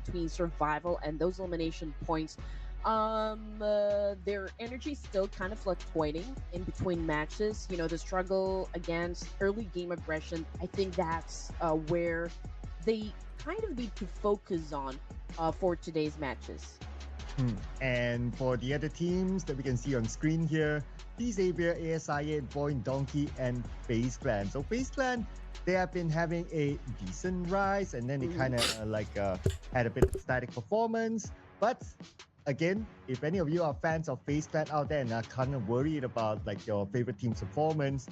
between survival and those elimination points. Their energy still kind of fluctuating in between matches. You know, the struggle against early game aggression. I think that's where they kind of need to focus on for today's matches. And for the other teams that we can see on screen here, T Xavier, ASIA, Boing Donkey, and FaZe Clan. So FaZe Clan, they have been having a decent rise, and then they kind of had a bit of static performance. But again, if any of you are fans of FaZe Clan out there and are kind of worried about like your favorite team's performance,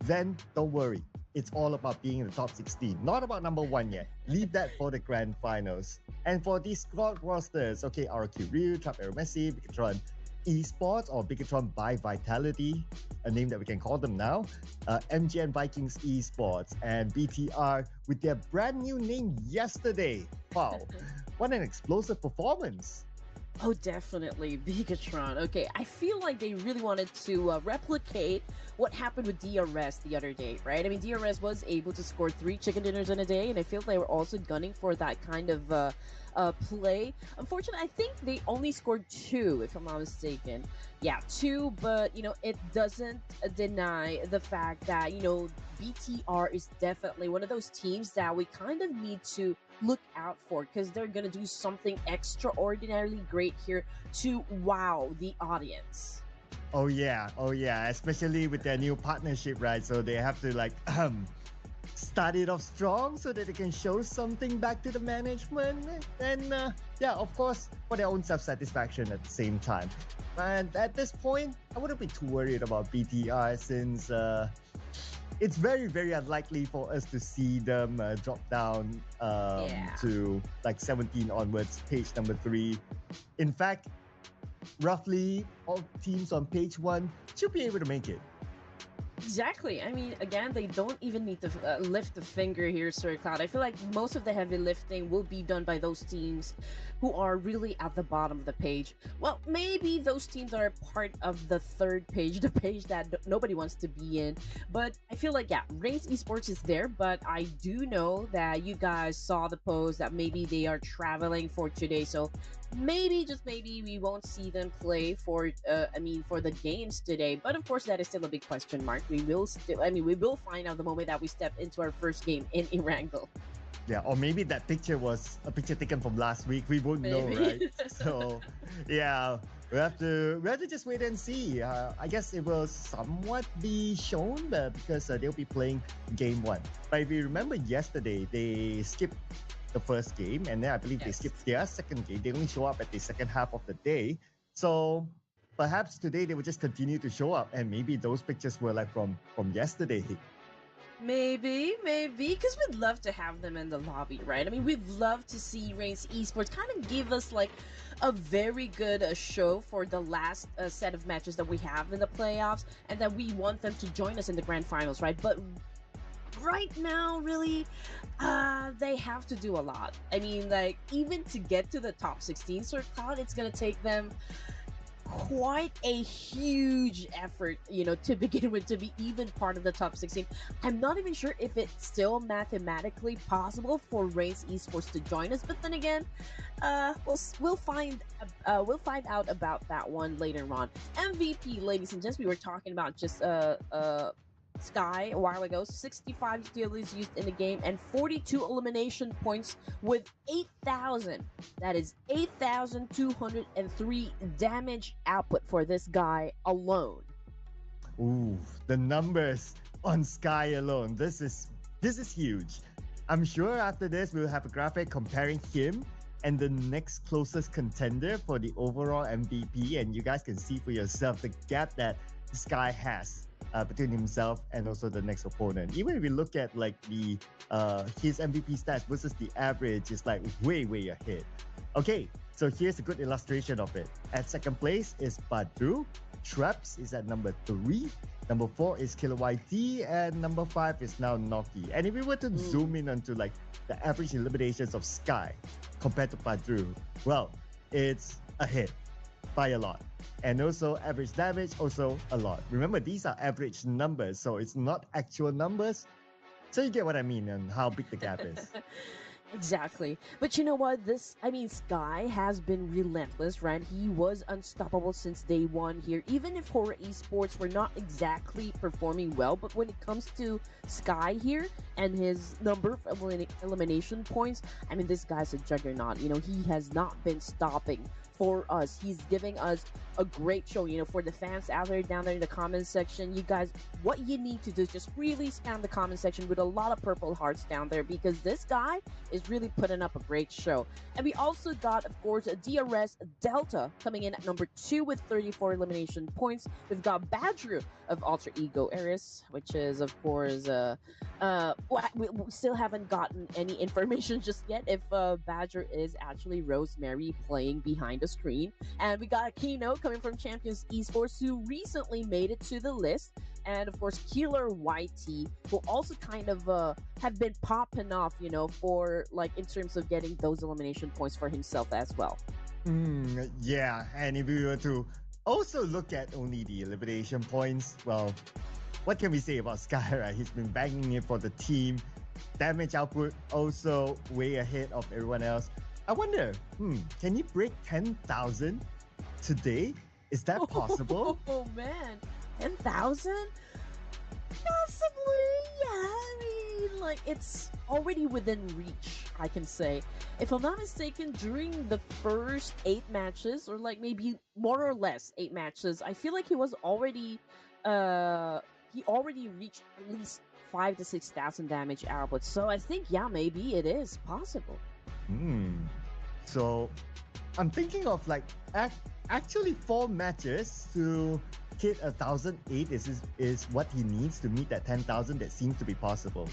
then don't worry. It's all about being in the top 16, not about number one yet. Leave that for the grand finals. And for these squad rosters, okay, RQ Ryu, Trap Aero Messi, Bigatron Esports, or Bigatron by Vitality, a name that we can call them now, MGN Vikings Esports, and BTR with their brand new name yesterday. Wow, what an explosive performance! Oh, definitely, Bigatron. Okay, I feel like they really wanted to replicate what happened with DRS the other day, right? I mean, DRS was able to score 3 chicken dinners in a day, and I feel they were also gunning for that kind of play. Unfortunately, I think they only scored 2, if I'm not mistaken. Yeah, 2, but, you know, it doesn't deny the fact that, you know, BTR is definitely one of those teams that we kind of need to look out for because they're going to do something extraordinarily great here to wow the audience. Oh yeah, especially with their new partnership, right? So they have to like start it off strong so that they can show something back to the management, and yeah, of course, for their own self-satisfaction at the same time. And at this point, I wouldn't be too worried about BTR since it's very, very unlikely for us to see them drop down Yeah. to like 17 onwards, page number 3. In fact, roughly all teams on page 1 should be able to make it. Exactly. I mean, again, they don't even need to lift a finger here, Sir Cloud. I feel like most of the heavy lifting will be done by those teams who are really at the bottom of the page. Well, maybe those teams are part of the third page, the page that nobody wants to be in. But I feel like, yeah, Reigns Esports is there, but I do know that you guys saw the post that maybe they are traveling for today. So maybe, just maybe, we won't see them play for for the games today. But of course, that is still a big question mark. We will still, we will find out the moment that we step into our first game in Erangel. Yeah, or maybe that picture was a picture taken from last week. We won't know, Maybe. right? So, yeah, we have to just wait and see. I guess it will somewhat be shown because they'll be playing game 1. But if you remember yesterday, they skipped the first game, and then I believe they Yes. skipped their second game. They only show up at the second half of the day. So perhaps today they will just continue to show up, and maybe those pictures were like from yesterday. Maybe, because we'd love to have them in the lobby, right? I mean, we'd love to see Reigns Esports kind of give us like a very good show for the last set of matches that we have in the playoffs, and that we want them to join us in the grand finals, right? But right now, really, they have to do a lot. I mean, like, even to get to the top 16 Sir Cloud, it's gonna take them quite a huge effort, you know, to begin with, to be even part of the top 16. I'm not even sure if it's still mathematically possible for Reigns Esports to join us, but then again, we'll find out about that one later on. MVP, ladies and gents, we were talking about just Sky a while ago. 65 skills used in the game and 42 elimination points with 8,000. That is 8,203 damage output for this guy alone. Ooh, the numbers on Sky alone. This is huge. I'm sure after this we'll have a graphic comparing him and the next closest contender for the overall MVP, and you guys can see for yourself the gap that Sky has between himself and also the next opponent. Even if we look at like the his MVP stats versus the average, it's like way ahead. Okay, so here's a good illustration of it. At second place is Badru. Traps is at number 3. Number 4 is Killer YT, and number 5 is now Noki. And if we were to zoom in onto like the average eliminations of Sky compared to Badru, well, it's ahead by a lot. And also average damage, also a lot. Remember, these are average numbers, so it's not actual numbers. So you get what I mean and how big the gap is. Exactly. But you know what? Sky has been relentless, right? He was unstoppable since day one here. Even if Horror Esports were not exactly performing well, but when it comes to Sky here and his number of elimination points, this guy's a juggernaut. He has not been stopping for us. He's giving us a great show. For the fans out there down there in the comment section, you guys, what you need to do is just really spam the comment section with a lot of purple hearts down there because this guy is really putting up a great show. And we also got, of course, a DRS Delta coming in at number 2 with 34 elimination points. We've got Badger of Alter Ego Eris, which is, of course, we still haven't gotten any information just yet if Badger is actually Rosemary playing behind the screen. And we got a keynote coming from Champions Esports who recently made it to the list, and of course Killer YT, who also kind of have been popping off, for like in terms of getting those elimination points for himself as well. Yeah, and if we were to also look at only the elimination points, well, what can we say about Sky, right? He's been banging it for the team. Damage output also way ahead of everyone else. I wonder, can he break 10,000 today? Is that possible? Oh man, 10,000? Possibly, yeah. Like it's already within reach, I can say. If I'm not mistaken, during the first 8 matches, or like maybe more or less 8 matches, I feel like uh, he already reached at least 5 to 6,000 damage output. So I think, yeah, maybe it is possible. Hmm. So I'm thinking of like actually 4 matches to hit 1,008 is what he needs to meet that 10,000. That seems to be possible.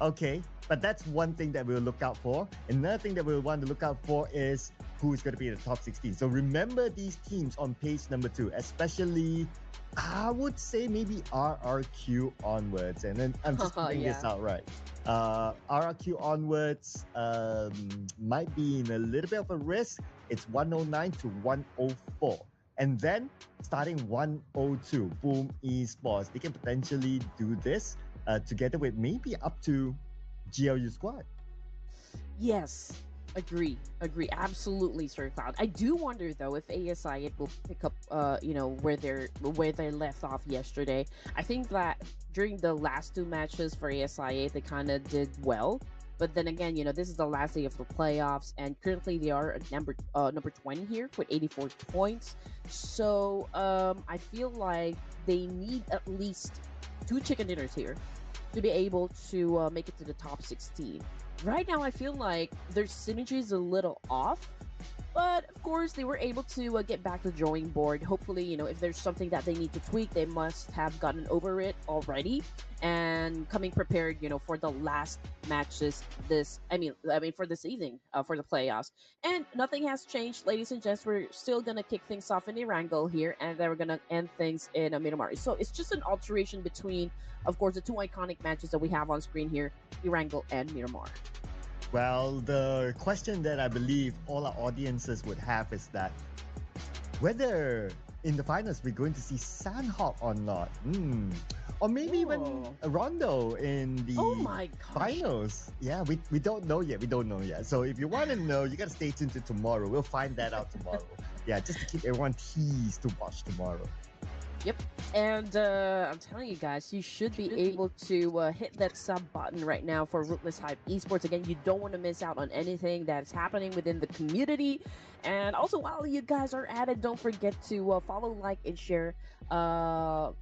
Okay, but that's one thing that we'll look out for. Another thing that we'll want to look out for is who's going to be in the top 16. So remember these teams on page number 2, especially I would say maybe RRQ onwards. And then I'm just putting Yeah. this out right. RRQ onwards might be in a little bit of a risk. It's 109 to 104. And then starting 102, Boom Esports. They can potentially do this together with maybe up to GLU Squad. Yes, agree, absolutely, Sir Cloud. I do wonder though if ASI it will pick up, where they left off yesterday. I think that during the last 2 matches for ASIA, they kind of did well. But then again, this is the last day of the playoffs, and currently they are at number 20 here with 84 points. So I feel like they need at least 2 chicken dinners here to be able to make it to the top 16. Right now, I feel like their synergy is a little off, but of course, they were able to get back to the drawing board. Hopefully, if there's something that they need to tweak, they must have gotten over it already and coming prepared, for the last matches. For this evening, for the playoffs. And nothing has changed, ladies and gents. We're still gonna kick things off in Erangel here, and then we're gonna end things in a Miramar. So it's just an alteration between, of course, the 2 iconic matches that we have on screen here, Erangel and Miramar. Well, the question that I believe all our audiences would have is that whether in the finals we're going to see Sandhawk or not. Or maybe even Whoa. a Rondo in Oh the my gosh. finals. Yeah, we don't know yet. We don't know yet. So if you want to know, you got to stay tuned to tomorrow. We'll find that out tomorrow. Yeah, just to keep everyone teased to watch tomorrow. Yep. And I'm telling you guys, you should be able to hit that sub button right now for Rootless Hype Esports. Again, you don't want to miss out on anything that's happening within the community. And also, while you guys are at it, don't forget to follow, like, and share our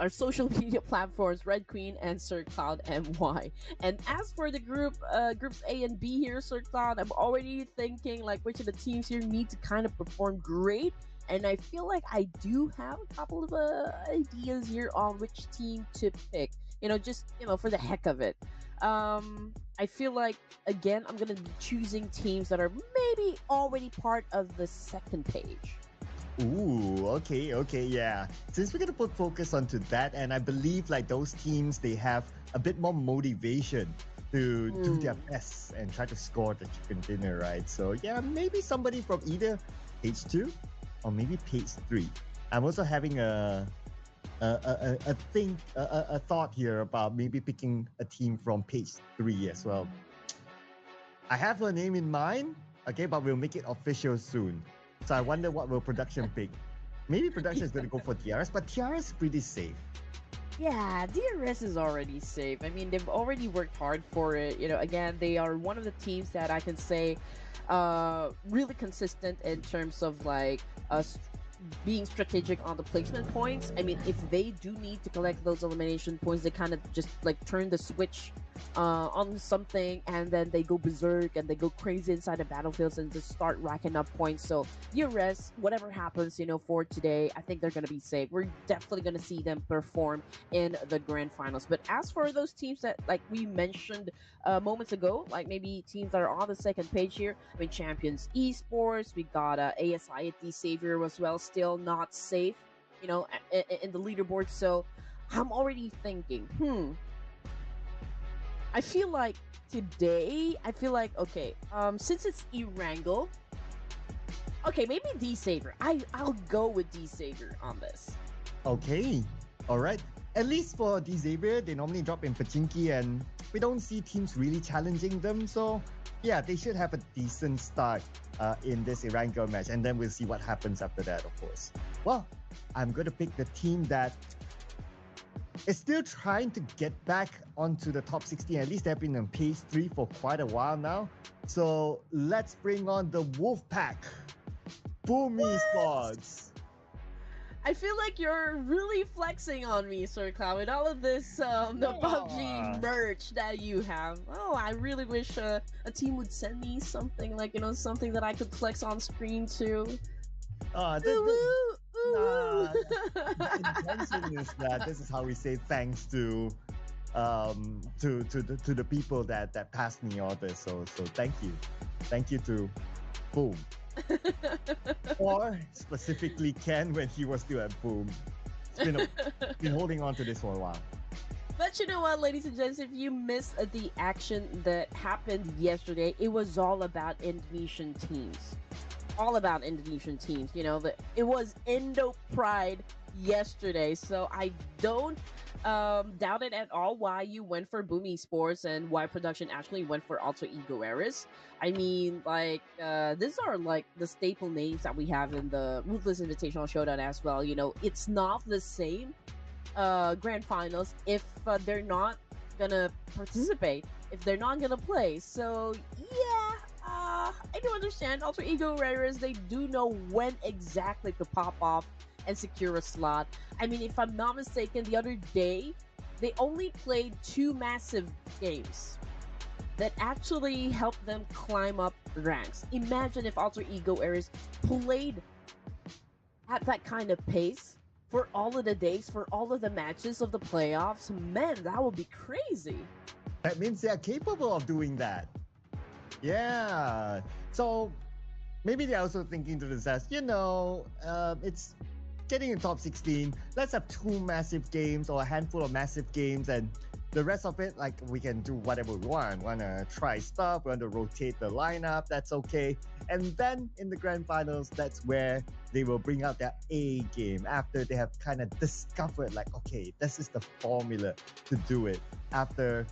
social media platforms, Red Queen and Sir Cloud MY. And as for the groups A and B here, Sir Cloud, I'm already thinking like which of the teams here need to kind of perform great, and I feel like I do have a couple of ideas here on which team to pick. Just for the heck of it. I feel like again I'm gonna be choosing teams that are maybe already part of the second page. Ooh, okay, yeah. Since we're gonna put focus onto that, and I believe like those teams, they have a bit more motivation to do their best and try to score the chicken dinner, right? So yeah, maybe somebody from either page 2 or maybe page 3. I'm also having a thought here about maybe picking a team from page 3 as well. I have her name in mind, okay, but we'll make it official soon. So I wonder what will production pick. Maybe production is going to go for Tiaras, but Tiaras is pretty safe. Yeah, DRS is already safe. I mean, they've already worked hard for it. You know, again, they are one of the teams that I can say really consistent in terms of like being strategic on the placement points. I mean, if they do need to collect those elimination points, they kind of just like turn the switch on something and then they go berserk and they go crazy inside the battlefields and just start racking up points. So DRS, whatever happens, you know, for today, I think they're going to be safe. We're definitely going to see them perform in the grand finals. But as for those teams that, like we mentioned moments ago, like maybe teams that are on the second page here, I mean, Champions Esports, we got ASI at the Savior as well, still not safe, you know, in the leaderboard. So I'm already thinking, I feel like today, I feel like, okay, since it's Erangel, okay, maybe D Savior. I'll go with D Savior on this. Okay, all right. At least for D Xavier, they normally drop in Pachinki and we don't see teams really challenging them. So, yeah, they should have a decent start in this Erangel match. And then we'll see what happens after that, of course. Well, I'm going to pick the team that is still trying to get back onto the top 16. At least they've been on pace 3 for quite a while now. So, let's bring on the Wolfpack. Boom Esports. I feel like you're really flexing on me, Sir Cloud, with all of this the Yeah. PUBG merch that you have. Oh, I really wish a team would send me something like, you know, something that I could flex on screen too. Uh, the, Ooh, the, woo, ooh, nah, the intention is that this is how we say thanks to the people that passed me all this. So thank you to Boom, woo. or specifically Ken when he was still at Boom. Been holding on to this for a while. But you know what, ladies and gents, if you missed the action that happened yesterday, it was all about Indonesian teams. All about Indonesian teams. You know, it was Indo Pride yesterday, so I don't doubt it at all why you went for Boom Esports and why production actually went for Alter Ego Eris. I mean, like, these are like the staple names that we have in the Ruthless Invitational Showdown as well. You know, it's not the same grand finals if they're not gonna participate, if they're not gonna play. So yeah, I do understand. Alter Ego Rares, they do know when exactly to pop off and secure a slot. I mean, if I'm not mistaken, the other day they only played two massive games that actually helped them climb up ranks. Imagine if Alter Ego Ares played at that kind of pace for all of the days, for all of the matches of the playoffs. Man, that would be crazy. That means they are capable of doing that. Yeah. So maybe they're also thinking to themselves, it's getting in top 16. Let's have two massive games or a handful of massive games, and the rest of it, like, we can do whatever we want. Want to try stuff, want to rotate the lineup, that's okay. And then in the grand finals, that's where they will bring out their A game after they have kind of discovered, like, okay, this is the formula to do it after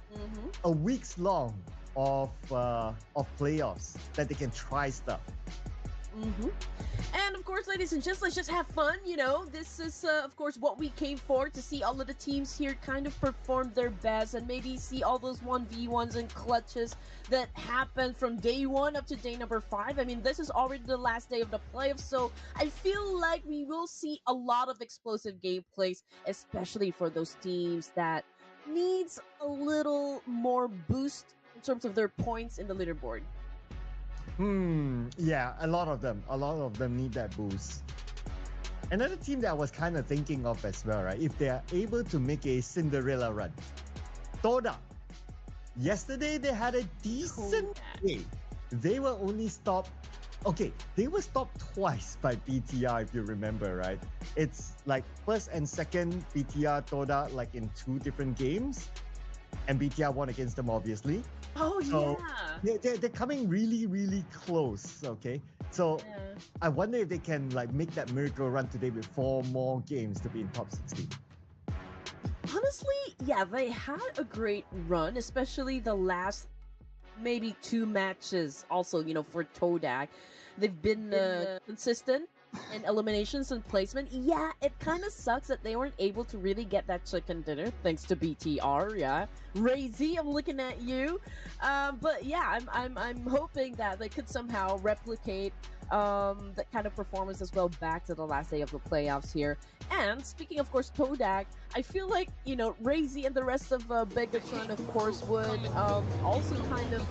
a week's long of playoffs that they can try stuff. And of course, ladies and gents, let's just have fun. You know, this is, of course, what we came for, to see all of the teams here kind of perform their best and maybe see all those 1v1s and clutches that happened from day one up to day number 5. I mean, this is already the last day of the playoffs, so I feel like we will see a lot of explosive gameplays, especially for those teams that needs a little more boost in terms of their points in the leaderboard. Yeah, a lot of them need that boost. Another team that I was kind of thinking of as well, right? If they are able to make a Cinderella run, Toda. Yesterday they had a decent day. They were only stopped. Okay, they were stopped twice by BTR, if you remember, right? It's like first and second BTR Toda, like in 2 different games, and BTR won against them, obviously. Oh, So yeah. they're coming really, really close. Okay, so Yeah. I wonder if they can like make that miracle run today with 4 more games to be in top 16. Honestly, yeah, they had a great run, especially the last maybe 2 matches. Also, for Todak, they've been consistent in eliminations and placement. Yeah, it kind of sucks that they weren't able to really get that chicken dinner thanks to BTR. Yeah, Razy, I'm looking at you. But yeah, I'm hoping that they could somehow replicate that kind of performance as well back to the last day of the playoffs here. And speaking, of course, Todak, I feel like, Razy and the rest of Begatron, of course, would also kind of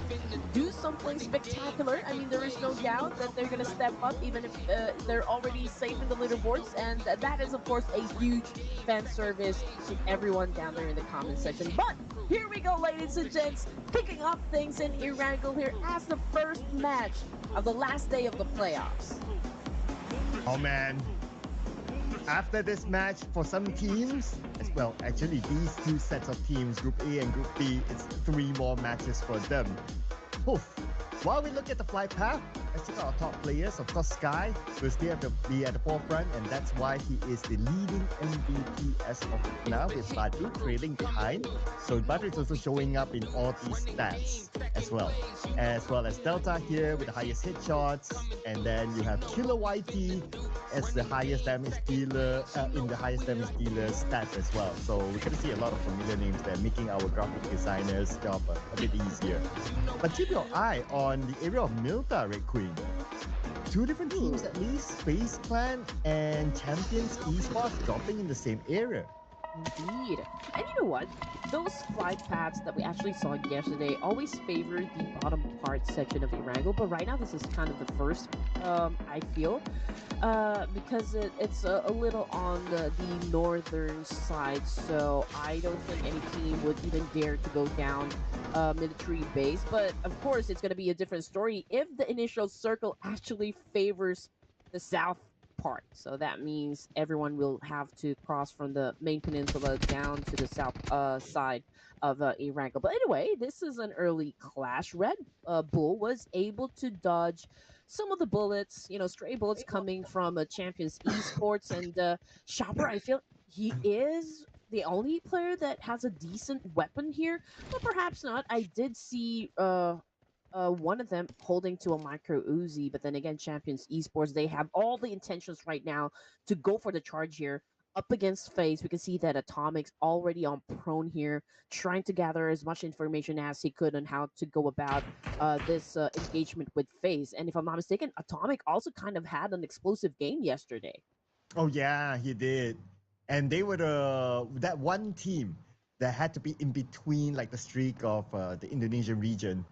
do something spectacular. I mean, there is no doubt that they're going to step up, even if they're already safe in the leaderboards. And that is, of course, a huge fan service to everyone down there in the comment section. But here we go, ladies and gents, kicking off things in Erangel here as the first match of the last day of the playoffs. Oh man. After this match, for some teams, as well, actually these two sets of teams, Group A and Group B, it's 3 more matches for them. Oof. While we look at the flight path, let's check out our top players. Of course, Sky will still have to be at the forefront, and that's why he is the leading MVP as of now, with Badru trailing behind. So Badru is also showing up in all these stats as well as Delta here with the highest hit shots, and then you have Killer YT as the highest damage dealer in the highest damage dealer stat as well. So we're going to see a lot of familiar names there, making our graphic designers' job a bit easier. But keep your eye on the area of Milta, Red Queen. 2 different teams at least, Space Clan and Champions Esports dropping in the same area. Indeed. And you know what? Those flight paths that we actually saw yesterday always favor the bottom part section of Erangel, but right now this is kind of the first, I feel, because it's a little on the northern side, so I don't think any team would even dare to go down military base. But of course, it's going to be a different story if the initial circle actually favors the south part. So that means everyone will have to cross from the main peninsula down to the south side of Erangel. But anyway, this is an early clash. Red Bull was able to dodge some of the bullets, stray bullets coming from Champions Esports. And Shopper, I feel he is the only player that has a decent weapon here, but perhaps not. I did see one of them holding to a micro Uzi, but then again, Champions Esports, they have all the intentions right now to go for the charge here. Up against FaZe, we can see that Atomic's already on prone here, trying to gather as much information as he could on how to go about this engagement with FaZe. And if I'm not mistaken, Atomic also kind of had an explosive game yesterday. Oh yeah, he did. And they were that one team that had to be in between like the streak of the Indonesian region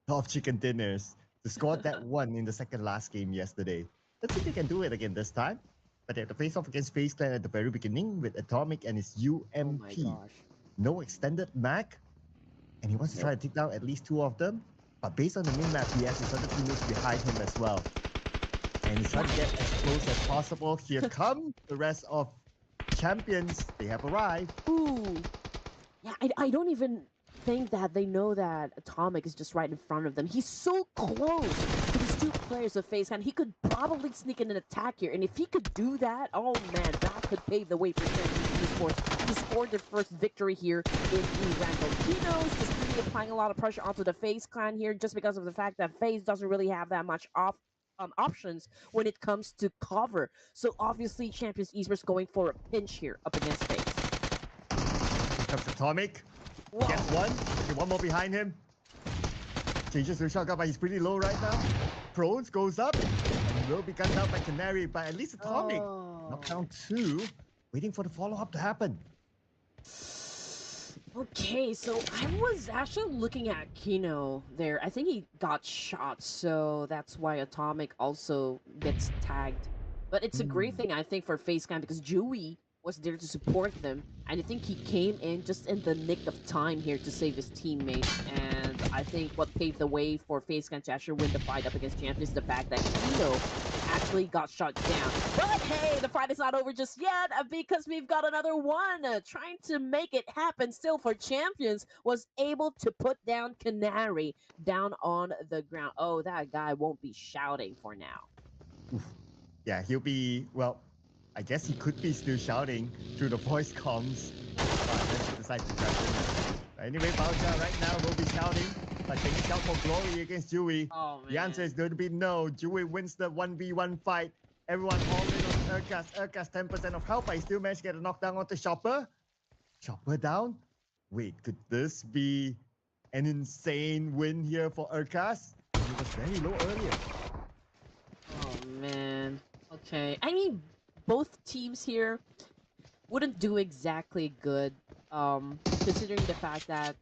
of chicken dinners to score that one in the second last game yesterday. Let's see if they can do it again this time. But they have to face off against FaZe Clan at the very beginning with Atomic and his Oh my UMP. gosh. No extended mag, and he wants to try to take down at least 2 of them. But based on the min map, he has his other teammates behind him as well. And he's trying to get as close as possible. Here come the rest of champions. They have arrived. Ooh. Yeah, I don't even think that they know that Atomic is just right in front of them. He's so close to these 2 players of FaZe Clan. He could probably sneak in an attack here. And if he could do that, oh man, that could pave the way for Champions Esports to score their first victory here in Erangel. He knows just really applying a lot of pressure onto the FaZe Clan here just because of the fact that FaZe doesn't really have that much options when it comes to cover. So obviously, Champions Esports going for a pinch here up against FaZe. Here comes Atomic. Whoa. Gets one. Okay, one more behind him. Changes to shotgun, but he's pretty low right now. Prones goes up and will be gunned down by Canary, but at least Atomic. Knockdown 2. Waiting for the follow-up to happen. Okay, so I was actually looking at Kino there. I think he got shot, so that's why Atomic also gets tagged. But it's a great thing, I think, for FaZe Clan because Dewey was there to support them, and I think he came in just in the nick of time here to save his teammates. And I think what paved the way for FaZe Clan to actually win the fight up against Champions is the fact that Kino actually got shot down. But hey, the fight is not over just yet because we've got another one trying to make it happen still for Champions. Was able to put down Canary down on the ground. Oh, that guy won't be shouting for now. Oof. Yeah, he'll be, well, I guess he could be still shouting through the voice comms, but then she decides to grab him. But anyway, Baoja right now will be shouting. But can you count for glory against Dewey? Oh The answer is man. going to be no. Dewey wins the 1v1 fight. Everyone all in on Urkas. Urkas 10% of health, but he still managed to get a knockdown onto Chopper. Chopper down? Wait, could this be an insane win here for Urkas? He was very low earlier. Oh man. Okay. I mean, both teams here wouldn't do exactly good. Considering the fact that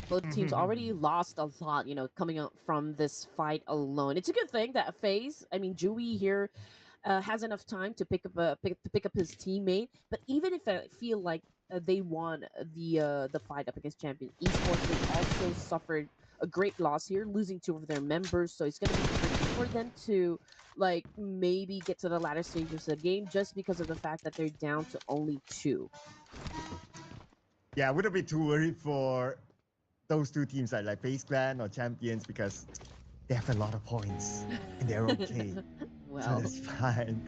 both teams already lost a lot. Coming up from this fight alone, it's a good thing that Phase. I mean, Dewey here has enough time to pick up his teammate. But even if I feel like they won the fight up against Champion Esports, they also suffered a great loss here, losing two of their members. So it's going to be tricky for them to like maybe get to the latter stages of the game just because of the fact that they're down to only two. Yeah, I wouldn't be too worried for those two teams like Face Clan or Champions because they have a lot of points and they're okay. So Well, that's fine.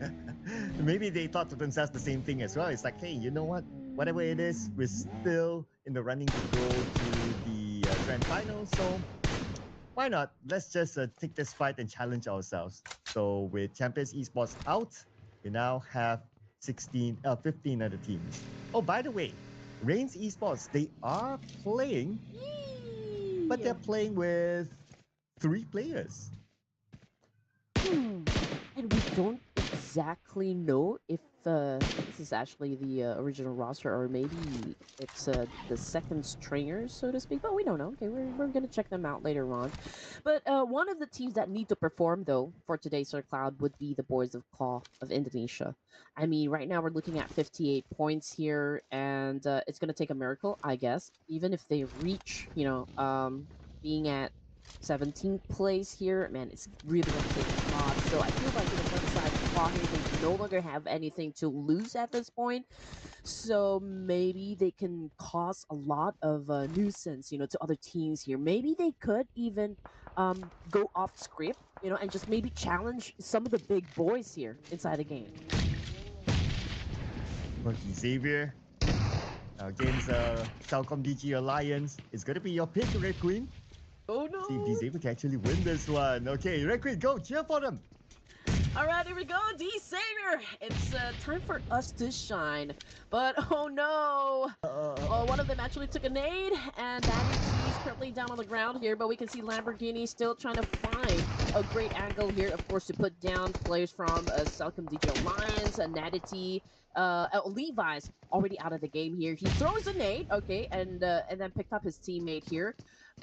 Maybe they thought to themselves the same thing as well. It's like, hey, you know what? Whatever it is, we're still in the running to go to the grand final. So why not? Let's just take this fight and challenge ourselves. So with Champions Esports out, we now have 15 other teams. Oh, by the way, Reigns Esports, they are playing, but they're yee! playing with 3 players. And we don't exactly know if this is actually the original roster or maybe it's the second stringers, so to speak. But we don't know. Okay, we're going to check them out later on. But one of the teams that need to perform, though, for today's Sir Cloud would be the Boys of Claw of Indonesia. I mean, right now we're looking at 58 points here, and it's going to take a miracle, I guess. Even if they reach, being at 17th place here, man, it's really going to take a lot. So I feel like in the front side, Claw here, they no longer have anything to lose at this point. So maybe they can cause a lot of nuisance, to other teams here. Maybe they could even go off script, and just maybe challenge some of the big boys here inside the game. Rookie Xavier against Salcom DG Alliance. It's going to be your pick, Red Queen. Oh See if no! he's able to actually win this one. Okay, Red Queen, go cheer for them. All right, here we go, D Savior. It's time for us to shine. But oh no, one of them actually took a nade, and that is currently down on the ground here. But we can see Lamborghini still trying to find a great angle here, of course, to put down players from Selcom DJ Alliance, Nadity, Levi's already out of the game here. He throws a nade, okay, and then picked up his teammate here.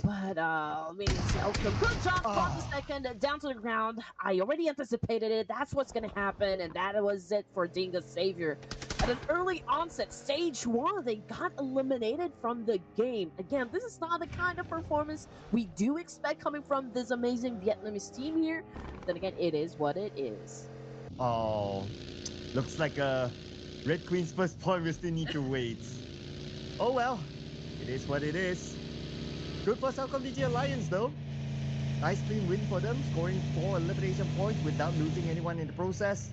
But I mean, Selcom, good job, caught the second down to the ground. I already anticipated it. That's what's gonna happen, and that was it for Dinga Savior. At an early onset, stage 1, they got eliminated from the game. Again, this is not the kind of performance we do expect coming from this amazing Vietnamese team here. Then again, it is what it is. Oh, looks like Red Queen's first point will still need to wait. Oh well, it is what it is. Good for Salcom DG Alliance though. Nice clean win for them, scoring 4 elimination points without losing anyone in the process.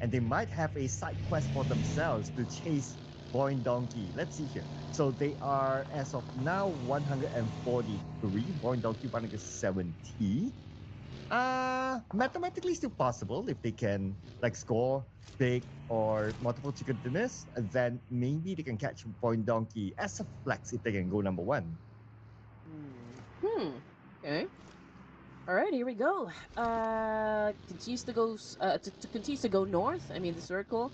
And they might have a side quest for themselves to chase Boy Donkey. Let's see here. So they are, as of now, 143. Boy Donkey 170. Mathematically still possible if they can score big or multiple chicken dinners. Then maybe they can catch Point Donkey as a flex if they can go number 1. Okay. All right, here we go. Continues to go continues to go north. I mean, the circle,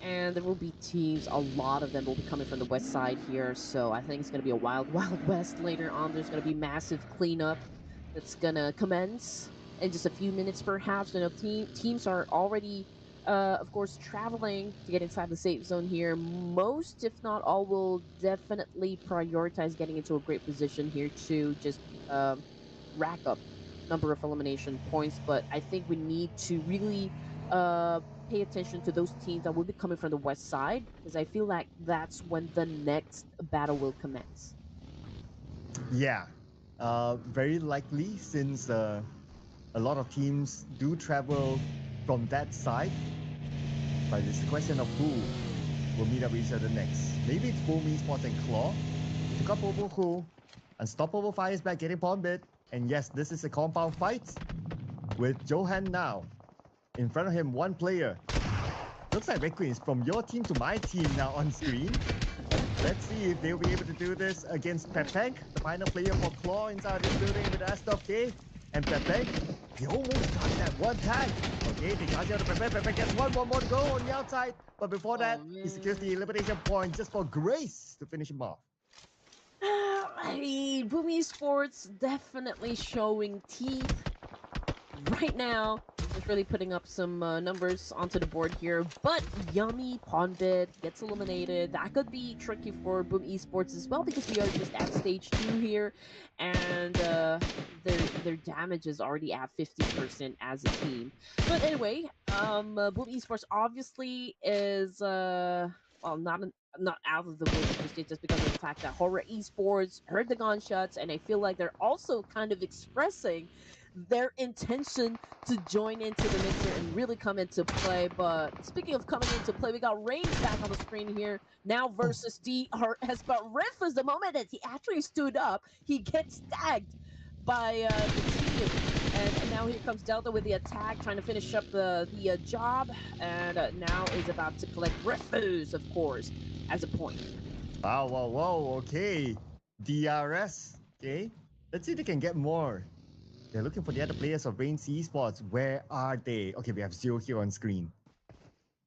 and there will be teams. A lot of them will be coming from the west side here. So I think it's gonna be a wild, wild west later on. There's gonna be massive cleanup that's gonna commence in just a few minutes, perhaps. Teams are already, of course, traveling to get inside the safe zone here. Most, if not all, will definitely prioritize getting into a great position here to just rack up number of elimination points, but I think we need to really pay attention to those teams that will be coming from the west side, because I feel like that's when the next battle will commence. Yeah, very likely since a lot of teams do travel from that side. But it's a question of who will meet up with each other next. Maybe it's Boom Esports and Claw. Took up over who. Unstoppable fires back, getting pawn bit. And yes, this is a compound fight with Johan now. In front of him, one player. Looks like Red Queen is from your team to my team now on screen. Let's see if they'll be able to do this against Pubg, the final player for Claw inside this building with S10. And Pubg, he almost got that one tag. Okay, they got out of Pubg. Pubg gets one more to go on the outside. But before that, he secures the elimination point just for Grace to finish him off. I mean, Boom Esports definitely showing teeth right now. Just really putting up some numbers onto the board here. But Yummy Pondbit gets eliminated. That could be tricky for Boom Esports as well because we are just at stage 2 here, and their damage is already at 50% as a team. But anyway, Boom Esports obviously is well, not out of the woods just because of the fact that Horror Esports heard the gunshots, and I feel like they're also kind of expressing their intention to join into the mix here and really come into play. But speaking of coming into play, we got Rain back on the screen here now versus DRS. But Riff, the moment that he actually stood up, he gets tagged by the team. And now here comes Delta with the attack, trying to finish up the job, and now is about to collect Refuse, of course, as a point. Wow, okay. DRS, okay. Let's see if they can get more. They're looking for the other players of Rain Esports. Where are they? Okay, we have Zero here on screen.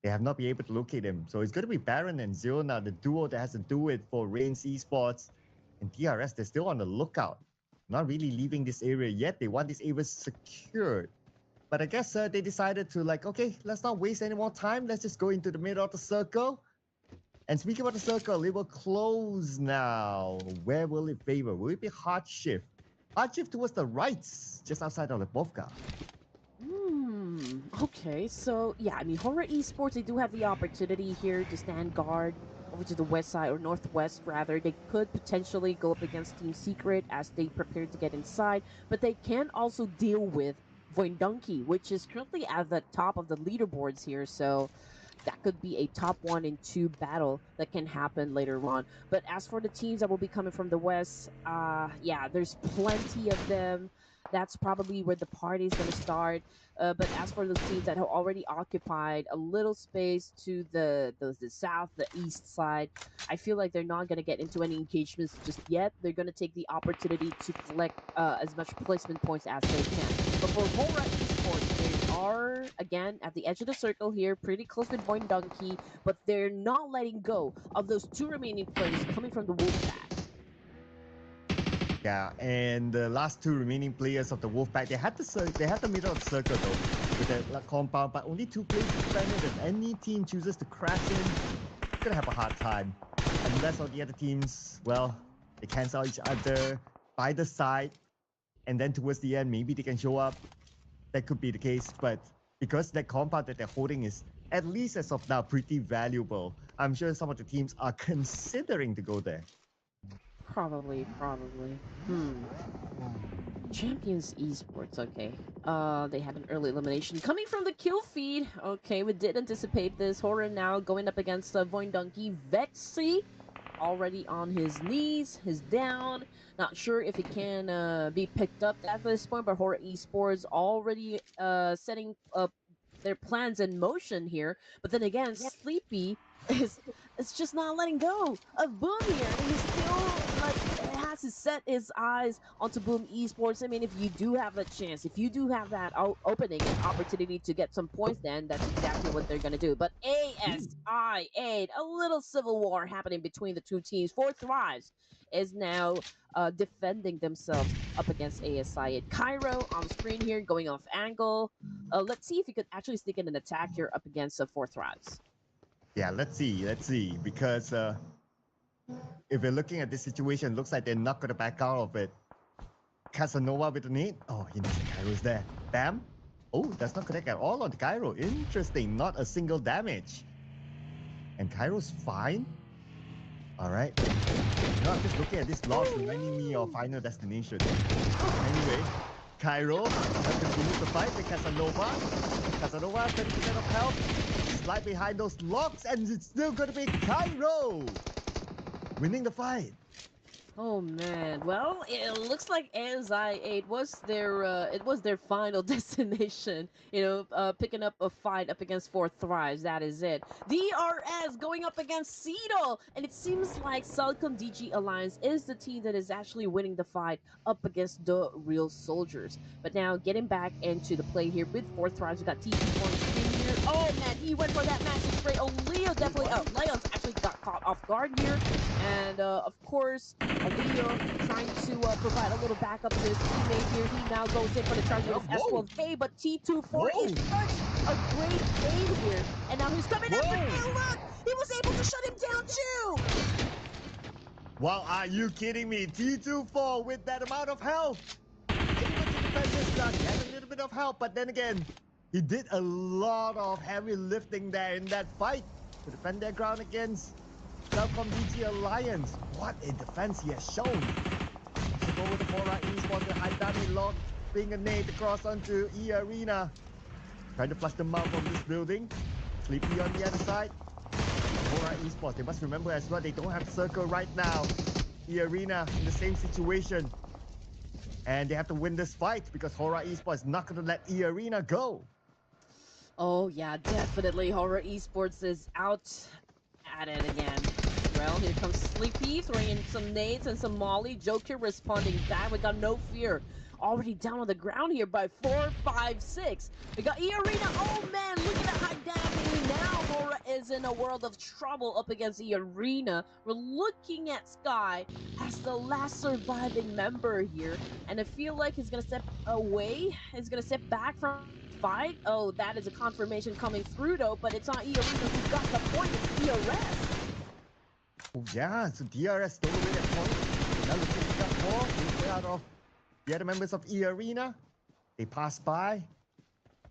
They have not been able to locate him. So it's going to be Baron and Zero now, the duo that has to do it for Rain Esports. And DRS, they're still on the lookout. Not really leaving this area yet. They want this area secured. But I guess they decided to okay, let's not waste any more time. Let's just go into the middle of the circle. And speaking about the circle, it will close now. Where will it favor? Will it be hard shift? Hard shift towards the right, just outside of the Pubg. Okay, so yeah, I mean, Horror Esports, they do have the opportunity here to stand guard over to the west side, or northwest rather. They could potentially go up against Team Secret as they prepare to get inside, but they can also deal with Voindunky, which is currently at the top of the leaderboards here, so that could be a top 1 and 2 battle that can happen later on. But as for the teams that will be coming from the west, yeah, there's plenty of them. That's probably where the party's going to start. But as for those teams that have already occupied a little space to the south, the east side, I feel like they're not going to get into any engagements just yet. They're going to take the opportunity to collect as much placement points as they can. But for Horror Esports, they are, again, at the edge of the circle here, pretty close with Boy Donkey, but they're not letting go of those 2 remaining players coming from the Wolfpack. Yeah, and the last 2 remaining players of the Wolfpack, they had the middle of the circle though, with that compound, but only 2 players defended. If any team chooses to crash in, it's gonna have a hard time. Unless all the other teams, well, they cancel each other by the side, and then towards the end, maybe they can show up. That could be the case, but because that compound that they're holding is, at least as of now, pretty valuable, I'm sure some of the teams are considering to go there. Probably. Champions Esports, okay. They had an early elimination coming from the kill feed. Okay, we did anticipate this. Horror now going up against Voindunky. Vexy already on his knees, his down. Not sure if he can be picked up at this point, but Horror Esports already setting up their plans in motion here. But then again, Sleepy is it's just not letting go of Boom here. I mean, he's still has to set his eyes onto Boom Esports. I mean, if you do have a chance, if you do have that opening and opportunity to get some points, then that's exactly what they're gonna do. But ASI 8, a little civil war happening between the 2 teams. 4 Thrives is now defending themselves up against ASI 8. Cairo on the screen here, going off angle. Let's see if he could actually sneak in an attack here up against 4 Thrives. Yeah, let's see, because if we're looking at this situation, looks like they're not going to back out of it. Casanova with the need. Oh, he knows the Cairo's there. Bam. Oh, that's not connect at all on the Cairo. Interesting, not a single damage. And Cairo's fine. All right. You know, I'm just looking at this loss, reminding me of Final Destination. Anyway, Cairo continues to fight with Casanova. Casanova, 30% of health. Slide behind those locks, and it's still going to be Cairo winning the fight. Oh man. Well, it looks like ASI 8 was their final destination. Picking up a fight up against Four Thrives. That is it. DRS going up against Seedle, and it seems like Silicon DG Alliance is the team that is actually winning the fight up against the real soldiers. But now getting back into the play here with Four Thrives, we got TT on the screen here. Oh man, he went for that massive spray. Oh, Leo Wait, definitely. what? Oh, Leon's actually got caught off guard here, and of course. Leo trying to provide a little backup to his teammate here. He now goes in for the charge with Yeah, his whoa, S12K, but T24 is whoa, such a great aim here. And now he's coming after. whoa! And look, he was able to shut him down too. Wow, are you kidding me? T24 with that amount of health. Able to defend this gun. He had a little bit of help, but then again, he did a lot of heavy lifting there in that fight to defend their ground against Telcom DG Alliance. What a defense he has shown. To go with the 4 esports with high damage log, being a nade across onto E Arena. Trying to flush them out from this building. Sleepy on the other side. 4 esports, they must remember as well, they don't have circle right now. E Arena in the same situation. And they have to win this fight because Horror Esports is not going to let E Arena go. Oh yeah, definitely. Horror Esports is out at it again. Well, here comes Sleepy throwing in some nades and some molly. Joker responding back. We got no fear. Already down on the ground here by 4, 5, 6. We got E Arena. Oh man, look at that high damage. Now Horror is in a world of trouble up against E Arena. We're looking at Sky as the last surviving member here, and I feel like he's gonna step away. He's gonna step back from fight. Oh, that is a confirmation coming through though, but it's not E Arena who got the point. It's DRS. Oh yeah, so DRS stole away that point. Now looking at that ball, moved out of the other members of E Arena. They passed by.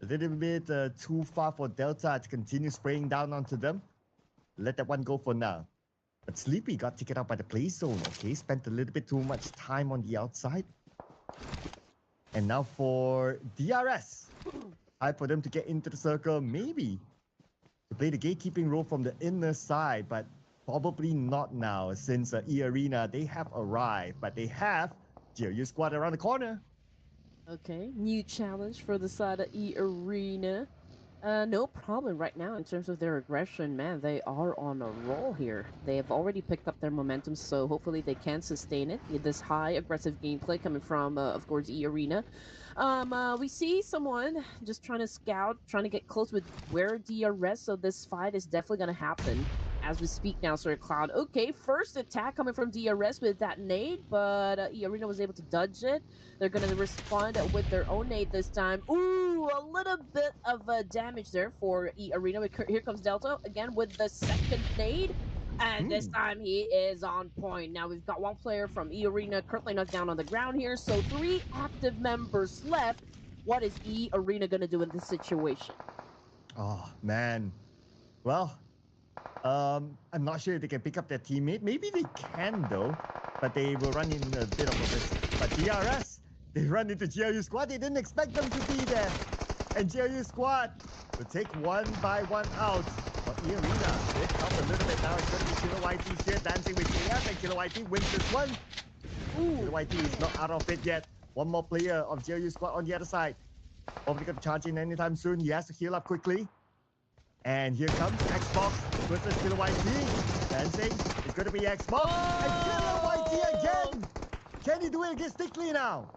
A little bit too far for Delta to continue spraying down onto them. Let that one go for now. But Sleepy got taken out by the play zone, okay? Spent a little bit too much time on the outside. And now for DRS. Time for them to get into the circle, maybe to play the gatekeeping role from the inner side, but probably not now since E Arena, they have arrived, but they have GLU squad around the corner. Okay, new challenge for the side of E Arena. No problem right now in terms of their aggression, man. They are on a roll here. They have already picked up their momentum, so hopefully they can sustain it. This high aggressive gameplay coming from, of course, E Arena. We see someone just trying to scout, trying to get close with where DRS. So this fight is definitely gonna happen as we speak now, Sir Cloud. Okay, first attack coming from DRS with that nade, but E Arena was able to dodge it. They're going to respond with their own nade this time. Ooh, a little bit of damage there for E Arena. Here comes Delta again with the second nade. And this time he is on point. Now we've got one player from E Arena currently knocked down on the ground here. So 3 active members left. What is E Arena going to do in this situation? Oh, man. Well, I'm not sure if they can pick up their teammate. Maybe they can, though. But they will run in a bit of a risk. But DRS, they run into GLU squad. They didn't expect them to be there. And GLU squad will take one by one out. But E Arena did help a little bit now. It's going to be Killer YT here dancing with KF. And Killer YT wins this one. Killer YT is not out of it yet. One more player of GLU squad on the other side. Probably going to charge in anytime soon. He has to heal up quickly. And here comes Xbox versus Killer YT. Dancing. It's going to be Xbox. And Killer YT again. Can he do it against Stickley now?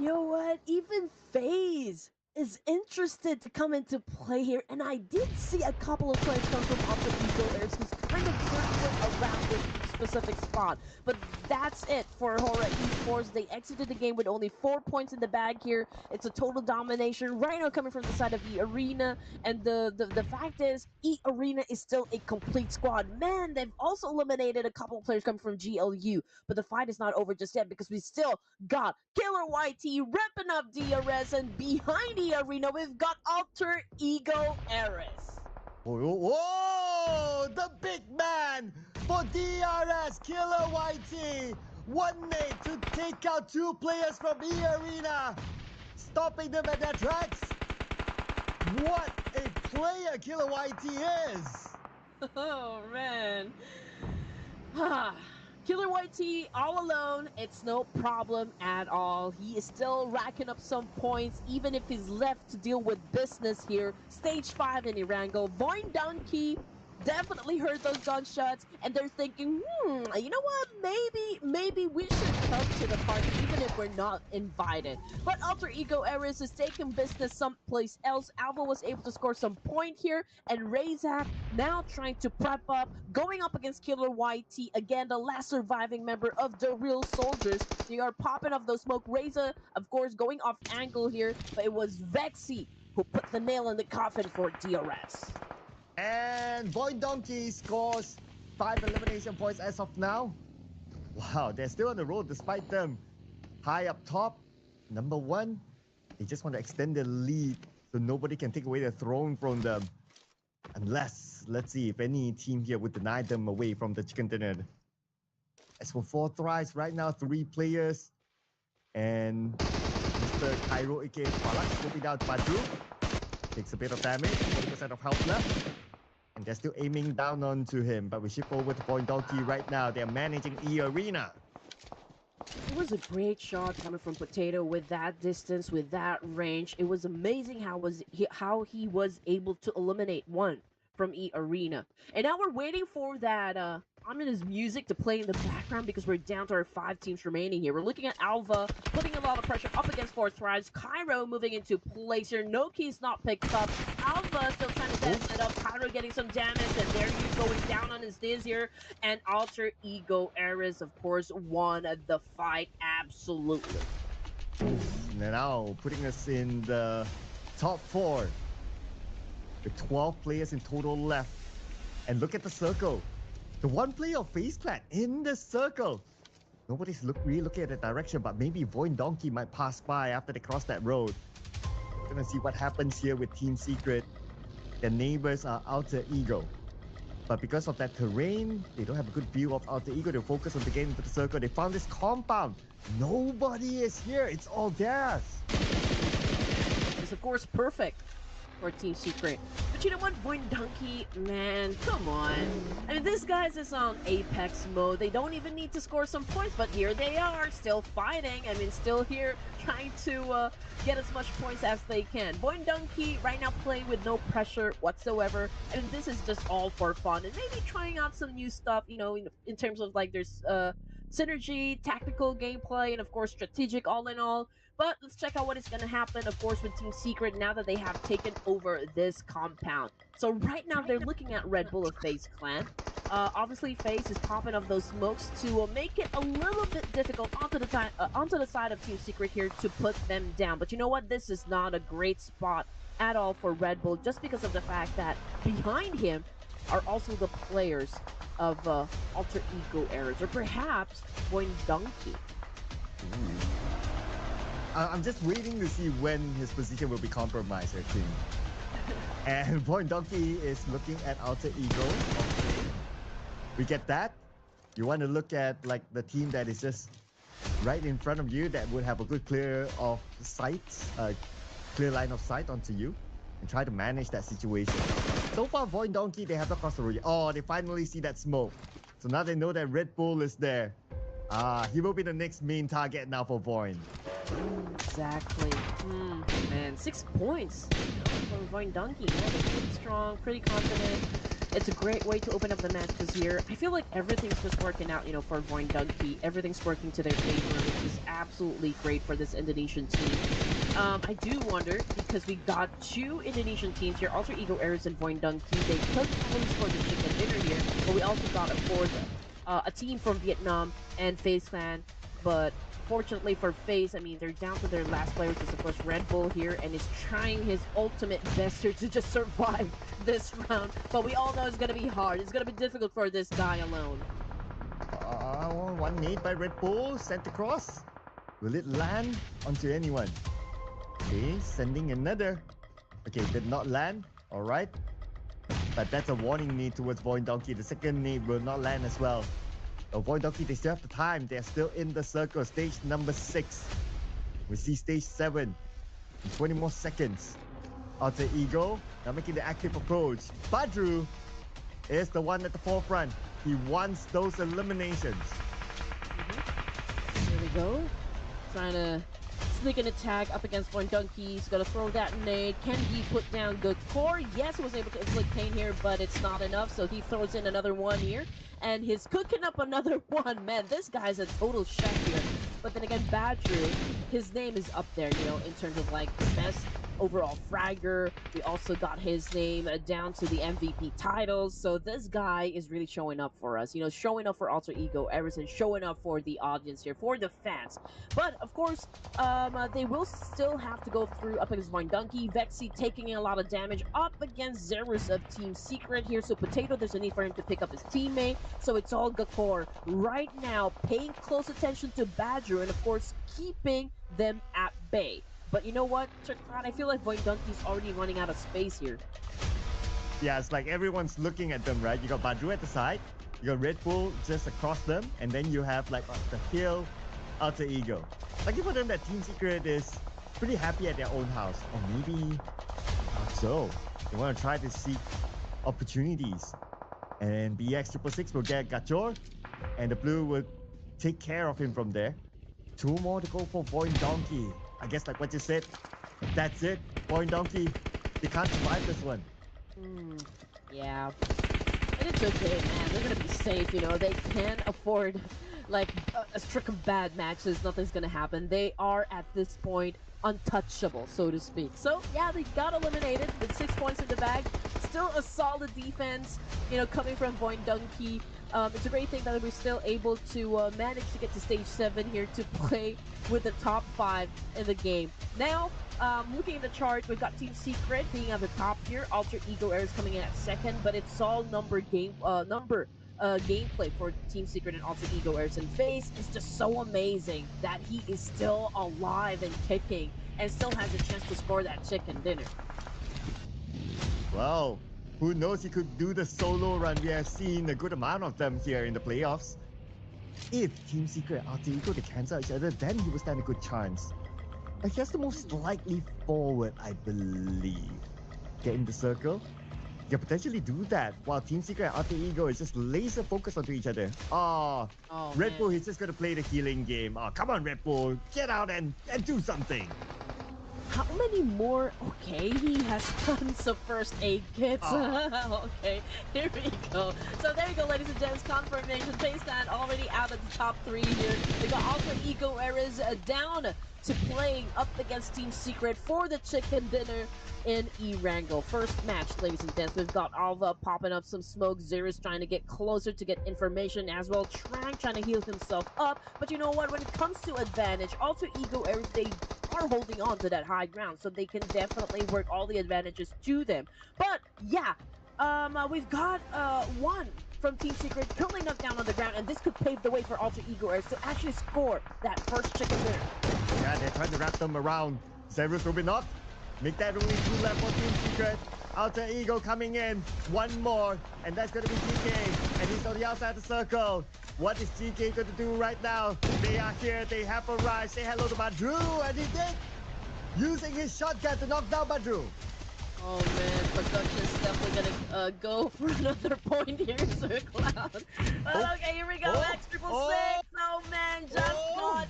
You know what? Even FaZe is interested to come into play here, and I did see a couple of players come from off the Eagle Airs who's kind of circling around this specific spot. But that's it for Horror Esports. They exited the game with only 4 points in the bag here. It's a total domination right now coming from the side of E Arena. And the fact is, E Arena is still a complete squad. Man, they've also eliminated a couple of players coming from GLU. But the fight is not over just yet because we still got Killer YT repping up DRS, and behind the arena we've got Alter Ego Eris. Whoa! The big man for DRS, Killer YT. One nade to take out 2 players from E Arena, stopping them at their tracks. What a player Killer YT is! Oh man. Killer YT all alone, it's no problem at all. He is still racking up some points, even if he's left to deal with business here. Stage 5 in Irango. Voin Donkey definitely heard those gunshots, and they're thinking, you know what? Maybe we should come to the party, even if we're not invited. But Alter Ego Eris is taking business someplace else. Alva was able to score some point here, and Razak now trying to prep up, going up against Killer YT, again, the last surviving member of the Real Soldiers. They are popping off those smoke. Reza, of course, going off angle here, but it was Vexy who put the nail in the coffin for DRS. And Void Donkey scores 5 elimination points as of now. Wow, they're still on the road despite them high up top. Number 1, they just want to extend their lead so nobody can take away the throne from them. Unless, let's see if any team here would deny them away from the chicken dinner. As for 4 tries, right now 3 players. And Mr. Cairo aka Falak scoping down Pubg. Takes a bit of damage, 40% of health left. And they're still aiming down onto him. But we shift over to Void Donkey right now. They're managing E Arena. It was a great shot coming from Potato with that distance, with that range. It was amazing how he was able to eliminate one from E Arena. And now we're waiting for that ominous music to play in the background because we're down to our 5 teams remaining here. We're looking at Alva putting a lot of pressure up against 4 Thrives. Cairo moving into place here. No key's not picked up. Alva still trying to dance it up. Cairo getting some damage, and there he's going down on his knees here. And Alter Ego Eris, of course, won the fight absolutely. Now putting us in the top 4. With 12 players in total left. And look at the circle. The 1 player of FaZe Clan in the circle. Nobody's really looking at the direction, but maybe Void Donkey might pass by after they cross that road. We're gonna see what happens here with Team Secret. Their neighbors are Alter Ego. But because of that terrain, they don't have a good view of Alter Ego. They focus on the getting into the circle. They found this compound. Nobody is here. It's all theirs. It's of course perfect for Team Secret. But you know what, Void Donkey, man, come on. I mean, these guys is on Apex mode. They don't even need to score some points, but here they are, still fighting. I mean, still here, trying to get as much points as they can. Void Donkey right now playing with no pressure whatsoever. I mean, this is just all for fun. And maybe trying out some new stuff, you know, in terms of like there's synergy, tactical gameplay, and of course strategic all in all. But let's check out what is going to happen, of course, with Team Secret now that they have taken over this compound. So right now, they're looking at Red Bull of FaZe Clan. Obviously, FaZe is popping up those smokes to make it a little bit difficult onto the side of Team Secret here to put them down. But you know what? This is not a great spot at all for Red Bull, just because of the fact that behind him are also the players of Alter Ego Eras, or perhaps Void Donkey. I'm just waiting to see when his position will be compromised, actually. And Void Donkey is looking at Alter Ego. Okay. We get that. You want to look at like the team that is just right in front of you that would have a good clear of sight, clear line of sight onto you, and try to manage that situation. So far, Void Donkey, they have not crossed the road yet. Oh, they finally see that smoke. So now they know that Red Bull is there. He will be the next main target now for Void. Exactly. Man, 6 points from Void Donkey. Yeah, they're pretty strong, pretty confident. It's a great way to open up the match this year. I feel like everything's just working out, you know, for Void Donkey. Everything's working to their favor, which is absolutely great for this Indonesian team. I do wonder, because we got 2 Indonesian teams here, Alter Ego Eras and Void Donkey. They could probably score the chicken dinner here, but we also got a team from Vietnam and FaZe Clan. But fortunately for FaZe, I mean, they're down to their last player, which is of course Red Bull here, and is trying his ultimate best here to just survive this round. But we all know it's going to be hard. It's going to be difficult for this guy alone. One nade by Red Bull, sent across. Will it land onto anyone? Okay, sending another. Okay, did not land. All right. But that's a warning nade towards Void Donkey. The second nade will not land as well. Void Donkey, they still have the time. They're still in the circle. Stage number 6. We see stage 7 in 20 more seconds. Alter Ego now making the active approach. Pubg is the one at the forefront. He wants those eliminations. Ego trying to sneak an attack up against Von Donkey. He's gonna throw that nade. Can he put down good core? Yes, he was able to inflict pain here, but it's not enough, so he throws in another one here. And he's cooking up another one. Man, this guy's a total chef here. But then again, Badru, his name is up there, you know, in terms of like best overall fragger. We also got his name down to the MVP titles. So this guy is really showing up for us, you know, showing up for Alter Ego Everson, showing up for the audience here, for the fans. But of course, they will still have to go through up against Von Donkey. Vexy taking in a lot of damage up against Zerus of Team Secret here. So Potato, there's a need for him to pick up his teammate. So it's all Gakor right now, paying close attention to Badger and of course keeping them at bay. But you know what, Chakran, I feel like Von Donkey's already running out of space here. Yeah, it's like everyone's looking at them, right? You got Badru at the side, you got Red Bull just across them, and then you have like the hill Alter Ego. Lucky for them that Team Secret is pretty happy at their own house. Or maybe not so. They want to try to seek opportunities. And BX666 will get Gachor, and the blue will take care of him from there. Two more to go for Boy Donkey. I guess like what you said, that's it. Boy Donkey, they can't survive this one. Yeah. And it's okay, man. They're gonna be safe, you know. They can't afford like a streak of bad matches. Nothing's gonna happen. They are at this point untouchable, so to speak. So yeah, they got eliminated with 6 points in the bag. Still a solid defense, you know, coming from Boy Donkey. It's a great thing that we're still able to manage to get to stage 7 here to play with the top 5 in the game. Now, looking at the chart, we've got Team Secret being at the top here. Alter Ego Air is coming in at second, but it's all gameplay for Team Secret and Alter Ego Airs. And FaZe is just so amazing that he is still alive and kicking and still has a chance to score that chicken dinner. Wow. Who knows, he could do the solo run. We have seen a good amount of them here in the playoffs. If Team Secret and Alter Ego to cancel each other, then he will stand a good chance. But he has to move slightly forward, I believe. Get in the circle. You can potentially do that while Team Secret and Alter Ego is just laser focused onto each other. Oh Red Man. Bull, he's just going to play the healing game. Oh, come on, Red Bull. Get out and do something. How many more? Okay, he has tons of first aid kits. Okay, here we go. So there you go, ladies and gents. Confirmation. FaZe stand already out of the top 3 here. They got Alter Ego Eras down to playing up against Team Secret for the chicken dinner in Erangel. First match, ladies and gents. We've got Alva popping up some smoke. Zerus trying to get closer to get information as well. Trang trying to heal himself up. But you know what? When it comes to advantage, Alter Ego Eras, they are holding on to that high ground, so they can definitely work all the advantages to them. But yeah, we've got one from Team Secret currently knocked down on the ground, and this could pave the way for Alter Ego Airs to actually score that first chicken dinner. Yeah, they're trying to wrap them around. Zerus will be knocked. Make that only 2 left for Team Secret. Alter Ego coming in. One more, and that's going to be GK. And he's on the outside of the circle. What is GK going to do right now? They are here. They have arrived. Say hello to Badru, and he did. Using his shotgun to knock down Badru. Oh man, Production's definitely gonna go for another point here, Sir Cloud. Okay, here we go, X666. Oh man, just got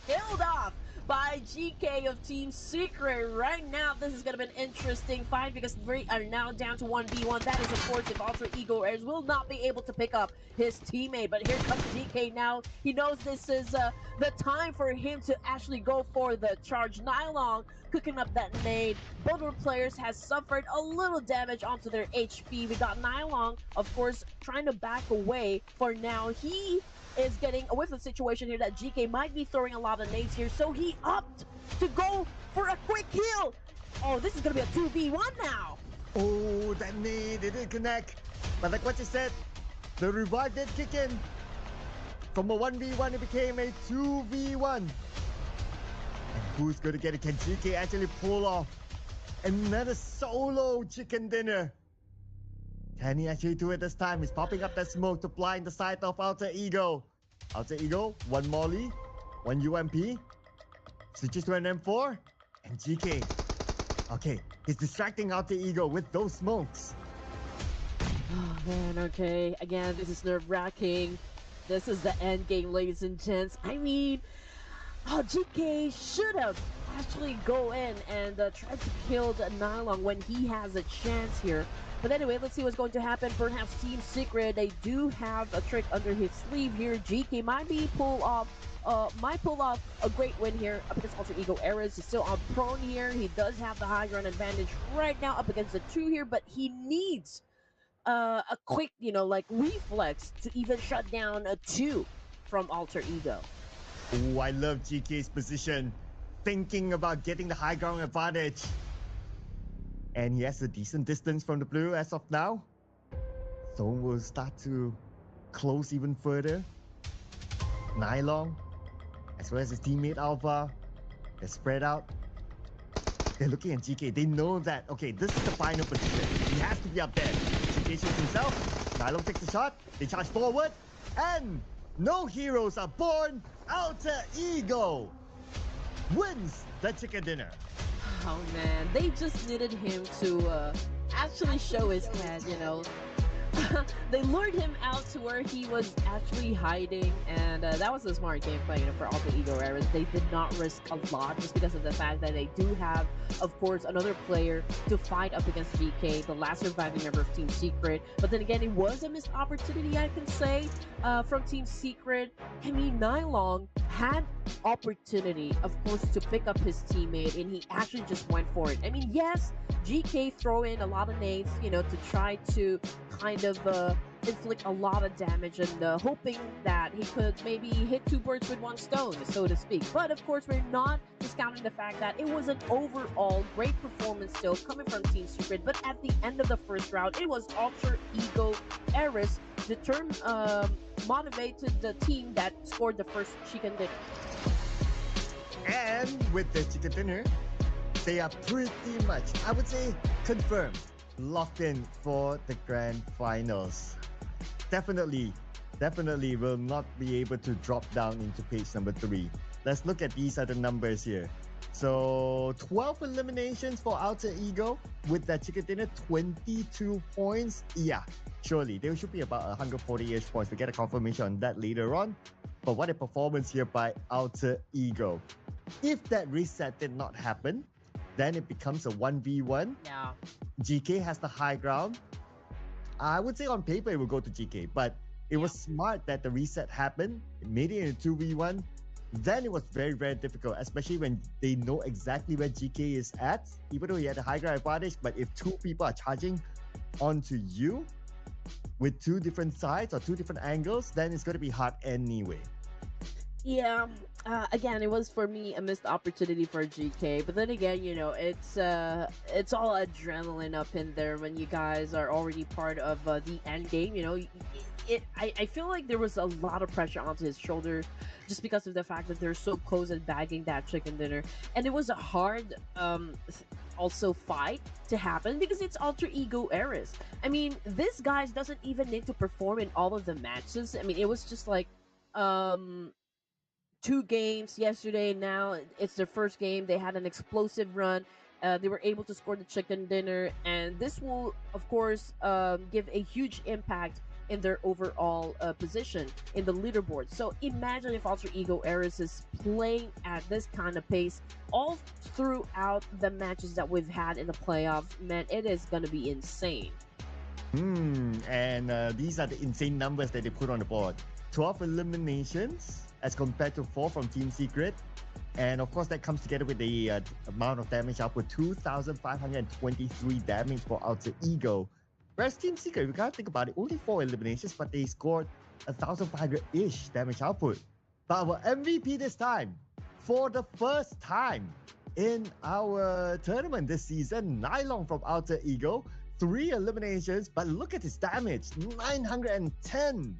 killed off by GK of Team Secret. Right now, this is gonna be an interesting fight because we are now down to 1v1. That is, of course, if Alter Ego Airs will not be able to pick up his teammate. But here comes GK now. He knows this is the time for him to actually go for the charge. Nylon cooking up that nade. Both our players has suffered a little damage onto their HP. We got Nylon, of course, trying to back away for now. He is getting a whiff of the situation here that GK might be throwing a lot of nades here, so he opted to go for a quick heal. Oh, this is gonna be a 2v1 now. Oh, that nade, it didn't connect. But like what you said, the revive did kick in. From a 1v1, it became a 2v1. And who's going to get it? Can GK actually pull off another solo chicken dinner? Can he actually do it this time? He's popping up that smoke to blind the sight of Alter Ego. Alter Ego, one Molly, one UMP. Switches to an M4. And GK. Okay, he's distracting Alter Ego with those smokes. Oh man, okay. Again, this is nerve-wracking. This is the end game, ladies and gents. I mean, GK should have actually go in and try to kill the Nylon when he has a chance here. But anyway, let's see what's going to happen. Perhaps Team Secret, they do have a trick under his sleeve here. GK might pull off a great win here up against Alter Ego Eras. He's still on prone here. He does have the high ground advantage right now up against the two here, but he needs a quick, like reflex to even shut down a two from Alter Ego. Oh, I love GK's position, thinking about getting the high ground advantage. And he has a decent distance from the blue as of now. Zone will start to close even further. Nylon, as well as his teammate Alpha, they're spread out. They're looking at GK. They know that, okay, this is the final position. He has to be up there. GK shoots himself. Nylon takes a shot. They charge forward. And no heroes are born. Alter Ego wins the chicken dinner. Oh man, they just needed him to actually show his head. They lured him out to where he was actually hiding, and that was a smart gameplay, for Alter Ego Eras. They did not risk a lot just because of the fact that they do have, of course, another player to fight up against GK, the last surviving member of Team Secret. But then again, it was a missed opportunity, I can say, from Team Secret. I mean, Nylon had opportunity, of course, to pick up his teammate, and he actually just went for it. I mean, yes, GK throw in a lot of nades, to try to kind of inflict a lot of damage and hoping that he could maybe hit two birds with one stone, so to speak. But of course, we're not discounting the fact that it was an overall great performance still coming from Team Secret. But at the end of the first round, it was Alter Ego Eris motivated the team that scored the first chicken dinner. And with the chicken dinner, they are pretty much, I would say, confirmed, locked in for the grand finals. Definitely will not be able to drop down into page number 3. Let's look at these other numbers here. So 12 eliminations for Alter Ego with that chicken dinner, 22 points. Yeah, surely there should be about 140-ish points. We get a confirmation on that later on. But what a performance here by Alter Ego. If that reset did not happen, then it becomes a 1v1. Yeah. GK has the high ground. I would say on paper it will go to GK, but it was smart that the reset happened. It made it in a 2v1. Then it was very, very difficult, especially when they know exactly where GK is at, even though he had a high ground advantage. But if two people are charging onto you with two different sides or two different angles, then it's going to be hard anyway. Yeah, again, it was for me a missed opportunity for GK. But then again, it's all adrenaline up in there when you guys are already part of the end game. I feel like there was a lot of pressure onto his shoulder just because of the fact that they're so close and bagging that chicken dinner, and it was a hard also fight to happen because it's Alter Ego Eras. I mean, this guys doesn't even need to perform in all of the matches. I mean, it was just like two games yesterday. Now it's their first game. They had an explosive run. They were able to score the chicken dinner, and this will, of course, give a huge impact in their overall position in the leaderboard. So imagine if Alter Ego Eris is playing at this kind of pace all throughout the matches that we've had in the playoffs. Man, it is going to be insane. And these are the insane numbers that they put on the board. 12 eliminations as compared to 4 from Team Secret. And of course, that comes together with the amount of damage output, 2,523 damage for Alter Ego. Whereas Team Secret, we gotta think about it, only 4 eliminations, but they scored 1,500-ish damage output. But our MVP this time, for the first time in our tournament this season, Nylon from Alter Ego, 3 eliminations, but look at his damage, 910.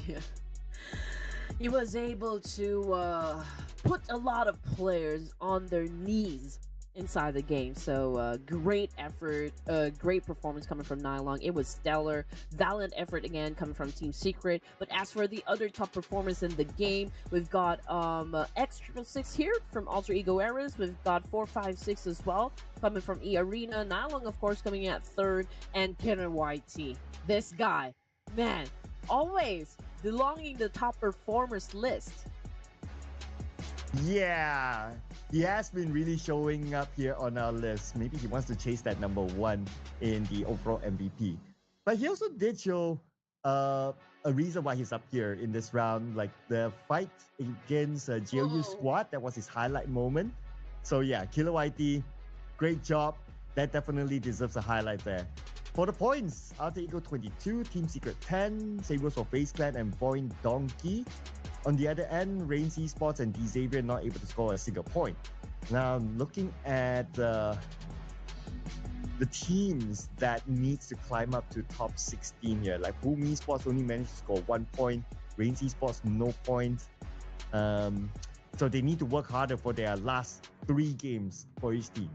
Yeah. He was able to put a lot of players on their knees inside the game. So great effort, great performance coming from Nylon. It was stellar. Valiant effort again coming from Team Secret. But as for the other top performers in the game, we've got X666 here from Alter Ego Eras. We've got 456 as well coming from E Arena. Nylon, of course, coming in at 3rd, and Kenner YT. This guy, man, always belonging to the top performers list. Yeah, he has been really showing up here on our list. Maybe he wants to chase that number one in the overall MVP. But he also did show uh, a reason why he's up here in this round, like the fight against GLU Oh. Squad. That was his highlight moment. So yeah, Killer YT, great job. That definitely deserves a highlight there. For the points, Alter Ego 22, Team Secret 10, Sabres for Face Clan and Void Donkey. On the other end, Reigns Esports and D Xavier not able to score a single point. Now, looking at the teams that needs to climb up to top 16 here, like Boom Esports only managed to score 1 point, Reigns Esports no point. So they need to work harder for their last 3 games for each team.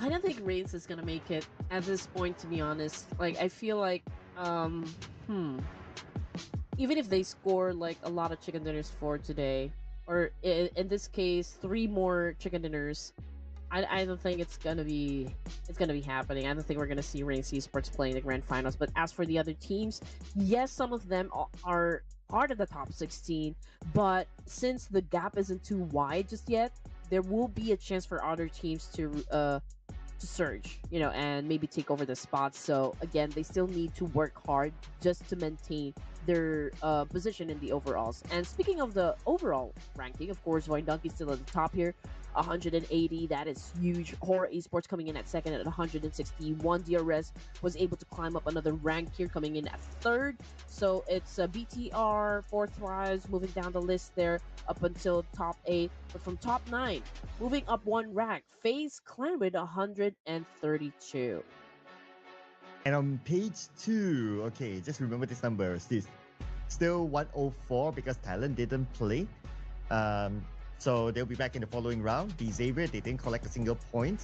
I don't think Reigns is gonna make it at this point, to be honest. Like, I feel like, hmm, even if they score like a lot of chicken dinners for today, or in this case, 3 more chicken dinners, I don't think it's gonna be happening. I don't think we're gonna see Reigns Esports playing the grand finals. But as for the other teams, yes, some of them are part of the top 16, but since the gap isn't too wide just yet, there will be a chance for other teams to surge, and maybe take over the spots. So again, they still need to work hard just to maintain their position in the overalls. And speaking of the overall ranking, of course, Void Donkey's still at the top here, 180. That is huge. Horror Esports coming in at second at 161. DRS was able to climb up another rank here, coming in at third. So it's BTR, fourth rise, moving down the list there up until top 8. But from top 9, moving up 1 rank, FaZe Clan with 132. And on page 2, okay, just remember this number. Still 104 because Talon didn't play. So they'll be back in the following round. The Xavier, they didn't collect a single point.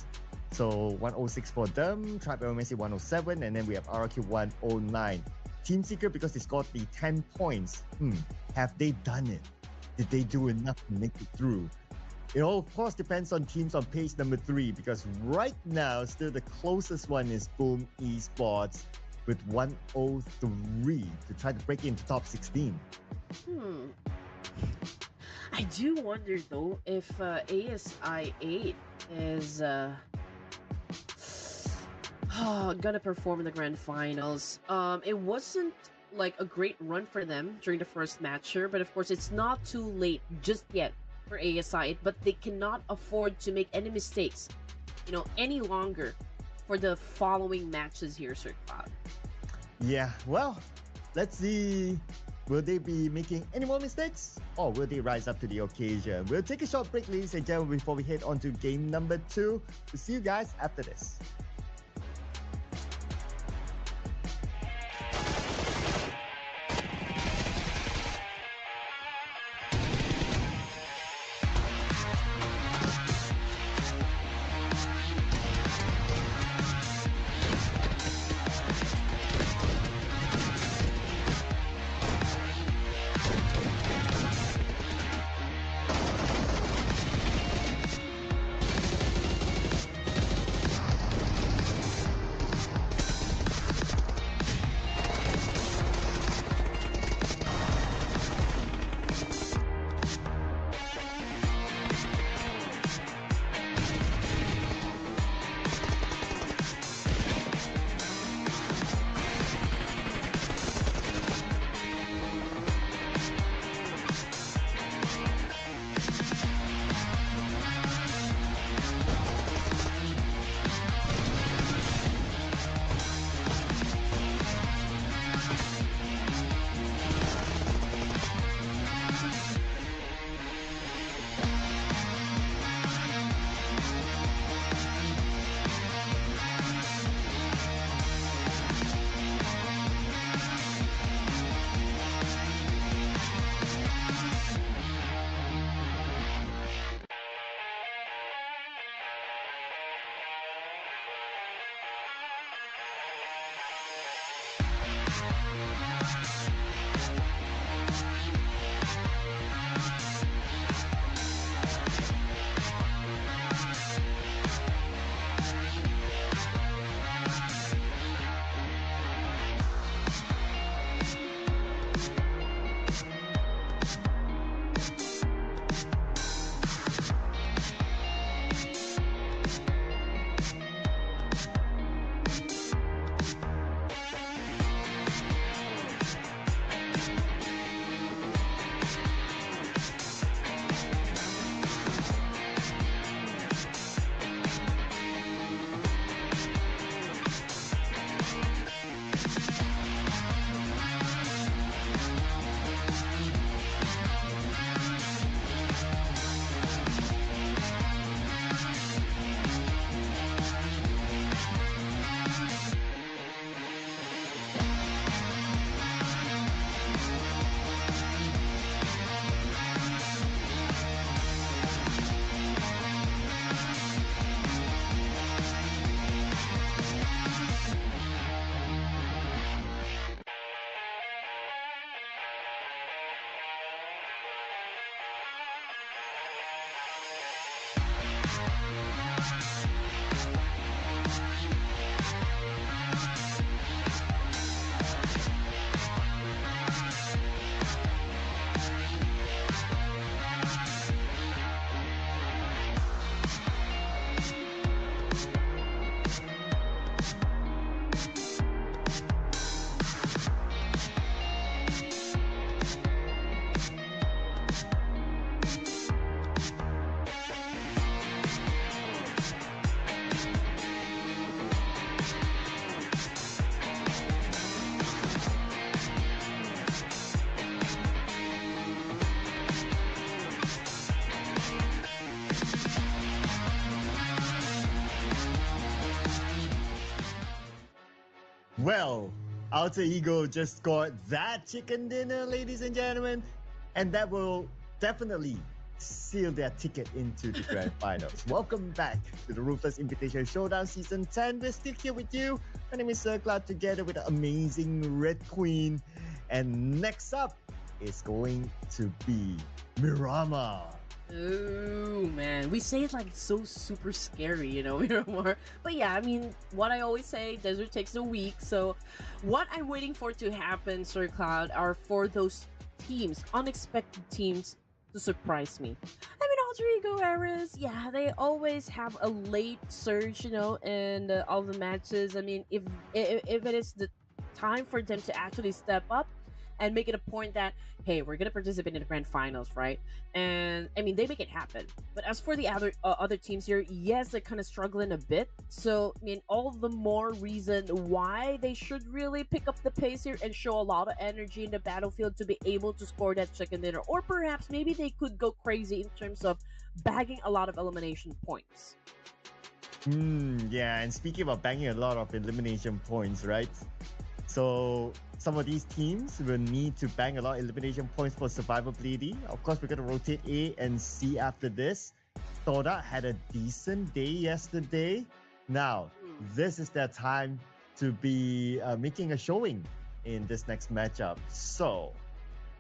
So 106 for them. Tribe LMC 107. And then we have RQ 109. Team Secret, because they scored the 10 points. Have they done it? Did they do enough to make it through? It all, of course, depends on teams on page number 3, because right now, still the closest one is Boom Esports with 103 to try to break into top 16. I do wonder though if ASI 8 is gonna perform in the grand finals. It wasn't like a great run for them during the first match here, but of course it's not too late just yet for ASI, but they cannot afford to make any mistakes, any longer for the following matches here, Sir Cloud. Yeah, well, let's see. Will they be making any more mistakes? Or will they rise up to the occasion? We'll take a short break, ladies and gentlemen, before we head on to game number 2. We'll see you guys after this. Well, Alter Ego just scored that chicken dinner, ladies and gentlemen, and that will definitely seal their ticket into the grand finals. Welcome back to the Ruthless Invitation Showdown Season 10. We're still here with you. My name is Sir Cloud, together with the amazing Red Queen. And next up is going to be Mirama. Oh man, we say it like it's so super scary, you know, Miramar. But yeah, I mean, what I always say, desert takes a week. So, what I'm waiting for to happen, Sir Cloud, are for those teams, unexpected teams, to surprise me. I mean, Alter Ego Eras, yeah, they always have a late surge, you know, in all the matches. I mean, if it is the time for them to actually step up and make it a point that hey, we're gonna participate in the grand finals, right? And I mean, they make it happen. But as for the other teams here, yes, they're kind of struggling a bit. So I mean, all the more reason why they should really pick up the pace here and show a lot of energy in the battlefield to be able to score that chicken dinner, or perhaps maybe they could go crazy in terms of bagging a lot of elimination points. Yeah, and speaking about banging a lot of elimination points, right? So some of these teams will need to bang a lot of elimination points for survivability. Of course, we're going to rotate A and C after this. Toda had a decent day yesterday. Now, this is their time to be making a showing in this next matchup. So,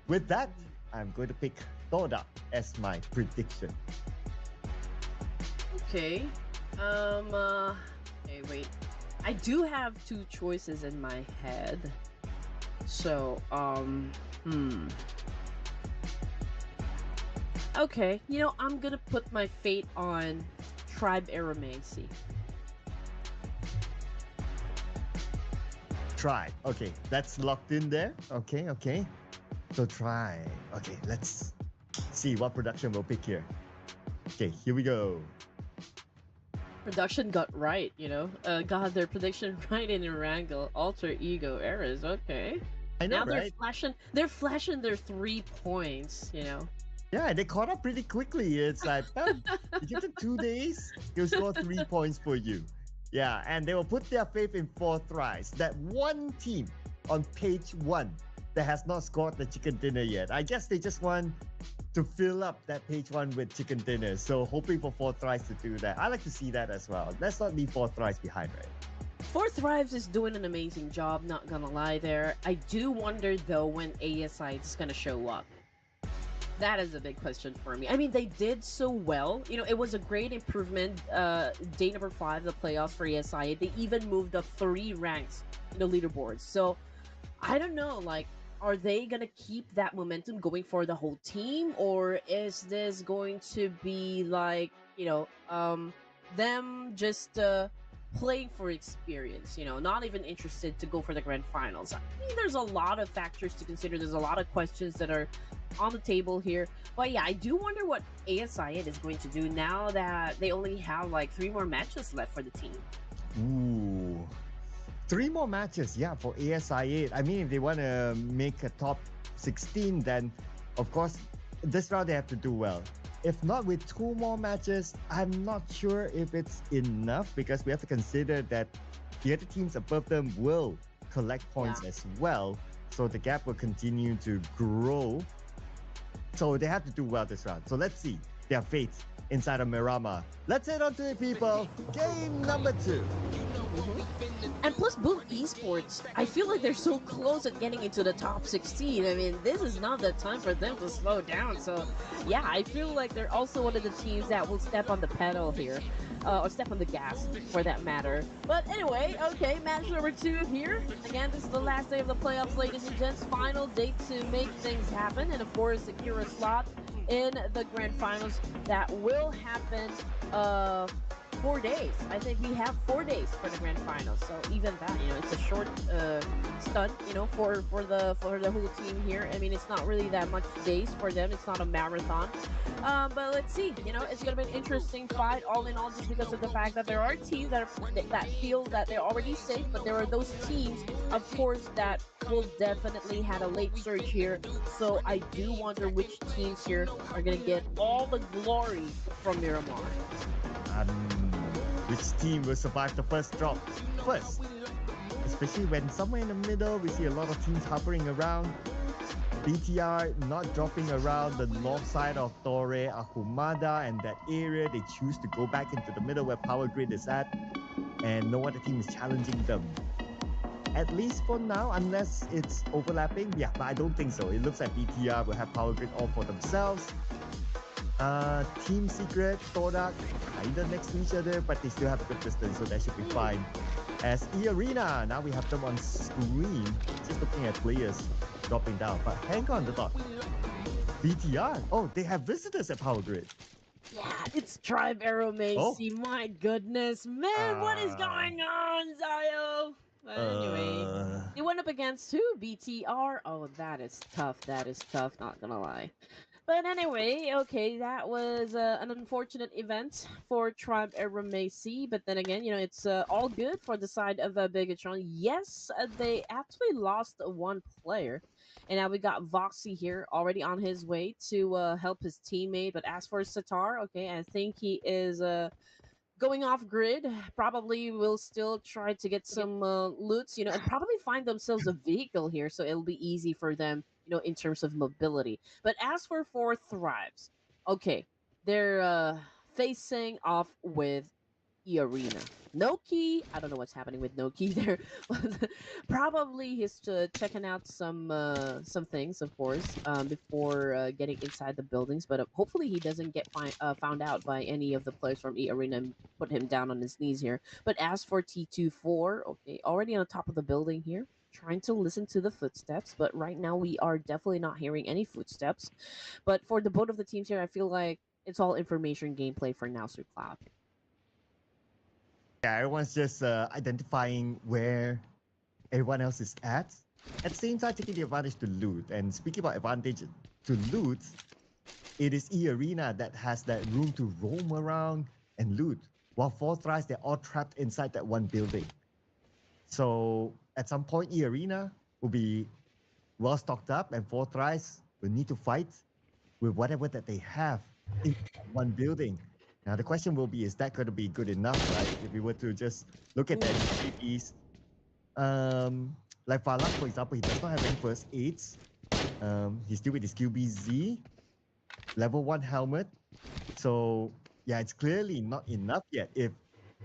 with that, I'm going to pick Toda as my prediction. Okay. Okay, wait. I do have two choices in my head. So, Okay, you know, I'm gonna put my fate on Tribe Aramacy. Try. Okay, that's locked in there. Okay. So try. Okay, let's see what production we'll pick here. Okay, here we go. Production got right, you know. Got their prediction right in Erangel. Alter Ego Eras, okay. I know, Now right? they're flashing their 3 points, you know. Yeah, they caught up pretty quickly. It's like, you give them 2 days, he'll score 3 points for you. Yeah, and they will put their faith in four thrice. That one team on page one that has not scored the chicken dinner yet. I guess they just want to fill up that page one with chicken dinner. So hoping for four thrice to do that. I like to see that as well. Let's not leave four thrice behind, right? Four Thrives is doing an amazing job, not gonna lie there. I do wonder though when ASI is gonna show up. That is a big question for me. I mean, they did so well. You know, it was a great improvement. Day number 5, the playoffs for ASI. They even moved up 3 ranks in the leaderboards. So I don't know, like, are they gonna keep that momentum going for the whole team, or is this going to be like, them just playing for experience? You know, not even interested to go for the grand finals. I mean, there's a lot of factors to consider. There's a lot of questions that are on the table here. But yeah, I do wonder what ASI is going to do now that they only have like 3 more matches left for the team. Ooh. 3 more matches, yeah, for ASI8. I mean, if they want to make a top 16, then of course, this round they have to do well. If not, with 2 more matches, I'm not sure if it's enough because we have to consider that the other teams above them will collect points as well. So the gap will continue to grow. So they have to do well this round. So let's see their fate inside of Mirama. Let's head on to it, people. Game number 2. And plus, both esports, I feel like they're so close at getting into the top 16. I mean, this is not the time for them to slow down. So, yeah, I feel like they're also one of the teams that will step on the pedal here. Or step on the gas, for that matter. But anyway, okay, match number 2 here. Again, this is the last day of the playoffs, ladies and gents. Final date to make things happen. And, of course, secure a slot in the grand finals that will happen 4 days. I think we have 4 days for the grand finals. So even that, you know, it's a short stunt, you know, for the whole team here. I mean, it's not really that much days for them. It's not a marathon. But let's see. You know, it's gonna be an interesting fight. All in all, just because of the fact that there are teams that feel that they're already safe, but there are those teams, of course, that will definitely had a late surge here. So I do wonder which teams here are gonna get all the glory from Miramar. Which team will survive the first drop first? It's especially when somewhere in the middle we see a lot of teams hovering around. BTR not dropping around the north side of Torre Ahumada and that area. They choose to go back into the middle where Power Grid is at, and no other team is challenging them. At least for now, unless it's overlapping. Yeah, but I don't think so. It looks like BTR will have Power Grid all for themselves. Team Secret, Todak, kinda next to each other, but they still have a good distance, so that should be fine. As E-Arena, now we have them on screen, just looking at players dropping down. But hang on the thought. BTR, oh, they have visitors at Power Grid. Yeah, it's Tribe Arrow Oh, Macy. My goodness, man, what is uh, going on, Zayo? But anyway, uh, they went up against who? BTR. Oh, that is tough. That is tough. Not gonna lie. But anyway, okay, that was an unfortunate event for Tribe Macy. But then again, it's all good for the side of Bigatron. Yes, they actually lost one player. And now we got Voxy here already on his way to help his teammate. But as for Satar, okay, I think he is going off grid. Probably will still try to get some loots, and probably find themselves a vehicle here, so it'll be easy for them, in terms of mobility. But as for Four Thrives, okay, they're facing off with Arena. Noki, I don't know what's happening with Noki there. But probably he's checking out some things, of course, before getting inside the buildings. But hopefully he doesn't get found out by any of the players from E Arena and put him down on his knees here. But as for T24, okay, already on the top of the building here, trying to listen to the footsteps. But right now we are definitely not hearing any footsteps. But for the both of the teams here, I feel like it's all information gameplay for now, Sir Cloud. yeah, everyone's just identifying where everyone else is at. At the same time, taking the advantage to loot. And speaking about advantage to loot, it is E-Arena that has that room to roam around and loot. While Fourth Rise, they're all trapped inside that one building. So at some point, E-Arena will be well stocked up, and Fourth Rise will need to fight with whatever that they have in one building. Now the question will be, is that going to be good enough, right? If we were to just look at the NPCs, like Falak, for example, he does not have any first aids. He's still with his QBZ, level 1 helmet. So yeah, it's clearly not enough yet. If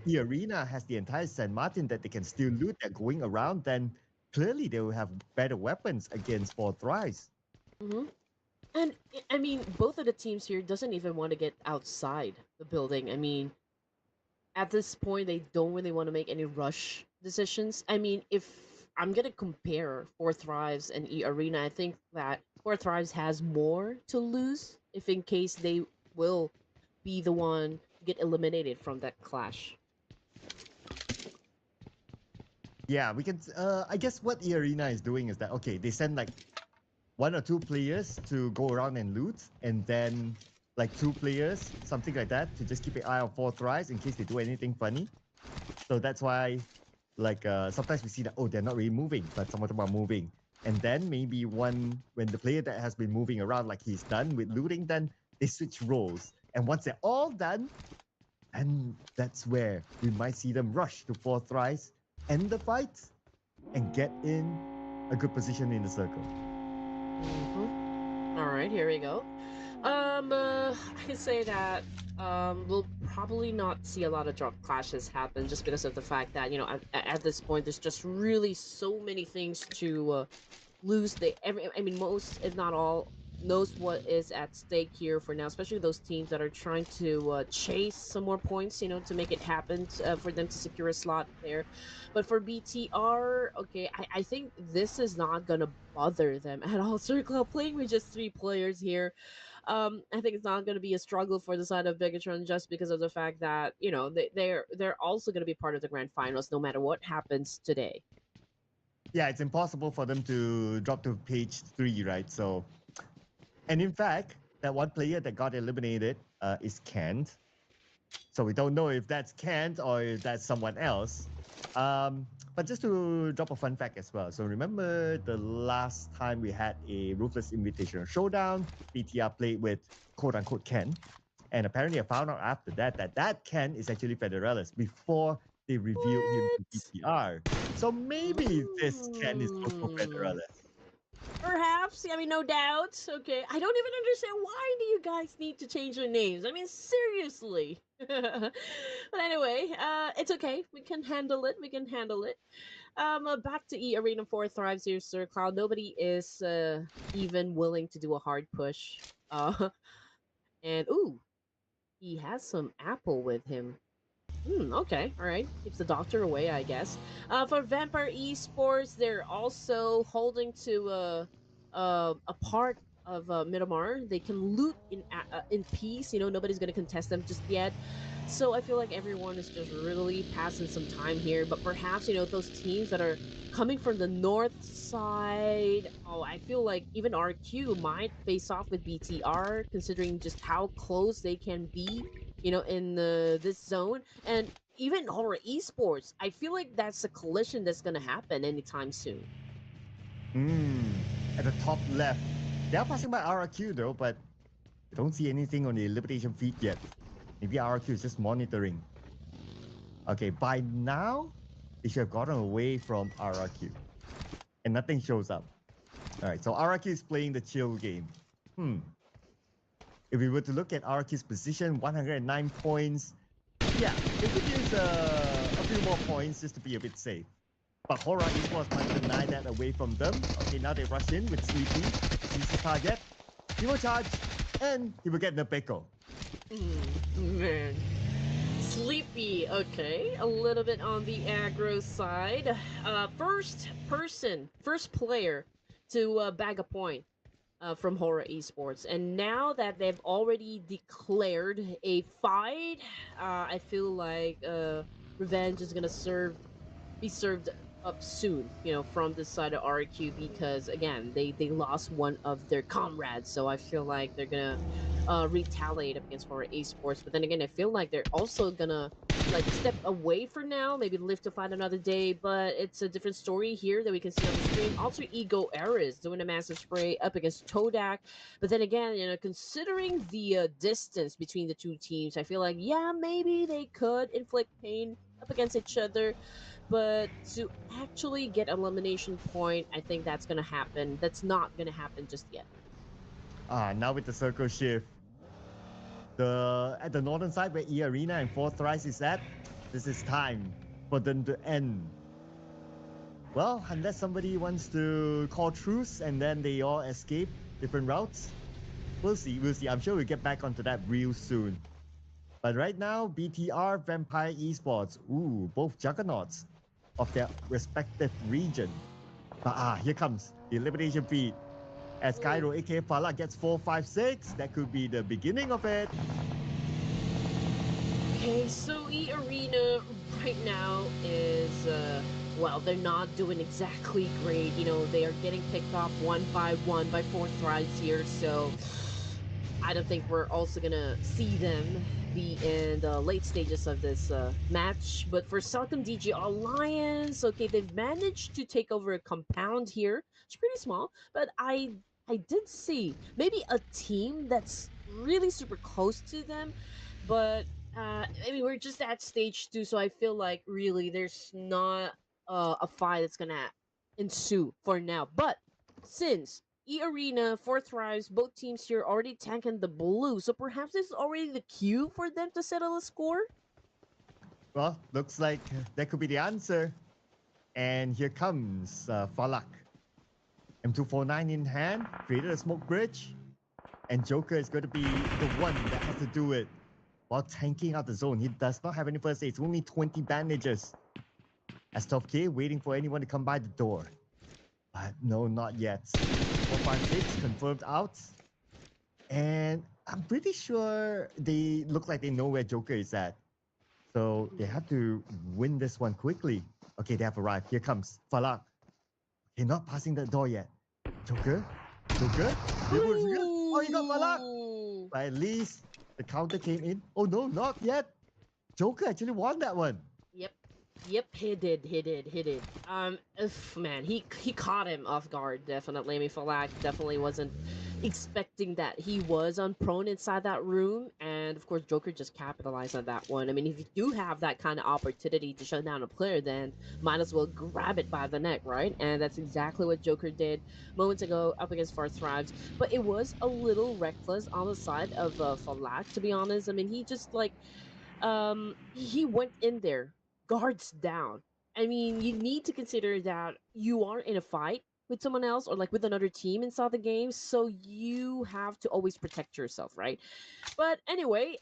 the arena has the entire San Martin that they can still loot that going around, then clearly they will have better weapons against Fourth Rise. Mm-hmm. And I mean, both of the teams here doesn't even want to get outside the building. I mean, at this point, they don't really want to make any rush decisions. I mean, if I'm gonna compare Four Thrives and E Arena, I think that Four Thrives has more to lose if in case they will be the one to get eliminated from that clash. Yeah, we can. I guess what the arena is doing is that okay, they send like 1 or 2 players to go around and loot, and then like 2 players, something like that, to just keep an eye on Fourth Rise in case they do anything funny. So that's why, like, sometimes we see that, oh, they're not really moving, but some of them are moving. And then maybe when the player that has been moving around, like he's done with looting, then they switch roles. And once they're all done, and that's where we might see them rush to Fourth Rise, end the fight, and get in a good position in the circle. All right, here we go. I can say that we'll probably not see a lot of drop clashes happen just because of the fact that at this point there's just really so many things to lose. I mean, most if not all knows what is at stake here for now, especially those teams that are trying to chase some more points, to make it happen for them to secure a slot there. But for BTR, okay, I think this is not gonna bother them at all. Circle playing with just 3 players here. I think it's not going to be a struggle for the side of Bigatron just because of the fact that they're also going to be part of the grand finals no matter what happens today. Yeah, it's impossible for them to drop to page 3, right? So, and in fact, that one player that got eliminated is Kent. So we don't know if that's Kent or if that's someone else. But just to drop a fun fact as well. So remember the last time we had a Ruthless Invitational Showdown, BTR played with quote-unquote Ken. And apparently I found out after that that Ken is actually Federalis before they revealed him to What? BTR. So maybe this Ken is also Mm. better. Perhaps, I mean, no doubt. Okay, I don't even understand why do you guys need to change your names? I mean, seriously. But anyway, it's okay. We can handle it. We can handle it. Back to E Arena 4 thrives here, Sir Cloud. Nobody is even willing to do a hard push. And ooh, he has some apple with him. Okay, all right. Keeps the doctor away, I guess. For Vampire Esports, they're also holding to a part of Miramar. They can loot in peace. You know, nobody's gonna contest them just yet. So I feel like everyone is just really passing some time here. But perhaps those teams that are coming from the north side. Oh, I feel like even RQ might face off with BTR, considering just how close they can be. In this zone, and even horror esports. I feel like that's a collision that's gonna happen anytime soon. Hmm. At the top left, they are passing by RRQ though, but I don't see anything on the elimination feed yet. Maybe RRQ is just monitoring. Okay, by now, they should have gotten away from RRQ. And nothing shows up. Alright, so RRQ is playing the chill game. Hmm. If we were to look at RRQ's position, 109 points. Yeah, they could use a few more points just to be a bit safe. But Hora Esports might deny that away from them. Okay, now they rush in with Sleepy. He's the target. He will charge, and he will get the Beko. Man. Sleepy, okay. A little bit on the aggro side. First player to bag a point from Horror Esports. And now that they've already declared a fight, I feel like revenge is gonna be served up soon, from this side of RQ because again, they lost one of their comrades, so I feel like they're gonna retaliate up against Horror Esports. But then again, I feel like they're also gonna like step away for now, maybe live to fight another day. But it's a different story here that we can see on the screen. Also, Ego Eris doing a massive spray up against Todak. But then again, considering the distance between the two teams, I feel like yeah, maybe they could inflict pain up against each other, but to actually get elimination point, I think that's gonna happen. That's not gonna happen just yet. Now with the circle shift, at the northern side where E Arena and Fourth Rise is at, this is time for them to end. Well, unless somebody wants to call truce and then they all escape different routes, we'll see. We'll see. I'm sure we'll get back onto that real soon. But right now, BTR, Vampire Esports, both juggernauts of their respective region. But here comes the elimination feed. As Cairo, aka Fala, gets 4, 5, 6, that could be the beginning of it. Okay, so E Arena right now is well, they're not doing exactly great. They are getting picked off 1-5-1 by Fourth Rise here, so I don't think we're also gonna see them be in the late stages of this match. But for Salcom DG Alliance, okay, they've managed to take over a compound here. It's pretty small, but I did see maybe a team that's really super close to them, but I mean we're just at stage 2, so I feel like really there's not a fight that's gonna ensue for now. But since E Arena, Fourth Rise, both teams here already tanking the blue, so perhaps this is already the cue for them to settle a score? Well, looks like that could be the answer. And here comes Falak. M249 in hand, created a smoke bridge. And Joker is going to be the one that has to do it while tanking out the zone. He does not have any first aid. It's only 20 bandages. As Top K waiting for anyone to come by the door. But no, not yet. 456 confirmed out. And I'm pretty sure they look like they know where Joker is at. So they have to win this one quickly. Okay, they have arrived. Here comes Falak. They're not passing the door yet. Joker? Joker? Oh, he got Falak! Ooh. But at least the counter came in. Oh no, not yet. Joker actually won that one. Yep. Yep, he did. Man, he caught him off guard, definitely. I mean, Falak definitely wasn't expecting that he was on prone inside that room, and of course Joker just capitalized on that one. I mean, if you do have that kind of opportunity to shut down a player, then might as well grab it by the neck, right? And that's exactly what Joker did moments ago up against Far Thrives. But it was a little reckless on the side of Falak, to be honest. I mean, he just like he went in there, guards down. I mean, you need to consider that you are in a fight with someone else or like with another team inside the game, so you have to always protect yourself, right? But anyway,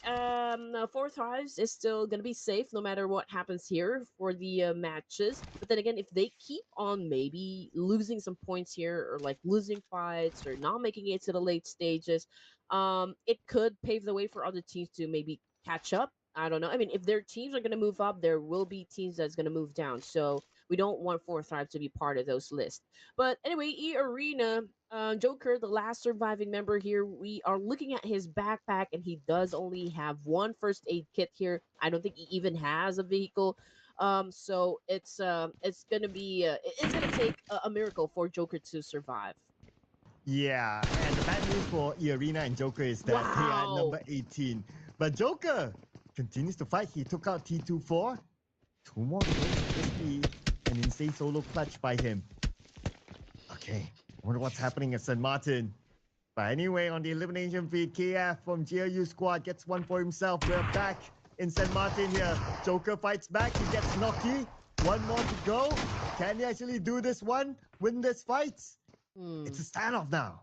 Fourth Hives is still gonna be safe no matter what happens here for the matches. But then again, if they keep on maybe losing some points here or like losing fights or not making it to the late stages, it could pave the way for other teams to maybe catch up. I don't know. I mean, if their teams are gonna move up, there will be teams that's gonna move down. So we don't want Fourth Hive to be part of those lists. But anyway, E Arena Joker, the last surviving member here, we are looking at his backpack, and he does only have one first aid kit here. I don't think he even has a vehicle. So it's gonna be it's gonna take a miracle for Joker to survive. Yeah, and the bad news for Arena and Joker is that they are at Wow. number 18. But Joker continues to fight. He took out T24. Two more to go. Just be an insane solo clutch by him. Okay, I wonder what's happening at St. Martin. But anyway, on the elimination feed, KF from GLU squad gets one for himself. We're back in St. Martin here. Joker fights back. He gets Noki. One more to go. Can he actually do this one? Win this fight? Hmm. It's a standoff now.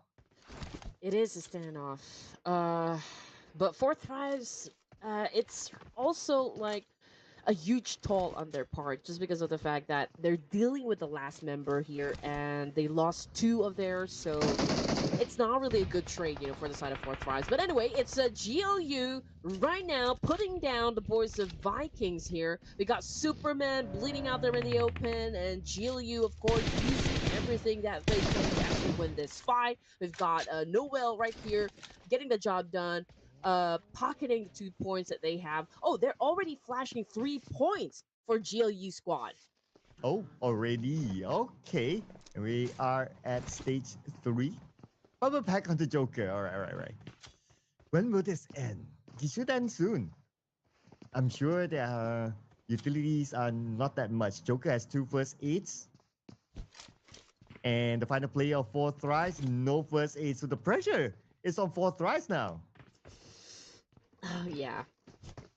It is a standoff. But Fourth Thrives, it's also like a huge toll on their part just because of the fact that they're dealing with the last member here and they lost two of theirs, so it's not really a good trade, for the side of Fourth Rise. But anyway, it's a GLU right now putting down the boys of Vikings here. We got Superman bleeding out there in the open, and GLU, of course, using everything that they can to actually win this fight. We've got Noel right here getting the job done, pocketing the 2 points that they have. Oh, they're already flashing 3 points for GLU squad. Oh, already. Okay. We are at stage 3. Bubble pack onto Joker. Alright, alright. When will this end? It should end soon. I'm sure their utilities are not that much. Joker has 2 first aids. And the final player of 4 thrives, no first aid. So the pressure is on 4 thrives now. Oh, yeah.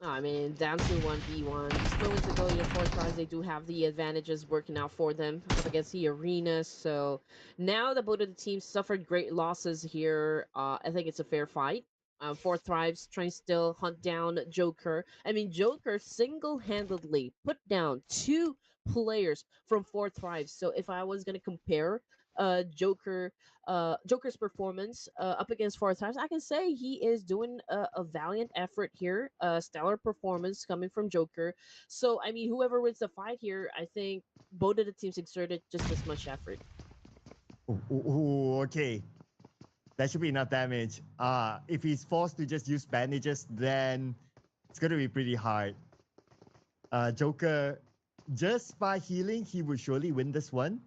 I mean, down to 1v1. Just moments ago, Fourth Prize, they do have the advantages working out for them up against the arena. So now that both of the teams suffered great losses here, I think it's a fair fight. Fourth Thrives trying to still hunt down Joker. I mean, Joker single-handedly put down two players from Fourth Thrives. So if I was going to compare Joker's performance up against Four Times, I can say he is doing a valiant effort here. Stellar performance coming from Joker. So I mean, whoever wins the fight here, I think both of the teams exerted just as much effort. Ooh, okay. That should be enough damage. If he's forced to just use bandages, then it's gonna be pretty hard. Joker, just by healing, he will surely win this one.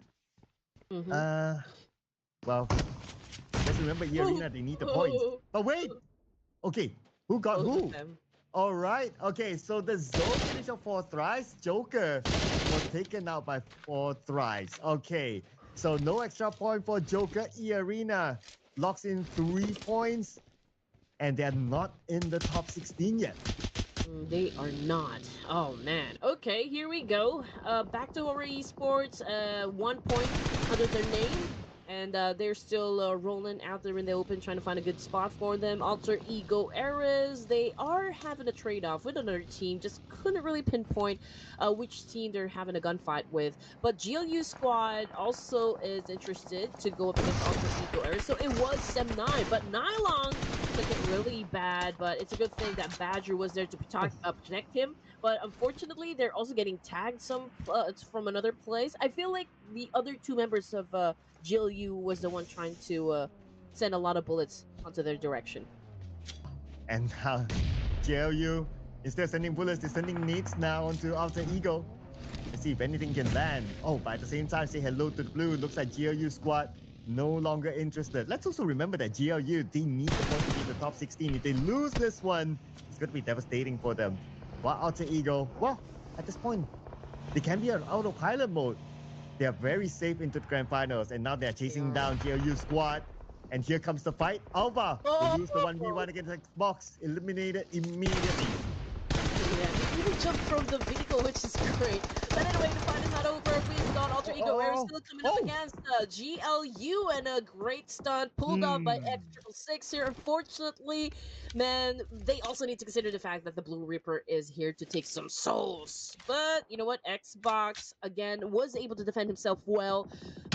Mm-hmm. Well, let's remember Arena, they need the points. But wait! Okay, who got Both of who? them. Alright, okay, so the zone finish of 4 thrives, Joker was taken out by 4 thrives. Okay, so no extra point for Joker. Arena locks in 3 points, and they're not in the top 16 yet. They are not. Oh man. Okay, here we go. Back to our esports. 1 point under their name, and they're still rolling out there in the open, trying to find a good spot for them. Alter Ego Eras. They are having a trade-off with another team. Just couldn't really pinpoint which team they're having a gunfight with. But GLU Squad also is interested to go up against Alter Ego Eras. So it was Sem 9, but Nylon took it really bad, but it's a good thing that Badger was there to protect him. But unfortunately, they're also getting tagged it's from another place. I feel like the other two members of GLU was the one trying to send a lot of bullets onto their direction. And now, JLU, instead of sending bullets, they're sending nades now onto Alter Ego. Let's see if anything can land. Oh, but at the same time, say hello to the blue. Looks like GLU squad no longer interested. Let's also remember that GLU, they need the point to be in the top 16. If they lose this one, it's going to be devastating for them. While Alter Ego, well, at this point, they can be on autopilot mode. They are very safe into the grand finals, and now they're chasing down GLU squad. And here comes the fight. Alva, they lose the 1v1 against Xbox, eliminated immediately. Yeah, he really jumped from the vehicle, which is great. But anyway, the fight is not over. We've got Alter Ego Air still coming up against GLU, and a great stunt pulled off by X666 here. Unfortunately, man, they also need to consider the fact that the Blue Reaper is here to take some souls. But you know what? Xbox, again, was able to defend himself well.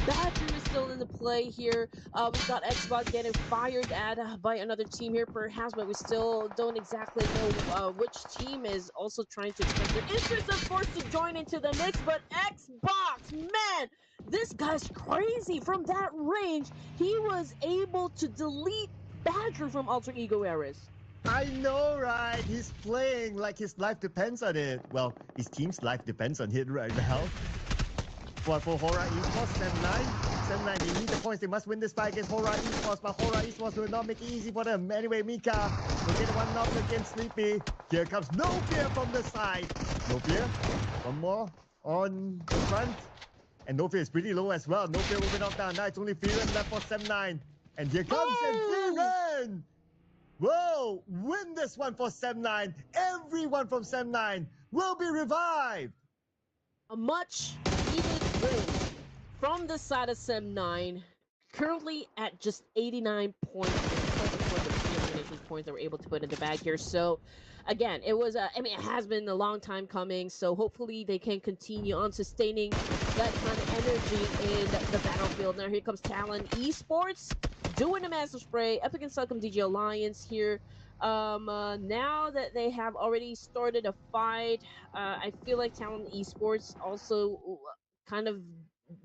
Badger is still in the play here. We've got Xbox getting fired at by another team here, perhaps, but we still don't exactly know which team is also trying to express their interest, of course, to join into the mix. But Xbox, man, this guy's crazy. From that range, he was able to delete Badger from Alter Ego Eris. I know, right? He's playing like his life depends on it. Well, his team's life depends on it right now. For Hora Esports, 7-9, they need the points. They must win this fight against Hora Esports, but Hora Esports will not make it easy for them. Anyway, Mika will get one knock against Sleepy. Here comes No Fear from the side. No Fear, one more on the front. And No Fear is pretty low as well. No Fear will be knocked down. Now it's only Fearon left for 7-9. And here comes Fearon! Whoa, win this one for 7-9. Everyone from 7-9 will be revived. A much needed win from the side of Sem9, currently at just 89 points for the elimination points that we're able to put in the bag here. So again, it was I mean, it has been a long time coming, so hopefully they can continue on sustaining that kind of energy in the battlefield. Now here comes Talon Esports doing a massive spray up against Welcome DJ Alliance here. Now that they have already started a fight, I feel like Talon Esports also kind of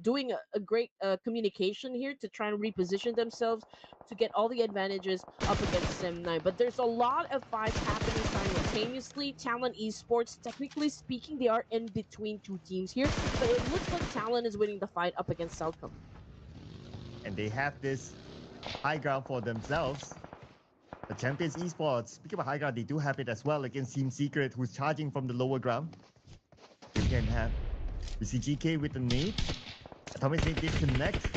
doing a great communication here to try and reposition themselves to get all the advantages up against Sem9. But there's a lot of fights happening simultaneously. Talon Esports, technically speaking, they are in between two teams here, but it looks like Talon is winning the fight up against Celcom. And they have this high ground for themselves. The Champions Esports, speaking of high ground, they do have it as well against Team Secret, who's charging from the lower ground. We can have, we see GK with the nade. Atomic nade did connect,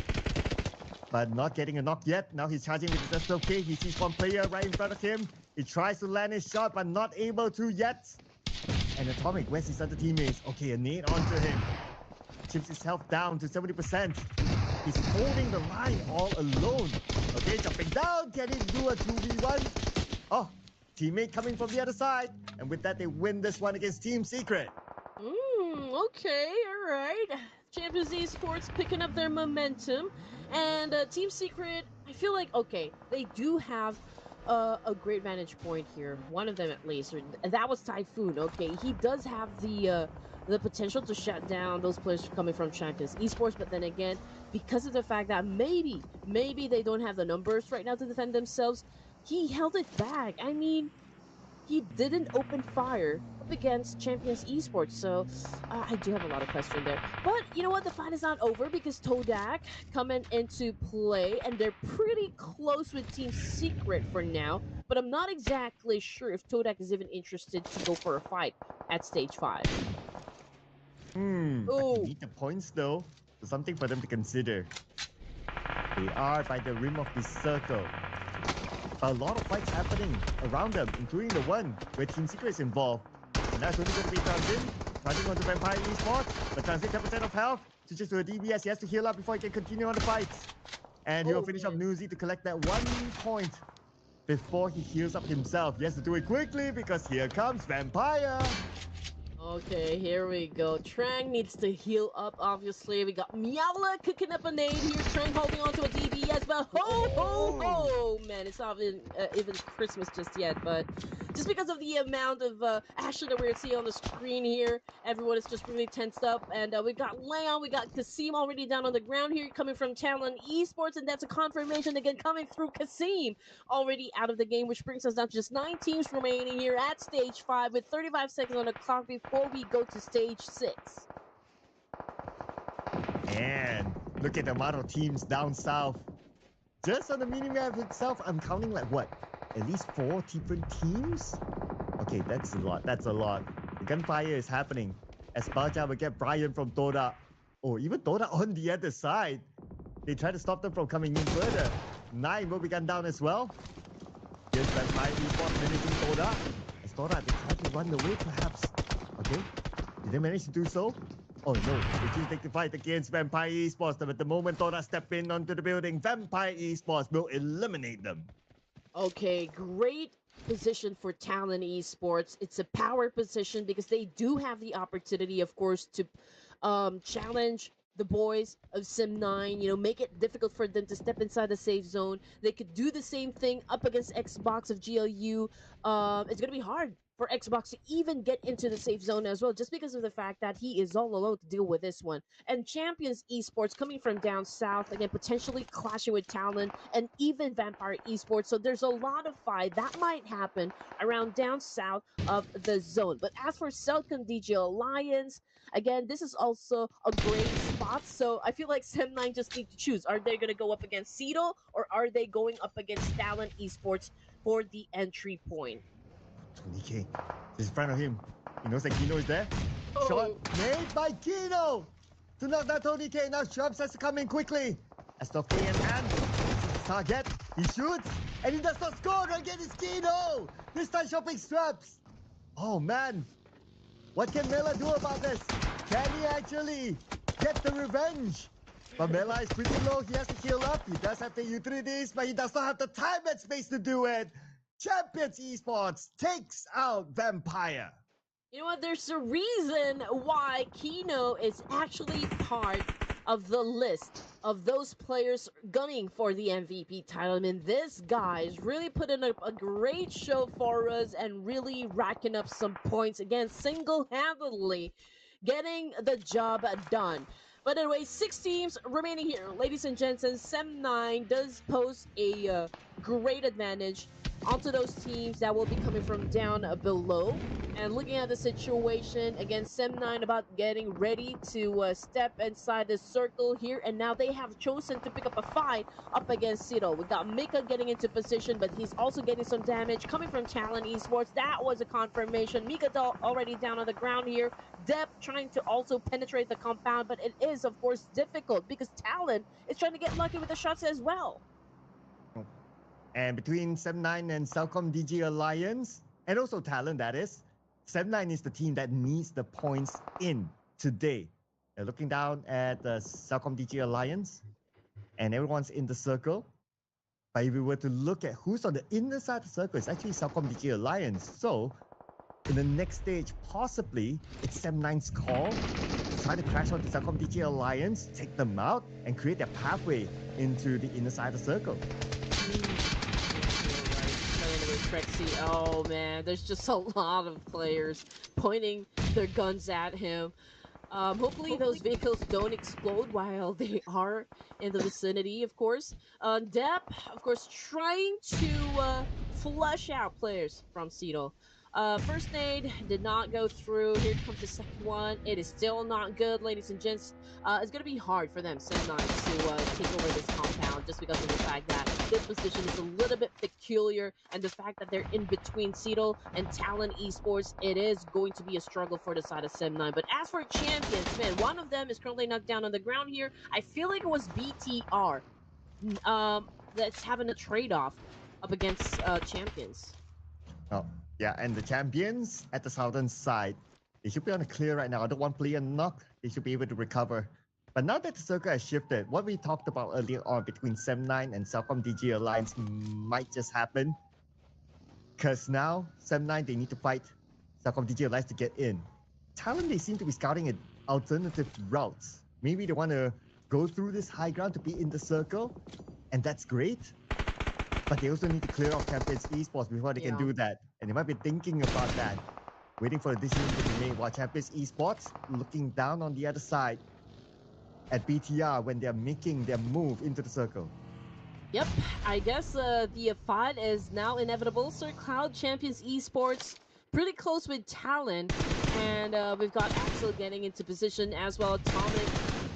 but not getting a knock yet. Now he's charging with the SLK. He sees one player right in front of him. He tries to land his shot, but not able to yet. And Atomic, where's his other teammates? Okay, a nade onto him. Chips his health down to 70%. He's holding the line all alone. Okay, jumping down. Can he do a 2v1? Oh, teammate coming from the other side. And with that, they win this one against Team Secret. Okay, all right. Champions Esports picking up their momentum. And Team Secret, I feel like, okay, they do have a great vantage point here. One of them at least. That was Typhoon, okay? He does have the potential to shut down those players coming from Champions Esports, but then again, because of the fact that maybe they don't have the numbers right now to defend themselves, he held it back. I mean, he didn't open fire up against Champions Esports, so I do have a lot of questions there. But you know what? The fight is not over because Todak coming into play, and they're pretty close with Team Secret for now. But I'm not exactly sure if Todak is even interested to go for a fight at stage 5. But they need the points though. So something for them to consider. They are by the rim of this circle. A lot of fights happening around them, including the one where Team Secret is involved. And that's only going to be Transit, running onto Vampire Esports. The Transit 10% of health, switches to a DBS. He has to heal up before he can continue on the fight. And he'll finish off Newsy to collect that 1 point before he heals up himself. He has to do it quickly because here comes Vampire. Okay, here we go. Trang needs to heal up, obviously. We got Meowla cooking up a nade here. Trang holding on to a DBS, but ho! Man, it's not even Christmas just yet, but just because of the amount of action that we're seeing on the screen here, everyone is just really tensed up. And we got Leon, we got Kasim already down on the ground here, coming from Talon Esports, and that's a confirmation again coming through Kasim, already out of the game, which brings us down to just 9 teams remaining here at stage 5 with 35 seconds on the clock before we go to stage 6. And Look at the amount of teams down south. Just on the mini map itself, I'm counting like what? At least 4 different teams? Okay, that's a lot. That's a lot. The gunfire is happening. As Baja will get Brian from Toda, or even Toda on the other side. They try to stop them from coming in further. 9 will be gunned down as well. Here's Vampire Esports managing Toda. As Toda, they try to run away perhaps. Okay, did they manage to do so? Oh no, they choose to take the fight against Vampire Esports. But at the moment Toda step in onto the building, Vampire Esports will eliminate them. Okay, great position for Talon Esports. It's a power position because they do have the opportunity, of course, to challenge the boys of Sim 9, make it difficult for them to step inside the safe zone. They could do the same thing up against Xbox of GLU. It's going to be hard for Xbox to even get into the safe zone as well, just because of the fact that he is all alone to deal with this one. And Champions Esports coming from down south, again, potentially clashing with Talon and even Vampire Esports. So there's a lot of fight that might happen around down south of the zone. But as for Celcom DG Alliance, again, this is also a great spot. So I feel like Sem9 just need to choose. Are they going to go up against Cedo or are they going up against Talon Esports for the entry point? 20k. Just in front of him. He knows that Kino is there. Oh. Shot made by Kino to knock down 20k. Now Shrubs has to come in quickly. As Tofke in hand. Target. He shoots. And he does not score. Again, it's Kino. This time shopping Shrubs. Oh man. What can Mela do about this? Can he actually get the revenge? But Mela is pretty low. He has to heal up. He does have the utilities, but he does not have the time and space to do it. Champions Esports takes out Vampire. You know what? There's a reason why Kino is actually part of the list of those players gunning for the MVP title. I mean, this guy is really putting up a great show for us and really racking up some points again, single-handedly getting the job done. But anyway, 6 teams remaining here. Ladies and gents, and Sem9 does pose a great advantage onto those teams that will be coming from down below. And looking at the situation, again, Sem9 about getting ready to step inside the circle here. And now they have chosen to pick up a fight up against Cito. We got Mika getting into position, but he's also getting some damage coming from Talon Esports. That was a confirmation. Mika already down on the ground here. Dep trying to also penetrate the compound, but it is, of course, difficult because Talon is trying to get lucky with the shots as well. And between Sem9 and Celcom DG Alliance, and also Talon, that is, Sem9 is the team that needs the points in today. They're looking down at the Celcom DG Alliance, and everyone's in the circle. But if we were to look at who's on the inner side of the circle, it's actually Celcom DG Alliance. So, in the next stage, possibly, it's Sem9's call to try to crash onto Celcom DG Alliance, take them out, and create their pathway into the inner side of the circle. Oh man, there's just a lot of players pointing their guns at him. Hopefully those vehicles don't explode while they are in the vicinity, of course. Dep, of course, trying to flush out players from Cito. First aid did not go through. Here comes the second one. It is still not good, ladies and gents. It's going to be hard for them, Sem9, to take over this compound just because of the fact that this position is a little bit peculiar and the fact that they're in between Cito and Talon Esports, it is going to be a struggle for the side of Sem9. But as for champions, man, one of them is currently knocked down on the ground here. I feel like it was BTR that's having a trade-off up against champions. Oh, yeah, and the champions at the southern side, they should be on a clear right now. I don't want player knock. They should be able to recover. But now that the circle has shifted, what we talked about earlier on between Sem9 and Celcom DG Alliance might just happen. Because now, Sem9, they need to fight Celcom DG Alliance to get in. Talon, they seem to be scouting at alternative routes. Maybe they want to go through this high ground to be in the circle, and that's great. But they also need to clear off Champions Esports before they can do that. And they might be thinking about that, waiting for a decision to be made, while Champions Esports looking down on the other side at BTR when they're making their move into the circle. Yep, I guess the fight is now inevitable. Sir Cloud, Champions Esports, pretty close with Talon. And we've got Axel getting into position as well. Atomic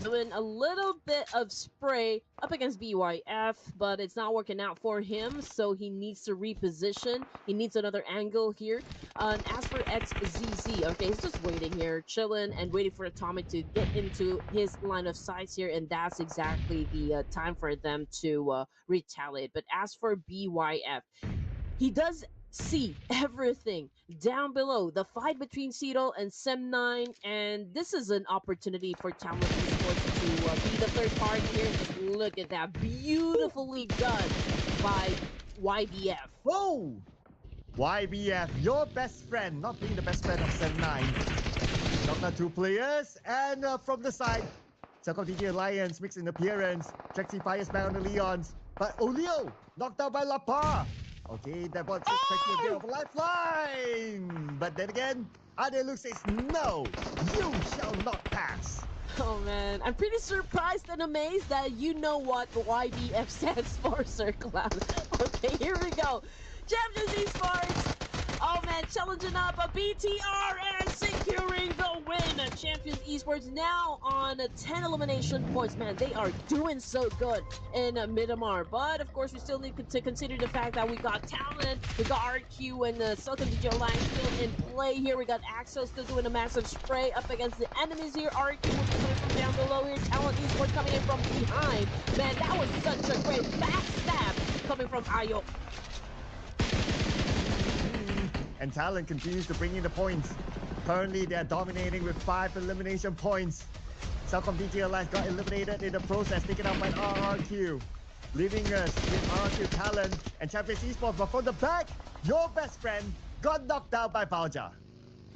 doing a little bit of spray up against BYF, but it's not working out for him, so he needs to reposition. He needs another angle here. And as for XZZ, okay, he's just waiting here, chilling and waiting for Atomic to get into his line of sights here, and that's exactly the time for them to retaliate. But as for BYF, he does see everything down below. The fight between Cito and Sem9, and this is an opportunity for Talent Esports to be the third party here. Just look at that, beautifully done by YBF. Whoa! YBF, your best friend, not being the best friend of Sen 9. Knocked out two players, and from the side, Telkom DJ Alliance makes an appearance. Trexie fires back on the Leons, but Olio knocked out by La Par. Okay, that was expecting a bit of a lifeline. But then again, Adelu says, no, you shall not pass. Oh man, I'm pretty surprised and amazed that you know what YBF stands for, Sir Cloud. Okay, here we go. Champions Esports. Oh man, challenging up a BTR and securing the win. Champions Esports now on 10 elimination points. Man, they are doing so good in Midamar. But of course, we still need to consider the fact that we got Talent, we got RQ and the Silicon DJ Alliance still in play here. We got Axel still doing a massive spray up against the enemies here. RQ will be coming from down below here. Talent Esports coming in from behind. Man, that was such a great backstab coming from Ayo. And Talent continues to bring in the points. Currently, they are dominating with 5 elimination points. Telkom DJ Alliance got eliminated in the process, taken out by RRQ. Leaving us with RRQ Talent and Champions Esports, but from the back, your best friend got knocked out by Pubg.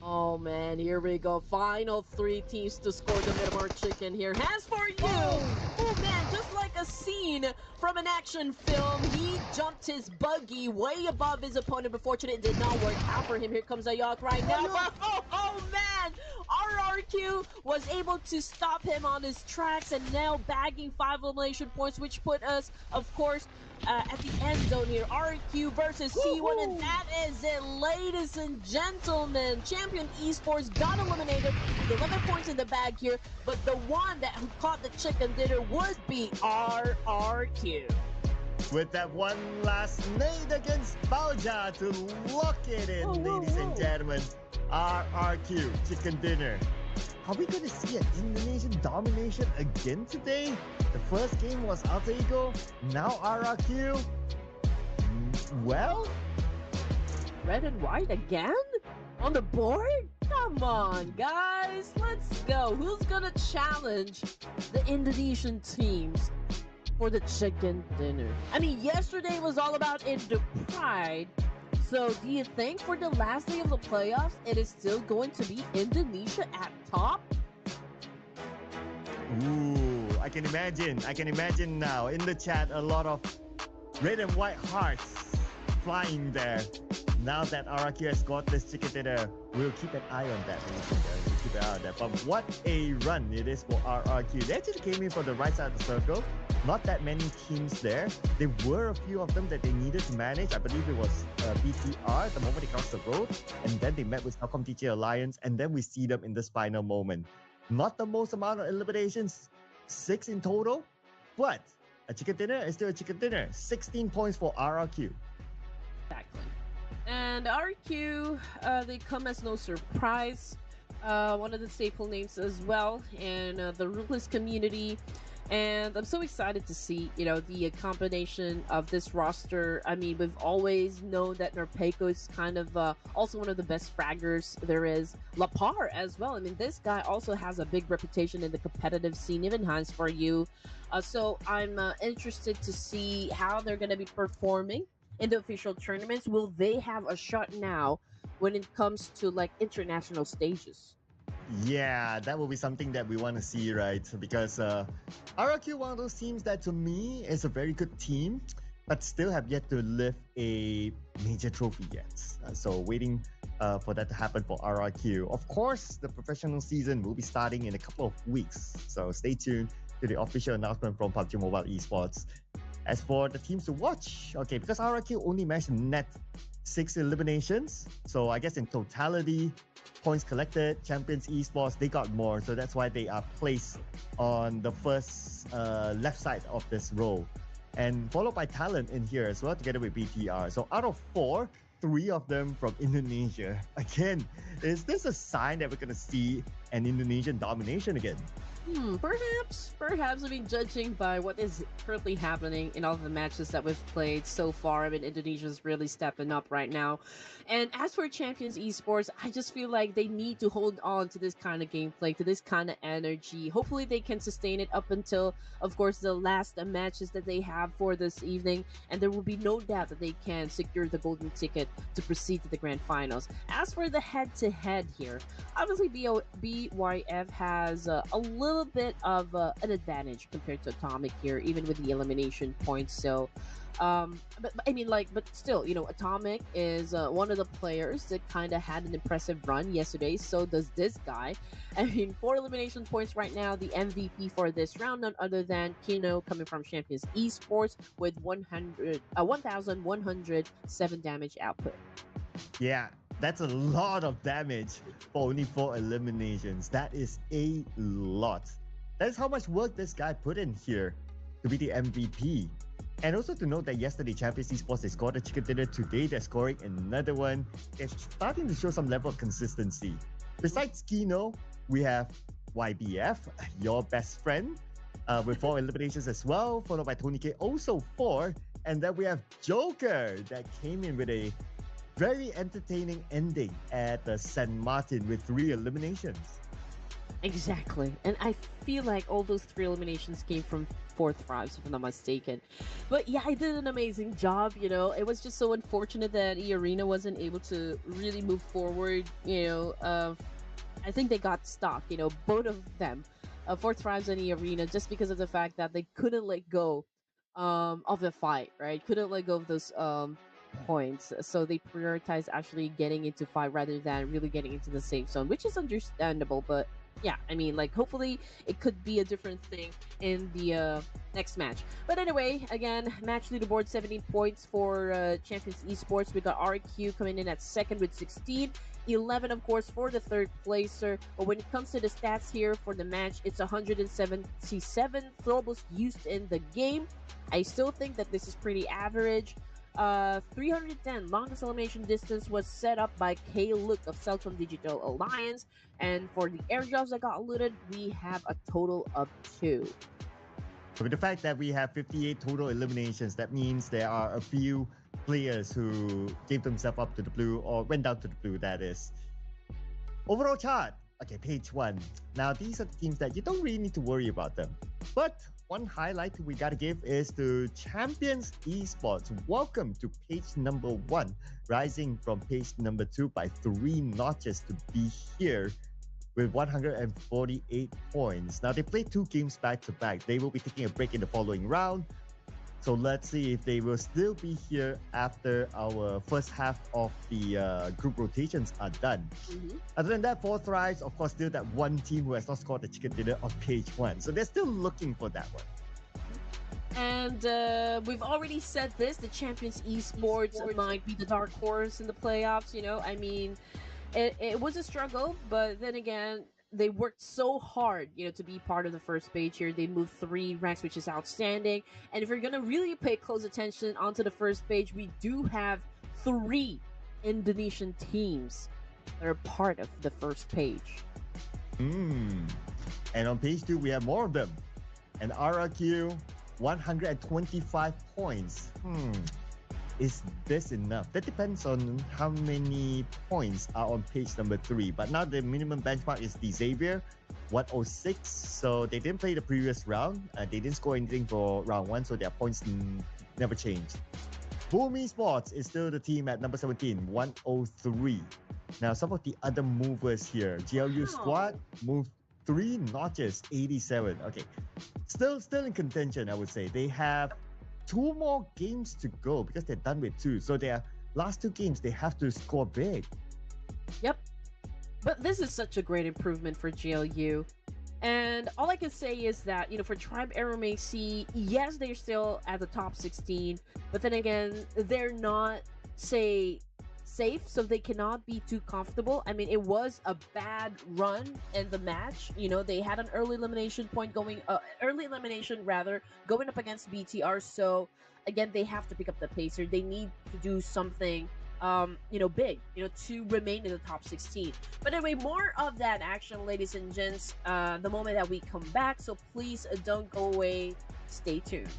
Oh man, here we go. Final 3 teams to score the Midamar Chicken here. Hands for you! Oh man, just like a scene from an action film, he jumped his buggy way above his opponent. But fortunately, it did not work out for him. Here comes Ayok right now. Oh man! RRQ was able to stop him on his tracks and now bagging 5 elimination points, which put us, of course, at the end zone here. RQ versus C1, and that is it, ladies and gentlemen. Champion Esports got eliminated. 11 points in the bag here, but the one that who caught the chicken dinner would be RRQ. With that one last nade against Pubg to lock it in, ladies and gentlemen. RRQ, chicken dinner. Are we going to see an Indonesian domination again today? The first game was Alter Ego, now RRQ. Well? Red and white again? On the board? Come on, guys. Let's go. Who's gonna challenge the Indonesian teams for the chicken dinner? I mean, yesterday was all about Indo Pride. So do you think for the last day of the playoffs, it is still going to be Indonesia at top? Ooh, I can imagine. I can imagine now. In the chat, a lot of red and white hearts flying there. Now that RRQ has got this chicken dinner, we'll keep an eye on that. We'll keep an eye on that. But what a run it is for RRQ. They actually came in from the right side of the circle. Not that many teams there. There were a few of them that they needed to manage. I believe it was BTR the moment they crossed the road. And then they met with Telkom DJ Alliance. And then we see them in this final moment. Not the most amount of eliminations, 6 in total. But a chicken dinner is still a chicken dinner. 16 points for RRQ. Exactly. And RQ, they come as no surprise. One of the staple names as well in the Ruthless community. And I'm so excited to see, the combination of this roster. I mean, we've always known that Norpeco is kind of also one of the best fraggers there is. La Par as well. I mean, this guy also has a big reputation in the competitive scene, even Hans for you. So I'm interested to see how they're going to be performing in the official tournaments. Will they have a shot now when it comes to like international stages? Yeah, that will be something that we want to see, right? Because RRQ, one of those teams that to me is a very good team, but still have yet to lift a major trophy yet. So waiting for that to happen for RRQ. Of course, the professional season will be starting in a couple of weeks. So stay tuned to the official announcement from PUBG Mobile Esports. As for the teams to watch, okay, because RRQ only managed to net 6 eliminations. So I guess in totality, points collected, Champions Esports, they got more. So that's why they are placed on the first left side of this row. And followed by Talent in here as well, together with BTR. So out of 4, 3 of them from Indonesia. Again, is this a sign that we're going to see an Indonesian domination again? Perhaps. I mean, judging by what is currently happening in all the matches that we've played so far, I mean, Indonesia's really stepping up right now. And as for Champions Esports, I just feel like they need to hold on to this kind of gameplay, to this kind of energy. Hopefully, they can sustain it up until, of course, the last matches that they have for this evening. And there will be no doubt that they can secure the golden ticket to proceed to the grand finals. As for the head-to-head here, obviously BYF has a little bit of an advantage compared to Atomic here, even with the elimination points. So, but I mean, like, but still, Atomic is one of the players that kind of had an impressive run yesterday. So does this guy. I mean, 4 elimination points right now. The MVP for this round, none other than Kino, coming from Champions Esports with 1,107 damage output. Yeah, that's a lot of damage for only 4 eliminations. That is a lot. That's how much work this guy put in here to be the MVP. And also to note that yesterday, Champions Esports, they scored a chicken dinner. Today, they're scoring another one. They're starting to show some level of consistency. Besides Kino, we have YBF, your best friend, with 4 eliminations as well, followed by Tony K, also 4. And then we have Joker that came in with a very entertaining ending at the San Martin with 3 eliminations. Exactly. And I feel like all those 3 eliminations came from fourth thrives, if I'm not mistaken. But yeah, I did an amazing job, It was just so unfortunate that Arena wasn't able to really move forward, I think they got stuck, both of them, fourth thrives and Arena, just because of the fact that they couldn't let go of the fight, right? Couldn't let go of those points. So they prioritized actually getting into fight rather than really getting into the safe zone, which is understandable, but yeah, I mean, like, hopefully it could be a different thing in the next match. But anyway, again, match leaderboard 17 points for Champions Esports. We got RQ coming in at second with 16, 11, of course, for the third placer. But when it comes to the stats here for the match, it's 177 throwables used in the game. I still think that this is pretty average. 310 longest elimination distance was set up by K-Look of Celtron Digital Alliance, and for the airdrops that got looted, we have a total of 2. With the fact that we have 58 total eliminations, that means there are a few players who gave themselves up to the blue, or went down to the blue, that is. Overall chart. Okay, page 1. Now, these are the teams that you don't really need to worry about them. But one highlight we gotta give is to Champions Esports. Welcome to page number 1, rising from page number 2 by 3 notches to be here with 148 points. Now, they played 2 games back to back. They will be taking a break in the following round. So let's see if they will still be here after our first half of the group rotations are done. Other than that, fourth rise, of course, still that one team who has not scored the chicken dinner on page 1. So they're still looking for that one. And we've already said this, the Champions Esports might be the dark horse in the playoffs, I mean, it was a struggle, but then again, they worked so hard, to be part of the first page here. They moved 3 ranks, which is outstanding. And if you're going to really pay close attention onto the first page, we do have 3 Indonesian teams that are part of the first page. And on page 2, we have more of them. And RRQ, 125 points. Is this enough? That depends on how many points are on page number 3. But now the minimum benchmark is the Xavier, 106. So they didn't play the previous round. They didn't score anything for round 1, so their points never changed. Boom Esports is still the team at number 17, 103. Now, some of the other movers here. GLU squad moved 3 notches, 87. Okay, still in contention, I would say. They have 2 more games to go because they're done with 2. So their last 2 games, they have to score big. Yep. But this is such a great improvement for GLU. And all I can say is that, for Tribe Aeromacey, yes, they're still at the top 16, but then again, they're not, say, safe, so they cannot be too comfortable. I mean, it was a bad run in the match. They had an early elimination rather, going up against BTR. So again, they have to pick up the pacer. They need to do something big, to remain in the top 16. But anyway, more of that action, ladies and gents, the moment that we come back. So please don't go away. Stay tuned.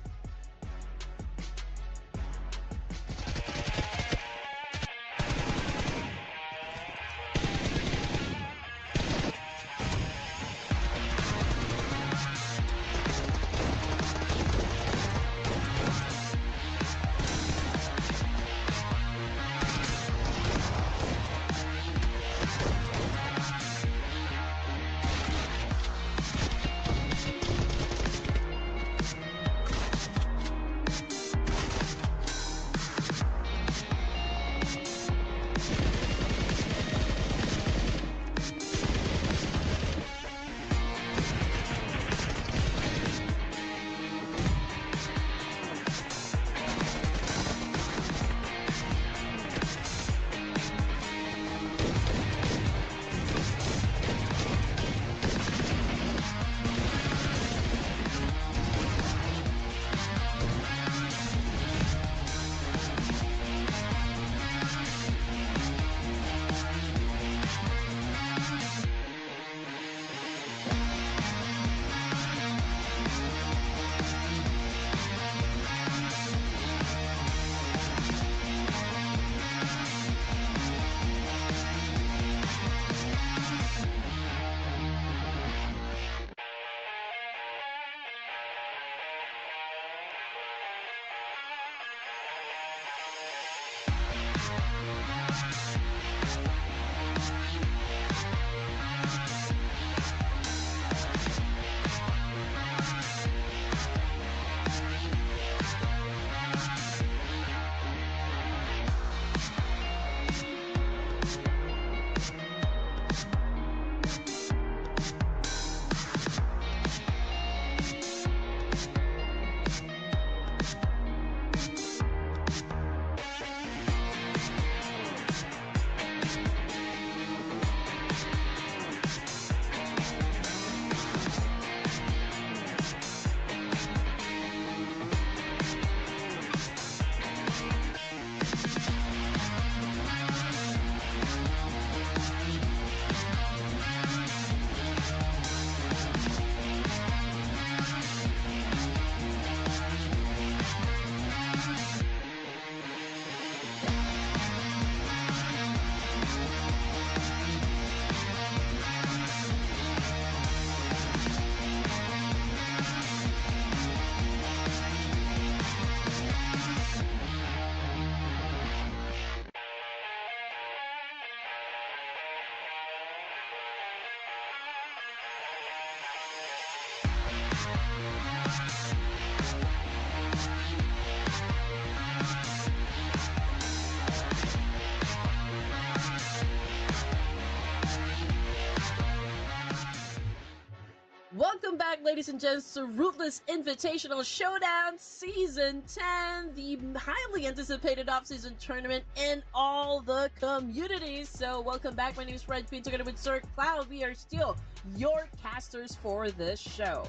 Welcome back, ladies and gents, to Rootless Invitational Showdown Season 10, the highly anticipated off-season tournament in all the communities. So welcome back. My name is Red Queen, together with Sir Cloud. We are still your casters for this show.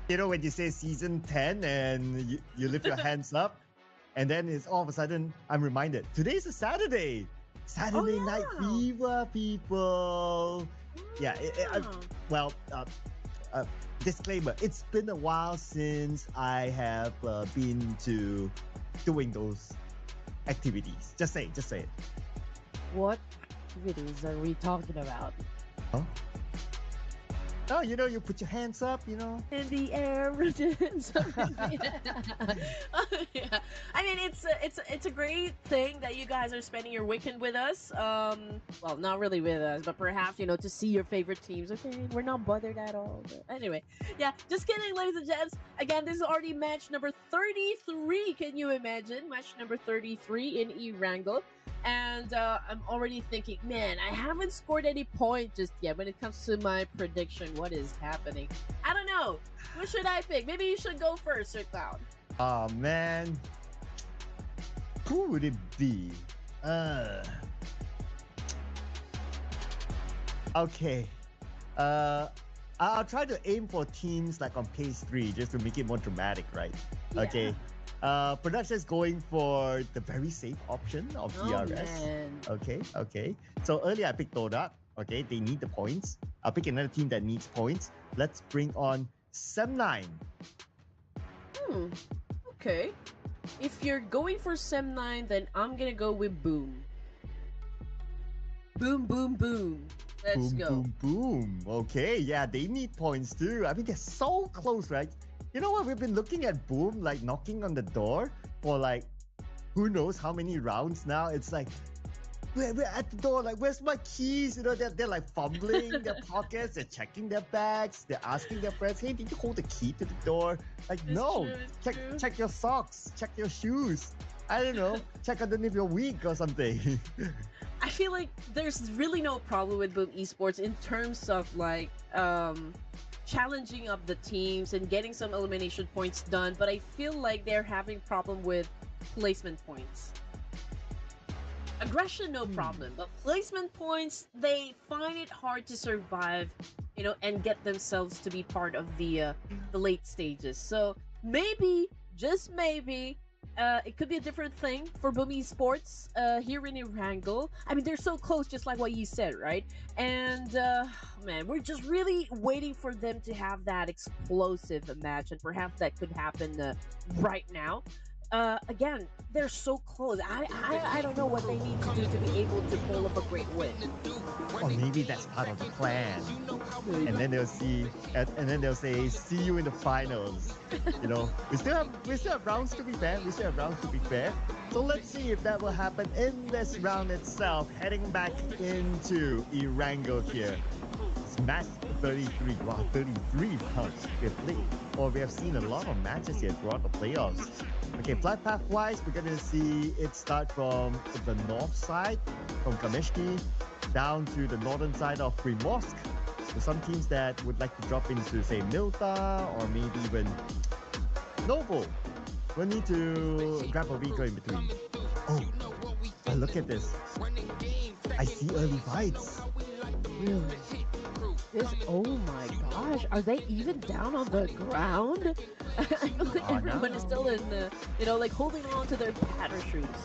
When you say season 10 and you lift your hands up, and then it's all of a sudden, I'm reminded, today's a Saturday. Saturday Night Fever, people. Yeah, well, disclaimer, it's been a while since I have been to doing those activities. Just say it. What activities are we talking about? Huh? Oh, you put your hands up, in the air. Oh, yeah. I mean, it's a great thing that you guys are spending your weekend with us. Well, not really with us, but perhaps to see your favorite teams. Okay, we're not bothered at all. But anyway, yeah, just kidding, ladies and gents. Again, this is already match number 33. Can you imagine? Match number 33 in E Wrangle. And I'm already thinking, man, I haven't scored any point just yet when it comes to my prediction. What is happening? I don't know. Who should I pick? Maybe you should go first, Sir Cloud. Oh man, who would it be? Uh, okay. Uh, I'll try to aim for teams like on page 3 just to make it more dramatic, right? Yeah. Okay. Production is going for the very safe option of Oh, DRS. man. Okay. So earlier I picked Nobar. Okay, they need the points. I'll pick another team that needs points. Let's bring on Sem9. Hmm. Okay. If you're going for Sem9, then I'm gonna go with Boom. Boom, boom, boom. Let's Boom, go. boom, boom. Okay, yeah, they need points too. I mean, they're so close, right? You know what? We've been looking at Boom, like knocking on the door for like who knows how many rounds now. It's like, we're at the door, like, where's my keys? You know, they're like fumbling their pockets, they're checking their bags, they're asking their friends, hey, did you hold the key to the door? Like, It's no, true, it's true. check your socks, check your shoes. I don't know, check underneath your wig or something. I feel like there's really no problem with Boom Esports in terms of like challenging up the teams and getting some elimination points done, but I feel like they're having problem with placement points. Aggression, no problem, but placement points, they find it hard to survive, you know, and get themselves to be part of the late stages. So maybe, just maybe, it could be a different thing for Boom Esports here in Erangel. I mean, they're so close, just like what you said, right? And man, we're just really waiting for them to have that explosive match, and perhaps that could happen right now. Again, they're so close. I don't know what they need to do to be able to pull up a great win. Or maybe that's part of the plan. Maybe. And then they'll see, and then they'll say, "See you in the finals." You know, we still have rounds to be fair. We still have rounds to be fair. So let's see if that will happen in this round itself. Heading back into Erangel here. It's match 33. Wow, 33 rounds we have played. Or we have seen a lot of matches here throughout the playoffs. Okay, flight path wise, we're gonna see it start from the north side, from Kameshki, down to the northern side of Primorsk. So some teams that would like to drop into, say, Milta or maybe even Novo will need to grab a vehicle in between. Oh, but look at this. I see early fights. Really? This, oh my gosh, are they even down on the ground? I feel like Oh, everyone is no. still in the, you know, like holding on to their parachutes.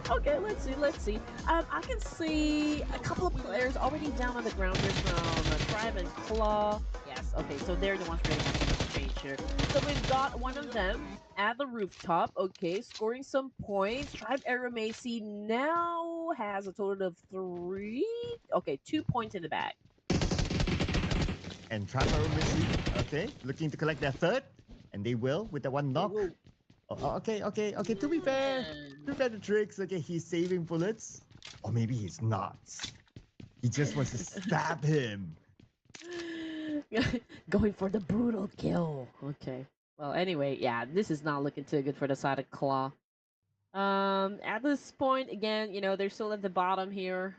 Okay, let's see. I can see a couple of players already down on the ground here from Tribe and Claw. Yes, okay, so they're the ones really having an exchange here. So we've got one of them at the rooftop, okay, scoring some points. Tribe Aramacy now has a total of 3, okay, 2 points in the bag. And Trapper Missy, okay, looking to collect their third. And they will with the one knock. Whoa. Okay. To be fair to Tricks, okay, he's saving bullets. Or maybe he's not. He just wants to stab him. Going for the brutal kill. Okay. Well, anyway, yeah, this is not looking too good for the side of Claw. At this point, again, you know, they're still at the bottom here.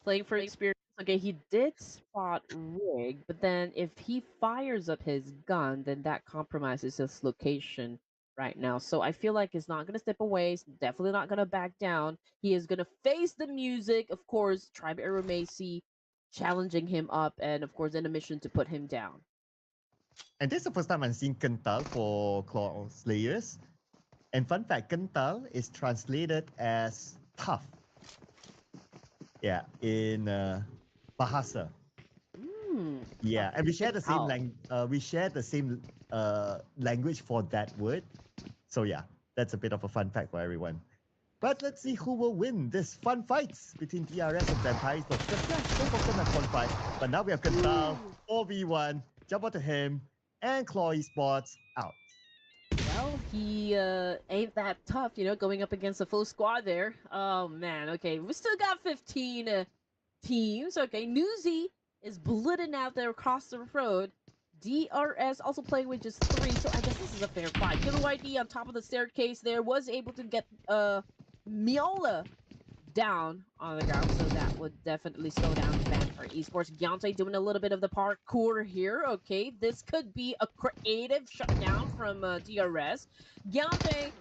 Playing for experience. Okay, he did spot Rig, but then if he fires up his gun, then that compromises his location right now. So I feel like he's not gonna step away. He's definitely not gonna back down. He is gonna face the music. Of course, Tribe Aramacy challenging him up, and of course, in a mission to put him down. And this is the first time I'm seeing Kental for Claw Slayers. And fun fact, Kental is translated as tough. Yeah, in Bahasa. Yeah, and we share the same language for that word. So yeah, that's a bit of a fun fact for everyone. But let's see who will win this fun fights between DRS and Vampires. But just yeah, still focused on fun fight. But now we have Kental 4v1. Jump onto him and Claw Esports out. Well, he ain't that tough, you know, going up against a full squad there. Oh man, okay, we still got 15 teams. Okay, Newsy is blooding out there across the road. DRS also playing with just 3, so I guess this is a fair fight. Killer ID on top of the staircase there was able to get Miola down on the ground, so that would definitely slow down Vampire Esports. Gyante doing a little bit of the parkour here. Okay, this could be a creative shutdown from DRS. Gyante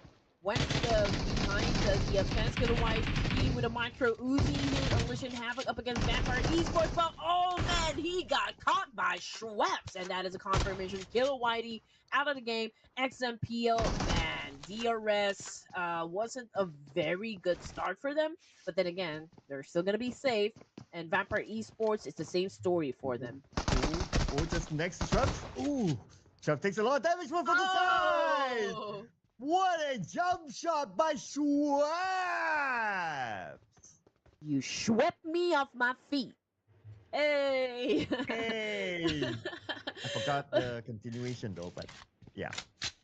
went behind the fence to the YG with a micro Uzi here, unleashing havoc up against Vampire Esports. But oh man, he got caught by Schweppes, and that is a confirmation kill. Whitey out of the game. XMPL, man, DRS wasn't a very good start for them. But then again, they're still gonna be safe. And Vampire Esports, it's the same story for them. Ooh, just next Shrub. Ooh, Shrub takes a lot of damage from the side. Oh! What a jump shot by Schweppes! You swept me off my feet. Hey! Hey! I forgot the continuation though, but yeah.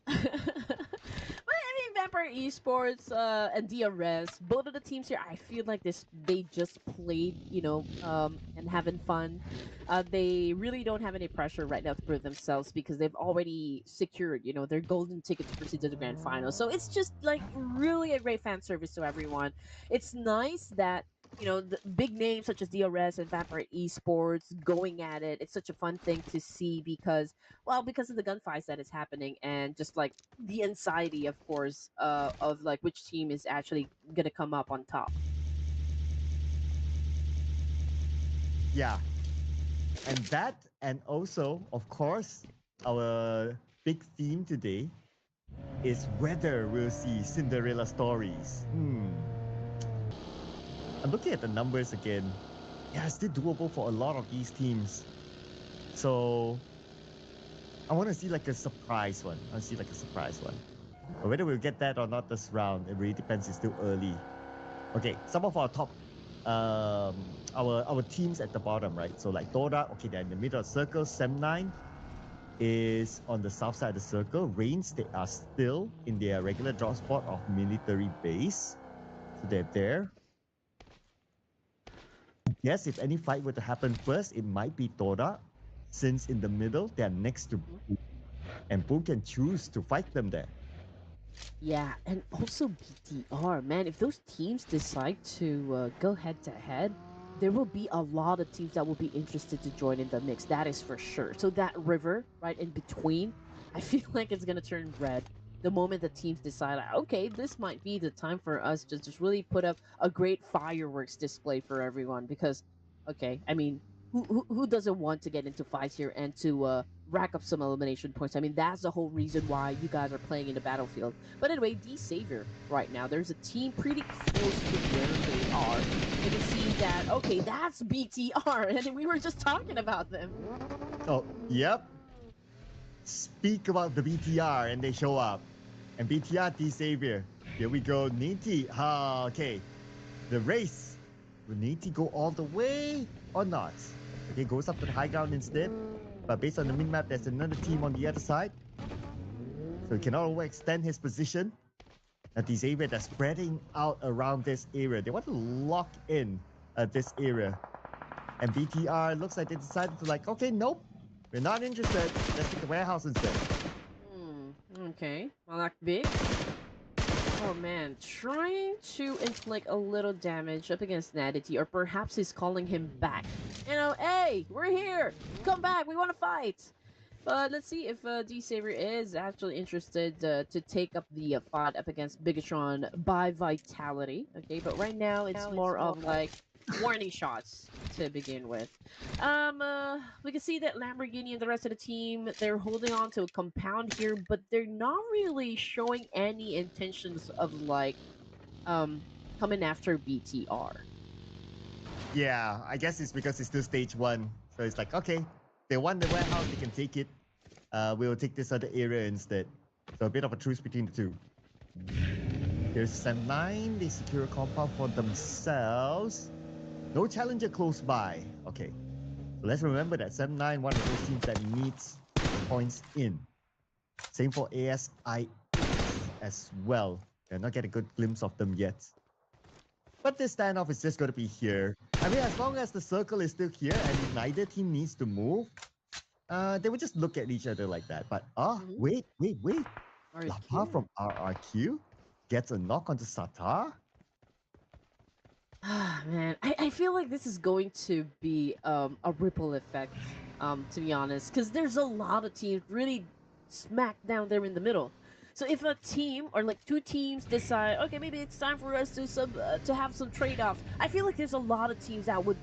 But I mean, Vampire Esports and DRS, both of the teams here, I feel like they just played, and having fun. They really don't have any pressure right now to prove themselves because they've already secured, their golden ticket to proceed to the grand final. So it's just like really a great fan service to everyone. It's nice that the big names such as DRS and Vampire Esports going at it. It's such a fun thing to see because of the gunfights that is happening and just like the anxiety, of course, of like which team is actually gonna come up on top. Yeah. And that, and also, of course, our big theme today is whether we'll see Cinderella stories. I'm looking at the numbers again. Yeah, it's still doable for a lot of these teams. So I want to see like a surprise one. I want to see like a surprise one. But whether we'll get that or not this round, it really depends. It's still early. Okay, some of our top, our teams at the bottom, right? So like Dora, okay, they're in the middle of the circle. Sem9 is on the south side of the circle. Reigns, they are still in their regular drop spot of military base. So they're there. Yes, if any fight were to happen first, it might be Dora, since in the middle, they're next to Boom, and Boom can choose to fight them there. Yeah, and also BTR, man, if those teams decide to go head to head, there will be a lot of teams that will be interested to join in the mix. That is for sure. So that river right in between, I feel like it's gonna turn red the moment the teams decide, like, okay, this might be the time for us to just really put up a great fireworks display for everyone. Because, okay, I mean, who doesn't want to get into fights here and to rack up some elimination points? I mean, that's the whole reason why you guys are playing in the battlefield. But anyway, D Savior right now, there's a team pretty close to where they are. You can see that, okay, that's BTR, and we were just talking about them. Oh, yep. Speak about the BTR and they show up. And BTR D Savior. Here we go. Niti. Okay. The race. Will Niti go all the way or not? Okay, goes up to the high ground instead. But based on the min-map, there's another team on the other side. So he cannot overextend his position. And D Savior, they're spreading out around this area. They want to lock in this area. And BTR looks like they decided to like, okay, nope. We're not interested. Let's take the warehouse instead. Okay. Well, that big. Oh man, trying to inflict a little damage up against Nadity, or perhaps he's calling him back. Hey, we're here! Come back, we want to fight! But let's see if D Saver is actually interested to take up the fight up against Bigatron by Vitality. Okay, but right now it's more of like warning shots to begin with. We can see that Lamborghini and the rest of the team, they're holding on to a compound here, but they're not really showing any intentions of like um coming after BTR. Yeah, I guess it's because it's still stage 1. So it's like, okay, they want the warehouse, they can take it. We'll take this other area instead. So a bit of a truce between the two. Here's Sem9. They secure a compound for themselves. No challenger close by. Okay. So let's remember that Sem9, one of those teams that needs points in. Same for ASI as well. They're not getting a good glimpse of them yet. But this standoff is just going to be here. I mean, as long as the circle is still here and neither team needs to move, they would just look at each other like that. But, wait. Lapa from RRQ gets a knock onto Satar. Man, I feel like this is going to be a ripple effect, to be honest, because there's a lot of teams really smack down there in the middle. So if a team or like two teams decide, okay, maybe it's time for us to have some trade-offs, I feel like there's a lot of teams that would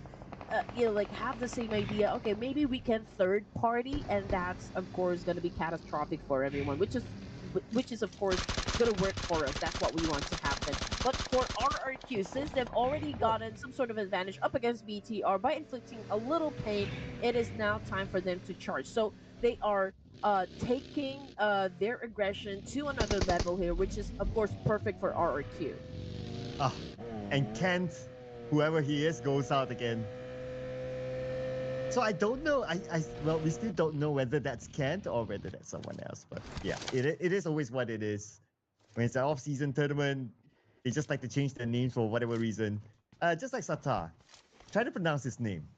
like have the same idea. Okay, maybe we can third party, and that's of course going to be catastrophic for everyone, which is of course going to work for us. That's what we want to happen. But for RRQ, since they've already gotten some sort of advantage up against BTR by inflicting a little pain, it is now time for them to charge. So they are taking their aggression to another level here, which is of course perfect for RRQ. Ah, and Kent, whoever he is, goes out again. So I don't know. Well, we still don't know whether that's Kent or whether that's someone else. But yeah, it is always what it is. When it's an off-season tournament, they just like to change their names for whatever reason. Just like Satar. Try to pronounce his name.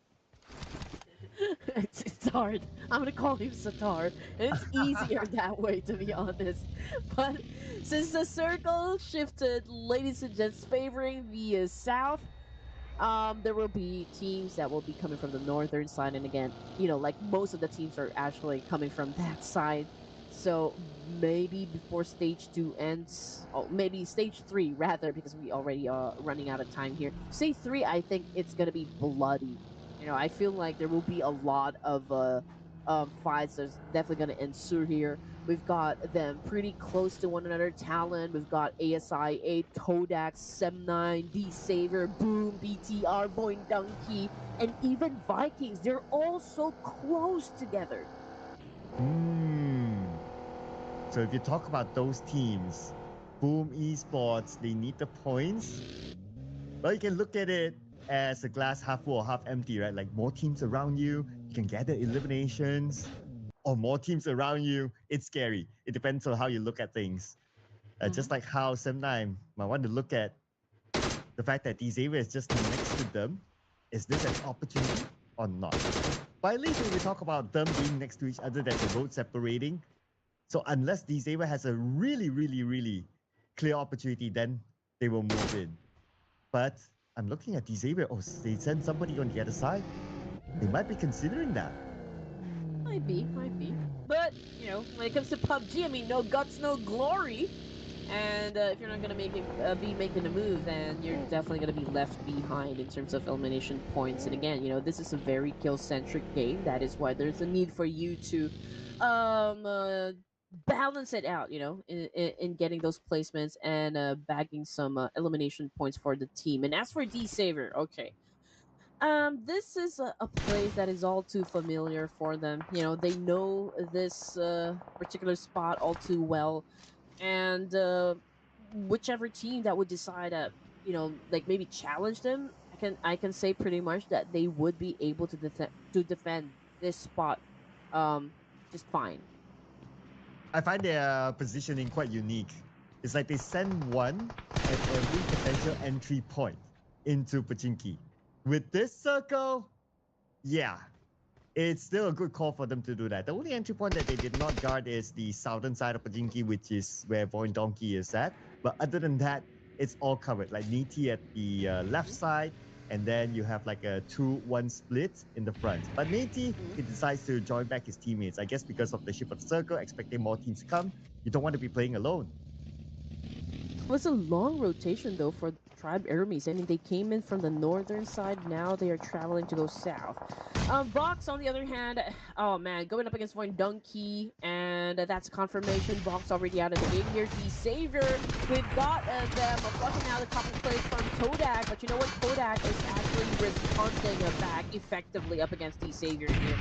It's hard. I'm gonna call him Satar. It's easier that way, to be honest. But since the circle shifted, ladies and gents, favoring the south, there will be teams that will be coming from the northern side, and again, like most of the teams are actually coming from that side. So maybe before stage two ends, oh, maybe stage three rather, because we already are running out of time here. Stage three, I think it's gonna be bloody. I feel like there will be a lot of fights that's definitely gonna ensue here. We've got them pretty close to one another. Talon, we've got ASI 8, Todak, Sem9, D Savior, Boom, BTR, Boing Donkey, and even Vikings. They're all so close together. Hmm. So if you talk about those teams, Boom Esports, they need the points. Well, you can look at it as a glass half full or half empty, right? Like more teams around you, you can gather eliminations, or more teams around you, it's scary. It depends on how you look at things. Just like how Sem9 might want to look at the fact that Xavier is just next to them. Is this an opportunity or not? But at least when we talk about them being next to each other, there's a road separating. So unless Xavier has a really, really, really clear opportunity, then they will move in. But I'm looking at Xavier. Oh, they send somebody on the other side. They might be considering that. Might be, might be. But, when it comes to PUBG, I mean, no guts, no glory. And if you're not going to be making a move, then you're definitely going to be left behind in terms of elimination points. And again, this is a very kill-centric game. That is why there's a need for you to balance it out, in getting those placements and bagging some elimination points for the team. And as for D Savior, okay. This is a place that is all too familiar for them. They know this particular spot all too well, and whichever team that would decide like maybe challenge them, I can say pretty much that they would be able to defend this spot, um, just fine. I find their positioning quite unique. It's like they send one at every potential entry point into Pachinki. With this circle, yeah, it's still a good call for them to do that. The only entry point that they did not guard is the southern side of Pachinki, which is where Void Donkey is at. But other than that, it's all covered. Like Niti at the left side, and then you have like a 2-1 split in the front. But Niti, he decides to join back his teammates. I guess because of the shape of the circle, expecting more teams to come. You don't want to be playing alone. It was a long rotation though for Tribe Armies. I mean, they came in from the northern side. Now they are traveling to go south. Box, on the other hand, oh man, going up against Void Donkey, and that's confirmation. Box already out of the game here. The Savior, we've got them flushing out a couple plays from Todak, but you know what? Todak is actually responding back effectively up against the Savior here.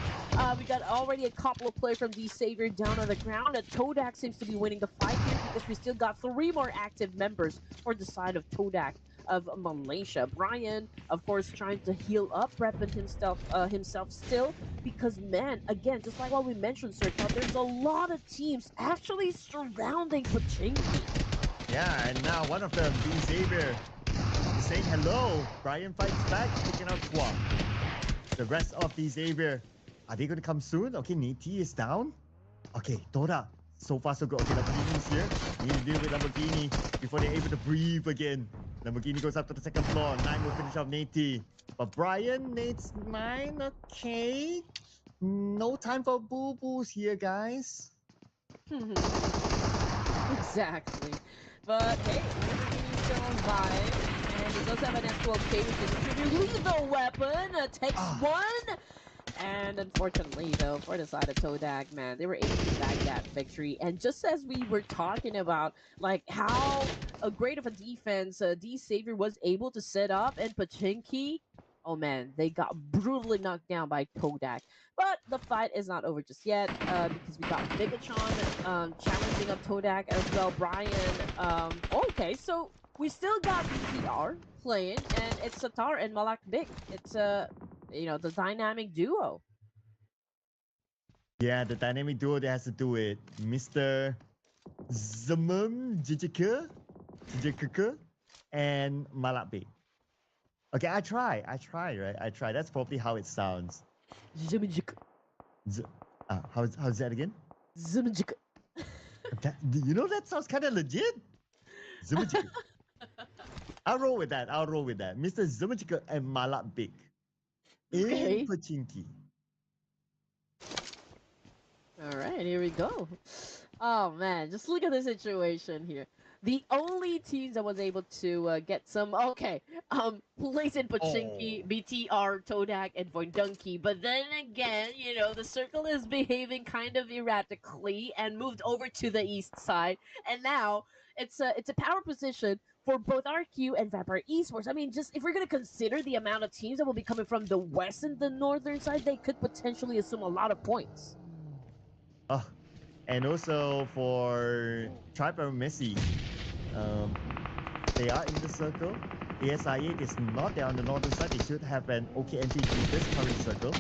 We got already a couple of play from the Savior down on the ground. Todak seems to be winning the fight here because we still got 3 more active members for the side of Todak of Malaysia. Brian, of course, trying to heal up, repping himself still, because man, again, just like what we mentioned, Circle, there's a lot of teams actually surrounding Pachinki. Yeah, and now one of them, being Xavier, is saying hello. Brian fights back, taking out Kwang. The rest of the Xavier, are they going to come soon? Okay, Niti is down. Okay, Dora, so far so good. Okay, Lamborghini's here. We need to deal with Lamborghini before they're able to breathe again. Lamborghini goes up to the second floor. 9 will finish off Nate T. But Brian, Nate's 9. Okay. No time for boo-boos here, guys. Exactly. But hey, Lamborghini's still on vibe, and he does have an S12K, which is a pretty lethal weapon. Takes one. And unfortunately, though, for the side of Todak, man, they were able to bag that victory. And just as we were talking about, like, how a great of a defense D Savior was able to set up and Pachinki, oh man, they got brutally knocked down by Todak. But the fight is not over just yet because we got Bigatron challenging up Todak as well. Brian, okay, so we still got BTR playing, and it's Satar and Malak Big. It's the dynamic duo. Yeah, the dynamic duo that has to do it. Mr. Zamum Jijika, and Malabi. Okay, I try, right? I try. That's probably how it sounds. Zimjik. How's that again? Zimjik. You know, that sounds kind of legit. Zimajika. I'll roll with that. Mr. Zimajika and Malak Big. Okay. In Pachinki. All right, here we go. Oh man, just look at the situation here. The only teams that was able to get some place in Pachinki, BTR, Todak, and Voindunki. But then again, the circle is behaving kind of erratically and moved over to the east side, and now it's a power position for both RQ and Vampire Esports. I mean, just if we're gonna consider the amount of teams that will be coming from the west and the northern side, they could potentially assume a lot of points. Oh, and also for Tribe and Messi, they are in the circle. ASI8 is not there on the northern side. They should have an okay entry to this current circle.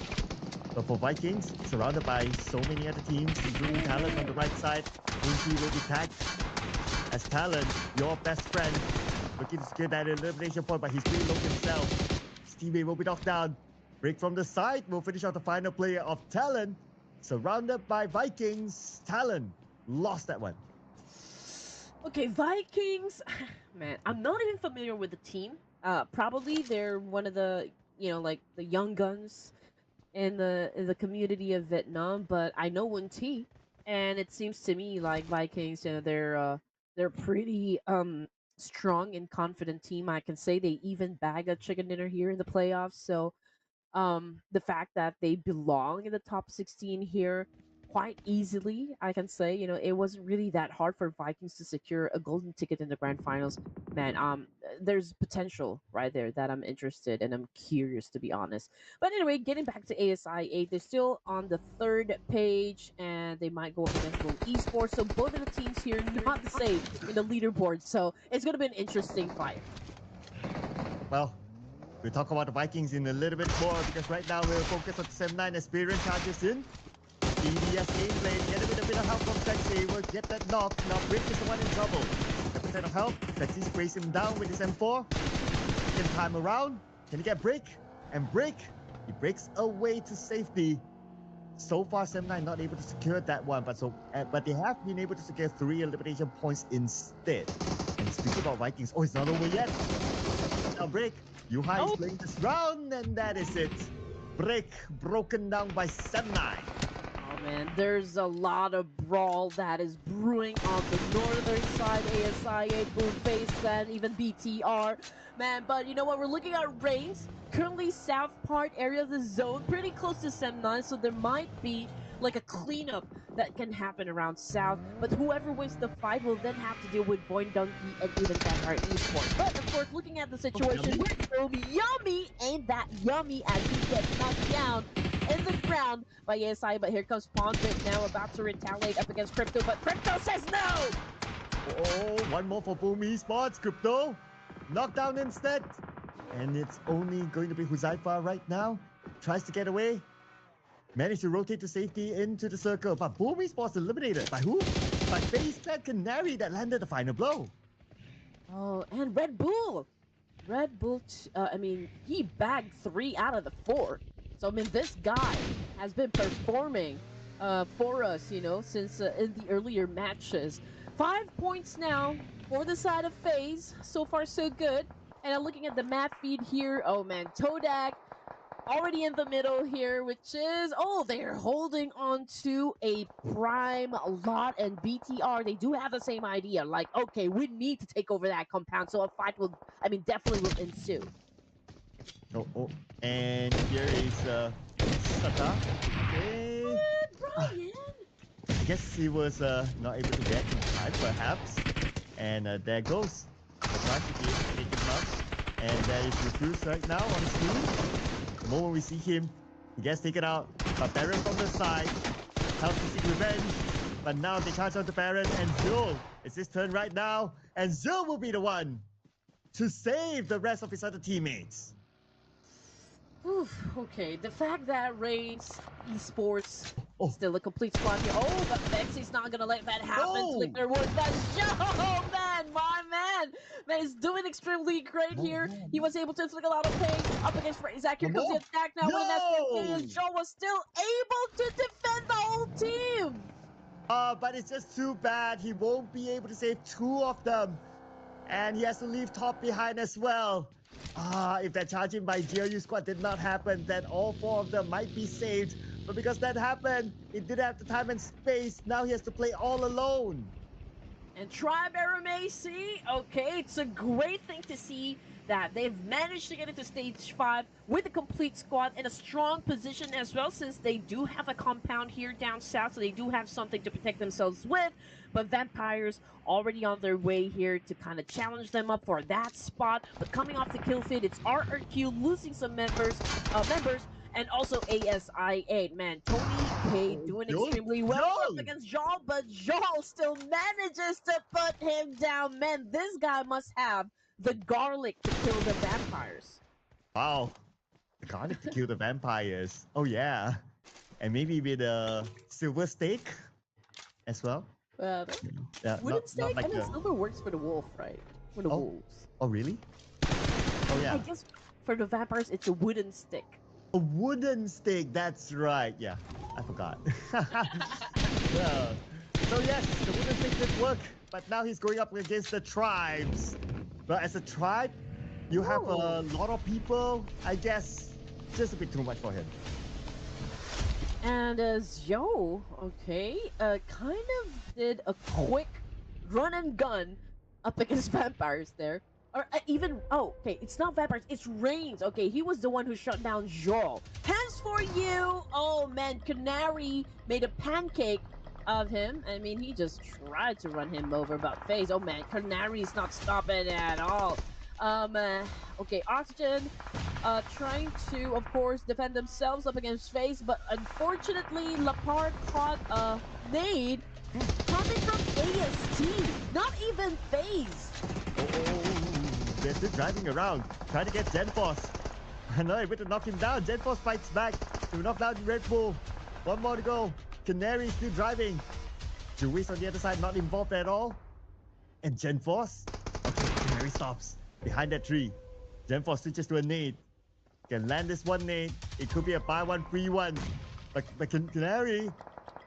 But for Vikings, surrounded by so many other teams, including Talent on the right side, Unki will be tagged as Talent, your best friend, looking to secure that elimination point, but he's pretty low himself. Stevie will be knocked down. Break from the side will finish off the final player of Talent. Surrounded by Vikings, Talon lost that one. Okay, Vikings. Man, I'm not even familiar with the team. Probably they're one of the like the young guns in the community of Vietnam. But I know one T, and it seems to me like Vikings. They're pretty strong and confident team. I can say they even bag a chicken dinner here in the playoffs. So the fact that they belong in the top 16 here quite easily, I can say, it wasn't really that hard for Vikings to secure a golden ticket in the grand finals. Man, there's potential right there that I'm interested and I'm curious, to be honest. But anyway, getting back to ASI 8, they're still on the third page and they might go up against World Esports. So both of the teams here not safe in the leaderboard. So it's going to be an interesting fight. Well, we'll talk about the Vikings in a little bit more because right now we'll focus on 7-9 experience charges in. DBS gameplay, get a bit of help from Sexy, will get that knock. Now Brick is the one in trouble. 10% of help, Sexy sprays him down with his M4. Second time around, can he get Brick? And Brick, he breaks away to safety. So far, 7-9 not able to secure that one, but they have been able to secure 3 elimination points instead. And speaking about Vikings, it's not over yet. Now Brick, Yuhai is playing this round, and that is it. Brick broken down by 7-9. Oh man, there's a lot of brawl that is brewing on the northern side. ASIA, Boomface, and even BTR. Man, but you know what? We're looking at ranks. Currently, south part area of the zone, pretty close to Sem9, so there might be like a cleanup that can happen around south. But whoever wins the fight will then have to deal with Boy Donkey and even Vanguard Esports. But of course, looking at the situation, Yummy ain't that yummy as he gets knocked down in the ground by ASI. But here comes Pondrick now about to retaliate up against Crypto, but Crypto says no! Oh, one more for Boom Esports, Crypto. Knockdown instead. And it's only going to be Huzaifa right now. Tries to get away. Managed to rotate to safety into the circle. But Boom Esports eliminated. By who? By FaZe Clan Canary that landed the final blow. Oh, and Red Bull. Red Bull, he bagged 3 out of the 4. So, this guy has been performing for us, since in the earlier matches. 5 points now for the side of FaZe. So far, so good. And I'm looking at the map feed here. Oh man, Todak already in the middle here, which is they're holding on to a prime lot and BTR. They do have the same idea. Like, okay, we need to take over that compound, so a fight will, definitely will ensue. Oh, and here is Sata. Okay. Ah, Brian. I guess he was not able to get in time, perhaps. And there goes the try to take him out. And there is Refuse right now on screen. The moment we see him, he gets taken out. But Baron from the side helps to seek revenge. But now they charge out the Baron, and Zul, it's his turn right now. And Zul will be the one to save the rest of his other teammates. Okay, the fact that Race Esports Oh. still a complete squad here. Oh, but Vexy's not gonna let that happen. Flicker would that show. Oh man, my man is doing extremely great here. He was able to inflict a lot of pain up against Zach. Here comes the attack now with an SDK, and Joe was still able to defend the whole team. But it's just too bad he won't be able to save two of them. And he has to leave top behind as well. If that charging by GLU squad did not happen, then all four of them might be saved. But because that happened, he didn't have the time and space. Now he has to play all alone. And Tribe Aramacy, okay, it's a great thing to see that they've managed to get into stage 5 with a complete squad in a strong position as well, since they do have a compound here down south, so they do have something to protect themselves with. But Vampires already on their way here to kind of challenge them up for that spot. But coming off the kill feed, it's RRQ losing some members, and also ASI8. Man, Tony K doing extremely well up against Jol, but Jol still manages to put him down. Man, this guy must have the garlic to kill the vampires. Wow. The garlic to kill the vampires. Oh, yeah. And maybe with a silver steak as well. Wooden steak? Like silver works for the wolf, right? For the wolves. Oh, really? Oh, yeah. I guess for the vampires, it's a wooden stick. A wooden stick, that's right. Yeah, I forgot. Yeah. So yes, the wooden stick did work, but now he's going up against the tribes. But as a tribe, you have a lot of people. I guess just a bit too much for him. And okay, kind of did a quick run and gun up against vampires there. Or okay, it's not vampires, it's Reigns. Okay, he was the one who shut down Joel. Hands for you! Oh man, Canary made a pancake of him. I mean, he just tried to run him over, but FaZe, oh man, Canary's not stopping at all. Okay, Oxygen, trying to, of course, defend themselves up against FaZe, but unfortunately, Lapard caught a nade coming from AST, not even FaZe. They're still driving around, trying to get Genforce. And not able to knock him down. Genforce fights back to knock down Red Bull. One more to go. Canary still driving. Jewish on the other side, not involved at all. And Genforce? Okay, Canary stops behind that tree. Genforce switches to a nade. Can land this one nade. It could be a buy one, free one. But Canary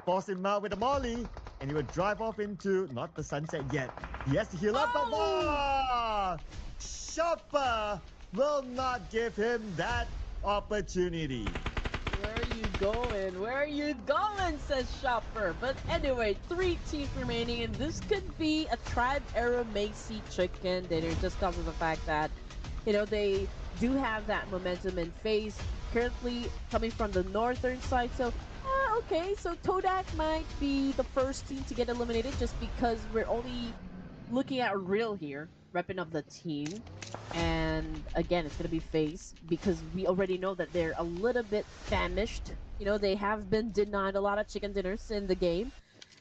force him out with a molly. And he will drive off into not the sunset yet. He has to heal up, but Chopper will not give him that opportunity. Where are you going? Where are you going? Says Chopper. But anyway, 3 teams remaining, and this could be a Tribe Era Macy chicken dinner just because of the fact that, they do have that momentum in FaZe currently coming from the northern side. So, okay, so Todak might be the first team to get eliminated just because we're only looking at Real here, repping up the team. And again, it's going to be FaZe because we already know that they're a little bit famished. They have been denied a lot of chicken dinners in the game.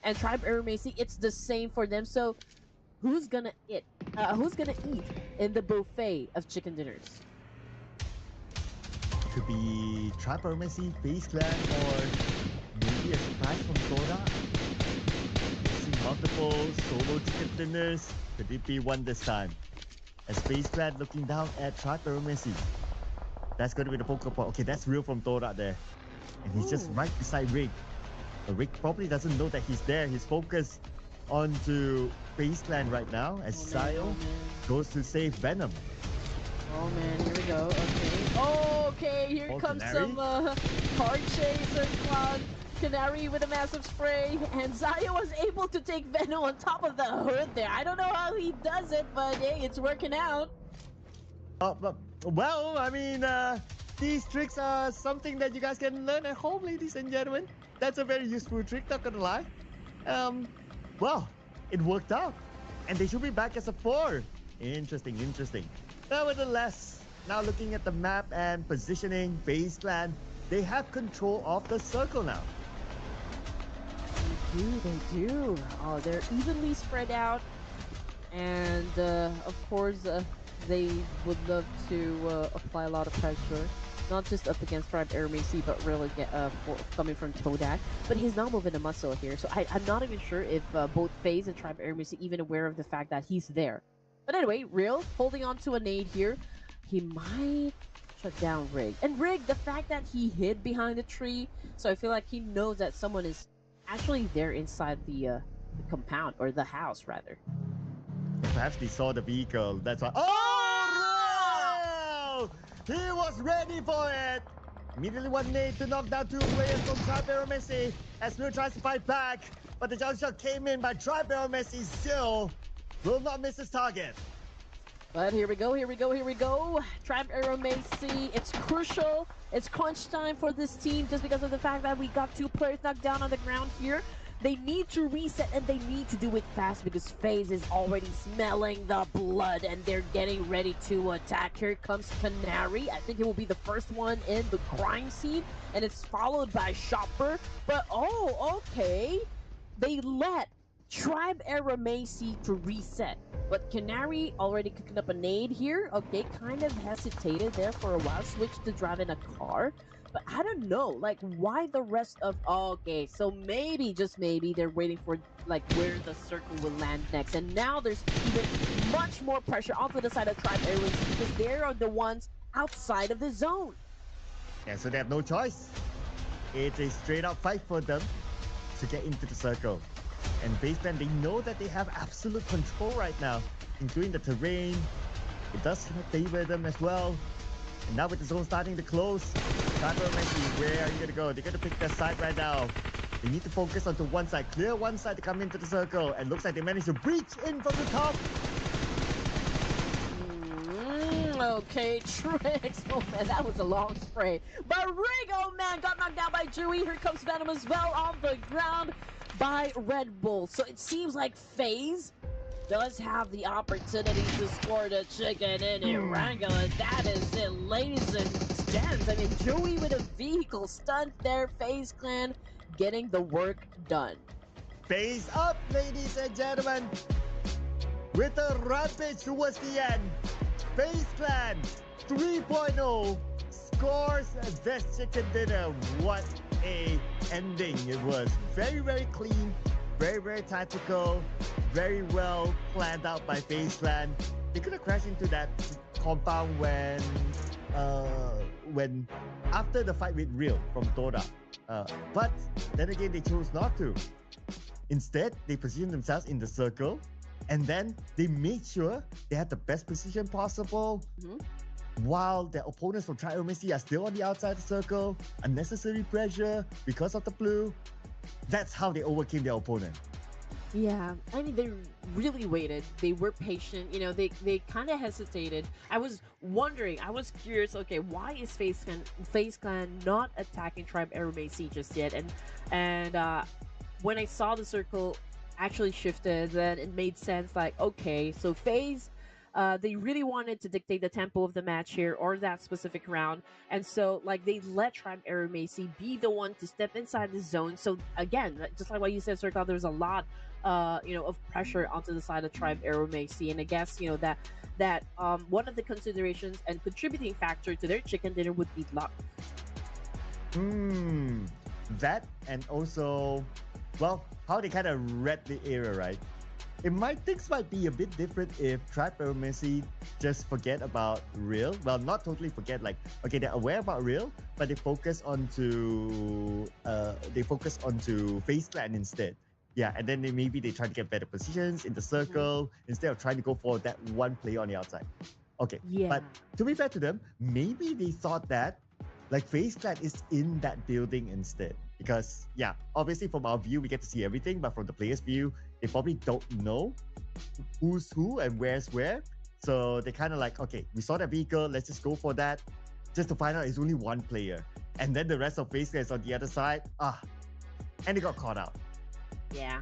And Tribe Aramacy, it's the same for them. So who's gonna eat? Who's gonna eat in the buffet of chicken dinners? Could be Tribe Aramacy, FaZe Clan, or maybe a surprise from Soda. See multiple solo chicken dinners. Could it be one this time? As FaZe Clan looking down at Tribe Aramacy. That's going to be the focal point. Okay, that's Real from Toda there. And he's just right beside Rick. But Rick probably doesn't know that he's there. He's focused. onto Face Clan right now as Oh man, oh Sayo man. goes to save Venom. Oh man, here we go. Okay. Okay, here Oh, comes Canary. some hard chaser cloud. Canary with a massive spray, and Zaya was able to take Venom on top of the hood there. I don't know how he does it, but hey, it's working out. Well, I mean, these tricks are something that you guys can learn at home, ladies and gentlemen. That's a very useful trick, not gonna lie. Um, well, it worked out, and they should be back as a 4. Interesting, interesting. Nevertheless, now looking at the map and positioning, FaZe Clan, they have control of the circle now. They do. Oh, they're evenly spread out, and of course, they would love to apply a lot of pressure, not just up against Tribe Air Macy, but really get coming from Todak. But he's not moving a muscle here, so I'm not even sure if both FaZe and Tribe Air Macy even aware of the fact that he's there. But anyway, Real holding on to a nade here. He might shut down Rig. And Rig, the fact that he hid behind a tree, so I feel like he knows that someone is actually there inside the compound, or the house rather. Perhaps they saw the vehicle. That's why. Oh! He was ready for it. Immediately one nade to knock down 2 players from Tribe Air Messi as Real tries to fight back. But the jump shot came in by Tribe Air Messi still. Will not miss his target. But here we go, here we go, here we go. Tribe Arrow Macy, it's crucial. It's crunch time for this team just because of the fact that we got 2 players knocked down on the ground here. They need to reset, and they need to do it fast because FaZe is already smelling the blood and they're getting ready to attack. Here comes Canary. I think it will be the first one in the crime scene, and it's followed by Shopper. But oh, okay. They let Tribe Era Macy to reset. But Canary already cooking up a nade here. Okay, kind of hesitated there for a while. Switched to driving a car. But I don't know, like, why the rest of... Okay, so maybe, just maybe, they're waiting for, like, where the circle will land next. And now there's even much more pressure onto the side of Tribe Airways because they are the ones outside of the zone. Yeah, so they have no choice. It's a straight up fight for them to get into the circle. And FaZe Clan, they know that they have absolute control right now, including the terrain. It does favor them as well. And now with the zone starting to close, Tribe Messi, where are you going to go? They're going to pick their side right now. They need to focus onto one side, clear one side to come into the circle. And looks like they managed to breach in from the top. Okay, Trix. Oh man, that was a long spray. But Rig, oh man, got knocked down by Dewey. Here comes Venom as well on the ground by Red Bull. So it seems like FaZe does have the opportunity to score the chicken in Erangel, and that is it, ladies and gents. I mean, Joey with a vehicle stunt there, FaZe Clan getting the work done. FaZe up, ladies and gentlemen. With a rampage towards the end, FaZe Clan 3.0 scores this chicken dinner. What a ending it was. Very, very clean, very, very tactical, very well planned out by FaZe Clan. They could have crashed into that compound when after the fight with Real from Toda. But then again, they chose not to. Instead, they positioned themselves in the circle, and then they made sure they had the best position possible. While their opponents from Tribe Messi are still on the outside of the circle, unnecessary pressure because of the blue. That's how they overcame their opponent. Yeah, I mean, they really waited. They were patient. You know, they kind of hesitated. I was wondering, I was curious, okay, why is FaZe Clan not attacking Tribe Aerobase just yet? And when I saw the circle actually shifted, then it made sense, like, okay, so FaZe, they really wanted to dictate the tempo of the match here, or that specific round, and so like they let Tribe Aerobase be the one to step inside the zone. So again, just like what you said, Circle, there's a lot of pressure onto the side of Tribe Aerobase, and I guess that one of the considerations and contributing factor to their chicken dinner would be luck. That, and also, well, how they kind of read the area, right? Things might be a bit different if Tribe Messi just forget about Real. Well, not totally forget, like, okay, they're aware about Real, but they focus onto FaZe Clan instead. Yeah, and then maybe they try to get better positions in the Hmm. circle instead of trying to go for that one player on the outside. Okay, Yeah. but to be fair to them, maybe they thought that like FaZe Clan is in that building instead. Because yeah, obviously from our view we get to see everything, but from the players' view, they probably don't know who's who and where's where. So they kind of like, okay, we saw that vehicle, let's just go for that, just to find out it's only one player. And then the rest of FaZe Clan is on the other side. And they got caught out. Yeah.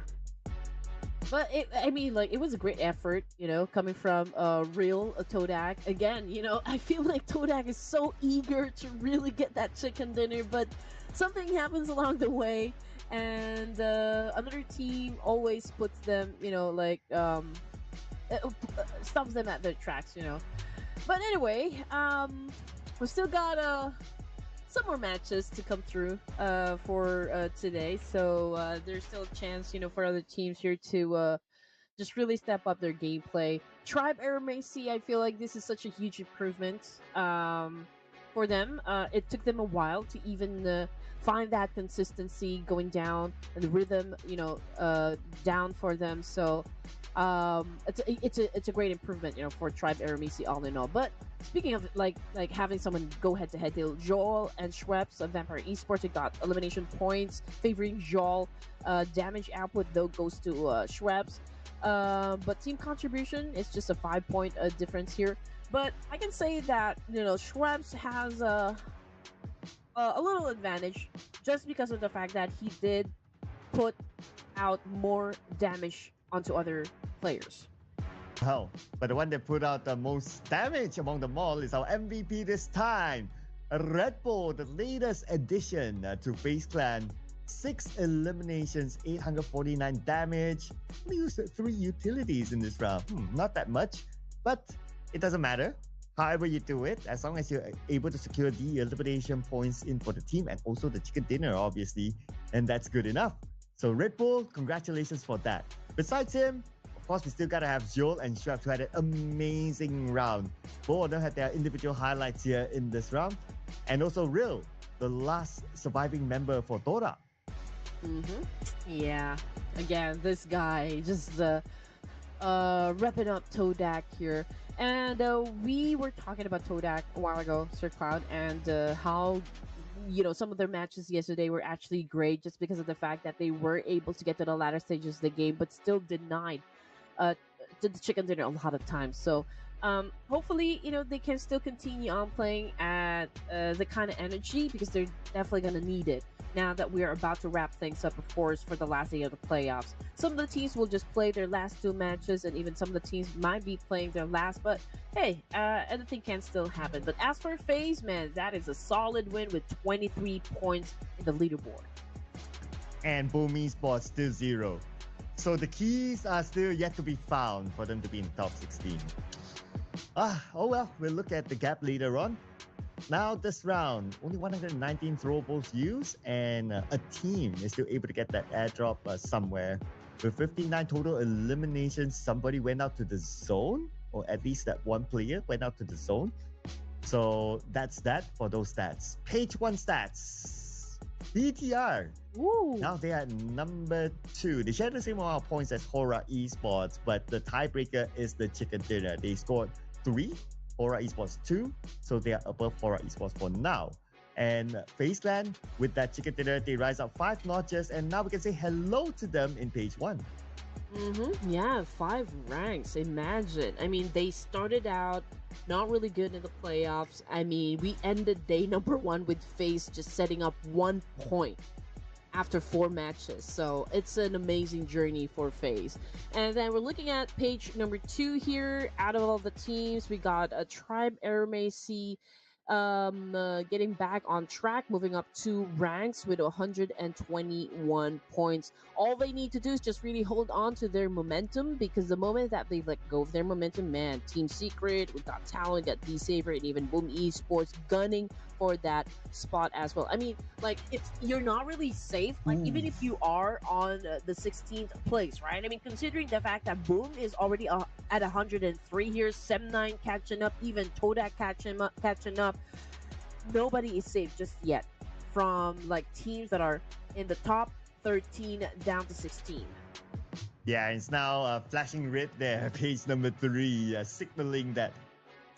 But I mean, like, it was a great effort, coming from real Todak. Again, I feel like Todak is so eager to really get that chicken dinner, but something happens along the way, and another team always puts them, stops them at their tracks. But anyway, we still got some more matches to come through for today, so there's still a chance, for other teams here to just really step up their gameplay. Tribe Error Macy, I feel like this is such a huge improvement for them. It took them a while to even find that consistency going down and the rhythm, down for them. So it's a great improvement, for Tribe Error Macy all in all. But speaking of like having someone go head to head, Joel and Schweppes of Vampire Esports, it got elimination points favoring Joel. Damage output though goes to Schweppes. But team contribution is just a 5 point difference here. But I can say that Schweppes has a little advantage just because of the fact that he did put out more damage onto other players. Well, but the one that put out the most damage among them all is our MVP this time. Red Bull, the latest addition to FaZe Clan. 6 eliminations, 849 damage. We used 3 utilities in this round. Not that much, but it doesn't matter. However you do it, as long as you're able to secure the elimination points in for the team and also the chicken dinner, obviously, and that's good enough. So Red Bull, congratulations for that. Besides him, of course, we still gotta have Joel and Schweppes who had an amazing round. Both of them had their individual highlights here in this round. And also Real, the last surviving member for Dora. Mm-hmm. Yeah. Again, this guy just repping up Todak here. And we were talking about Todak a while ago, Sir Cloud, and how some of their matches yesterday were actually great just because of the fact that they were able to get to the latter stages of the game, but still denied uh to the chicken dinner a lot of times. So hopefully they can still continue on playing at the kind of energy, because they're definitely going to need it now that we are about to wrap things up, of course, for the last day of the playoffs. Some of the teams will just play their last 2 matches, and even some of the teams might be playing their last, but hey, anything can still happen. But as for FaZe, man, that is a solid win with 23 points in the leaderboard. And Boom Sports still 0. So the keys are still yet to be found for them to be in the top 16. Oh well, we'll look at the gap later on. Now this round, only 119 throwables used, and a team is still able to get that airdrop somewhere. With 59 total eliminations, somebody went out to the zone, or at least that one player went out to the zone. So that's that for those stats. Page 1 stats. BTR. Woo! Now they are number 2. They share the same amount of points as Hora Esports, but the tiebreaker is the chicken dinner. They scored 3, Hora Esports 2, so they are above Hora Esports for now. And FaZe Clan, with that chicken dinner, they rise up 5 notches, and now we can say hello to them in page 1. Mm-hmm. Yeah, 5 ranks. Imagine. I mean, they started out not really good in the playoffs. I mean, we ended day number 1 with FaZe just setting up 1 point after 4 matches. So it's an amazing journey for FaZe. And then we're looking at page number 2 here. Out of all the teams, we got a Tribe Air Macy getting back on track, moving up 2 ranks with 121 points. All they need to do is just really hold on to their momentum, because the moment that they let go of their momentum, man, Team Secret, we got Talent, got D-Saver, and even Boom Esports gunning for that spot as well. I mean, like, you're not really safe, like, even if you are on the 16th place, right? I mean, considering the fact that Boom is already at 103 here, 7-9 catching up, even Todak catching up. Nobody is safe just yet from like teams that are in the top 13 down to 16. Yeah, it's now flashing red there, page number 3, signaling that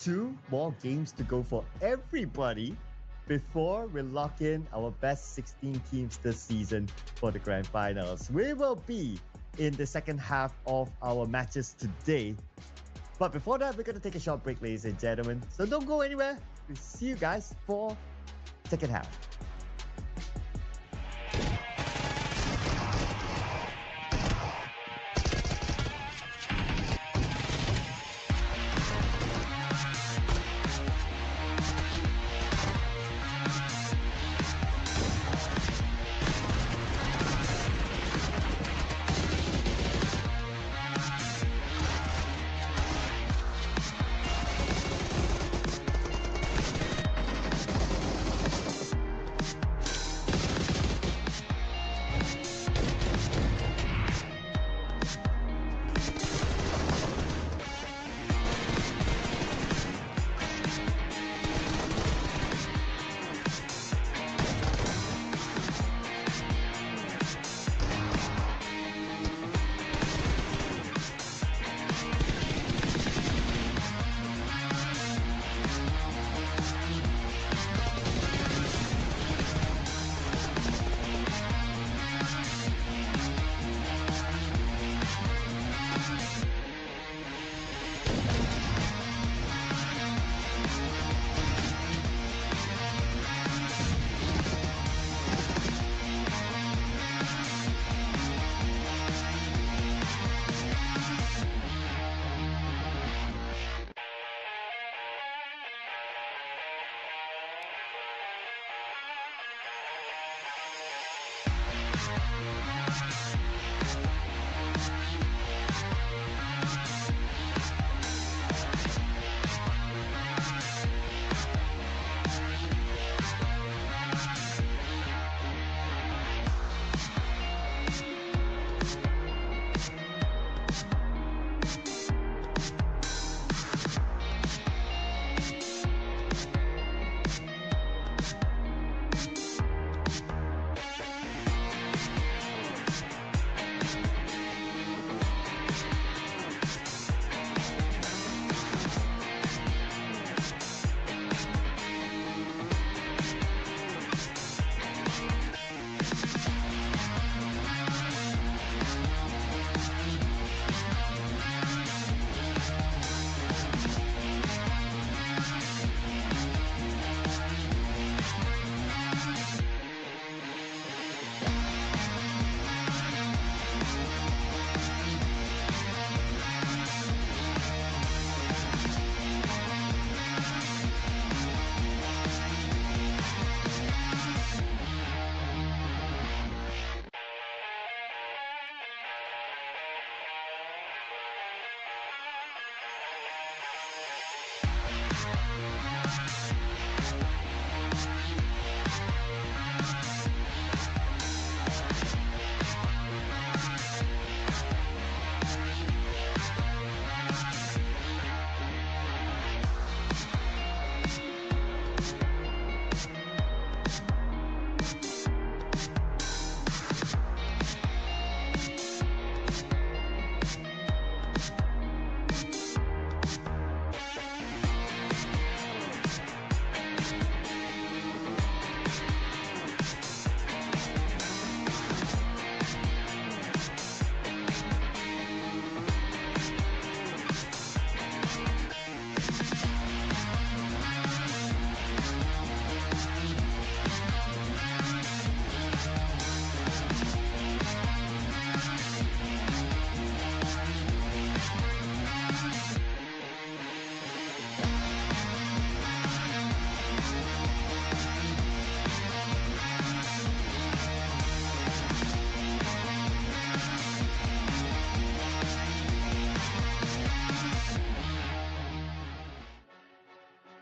2 more games to go for everybody before we lock in our best 16 teams this season for the grand finals. We will be in the second half of our matches today. But before that, we're going to take a short break, ladies and gentlemen. So don't go anywhere. We'll see you guys for second half.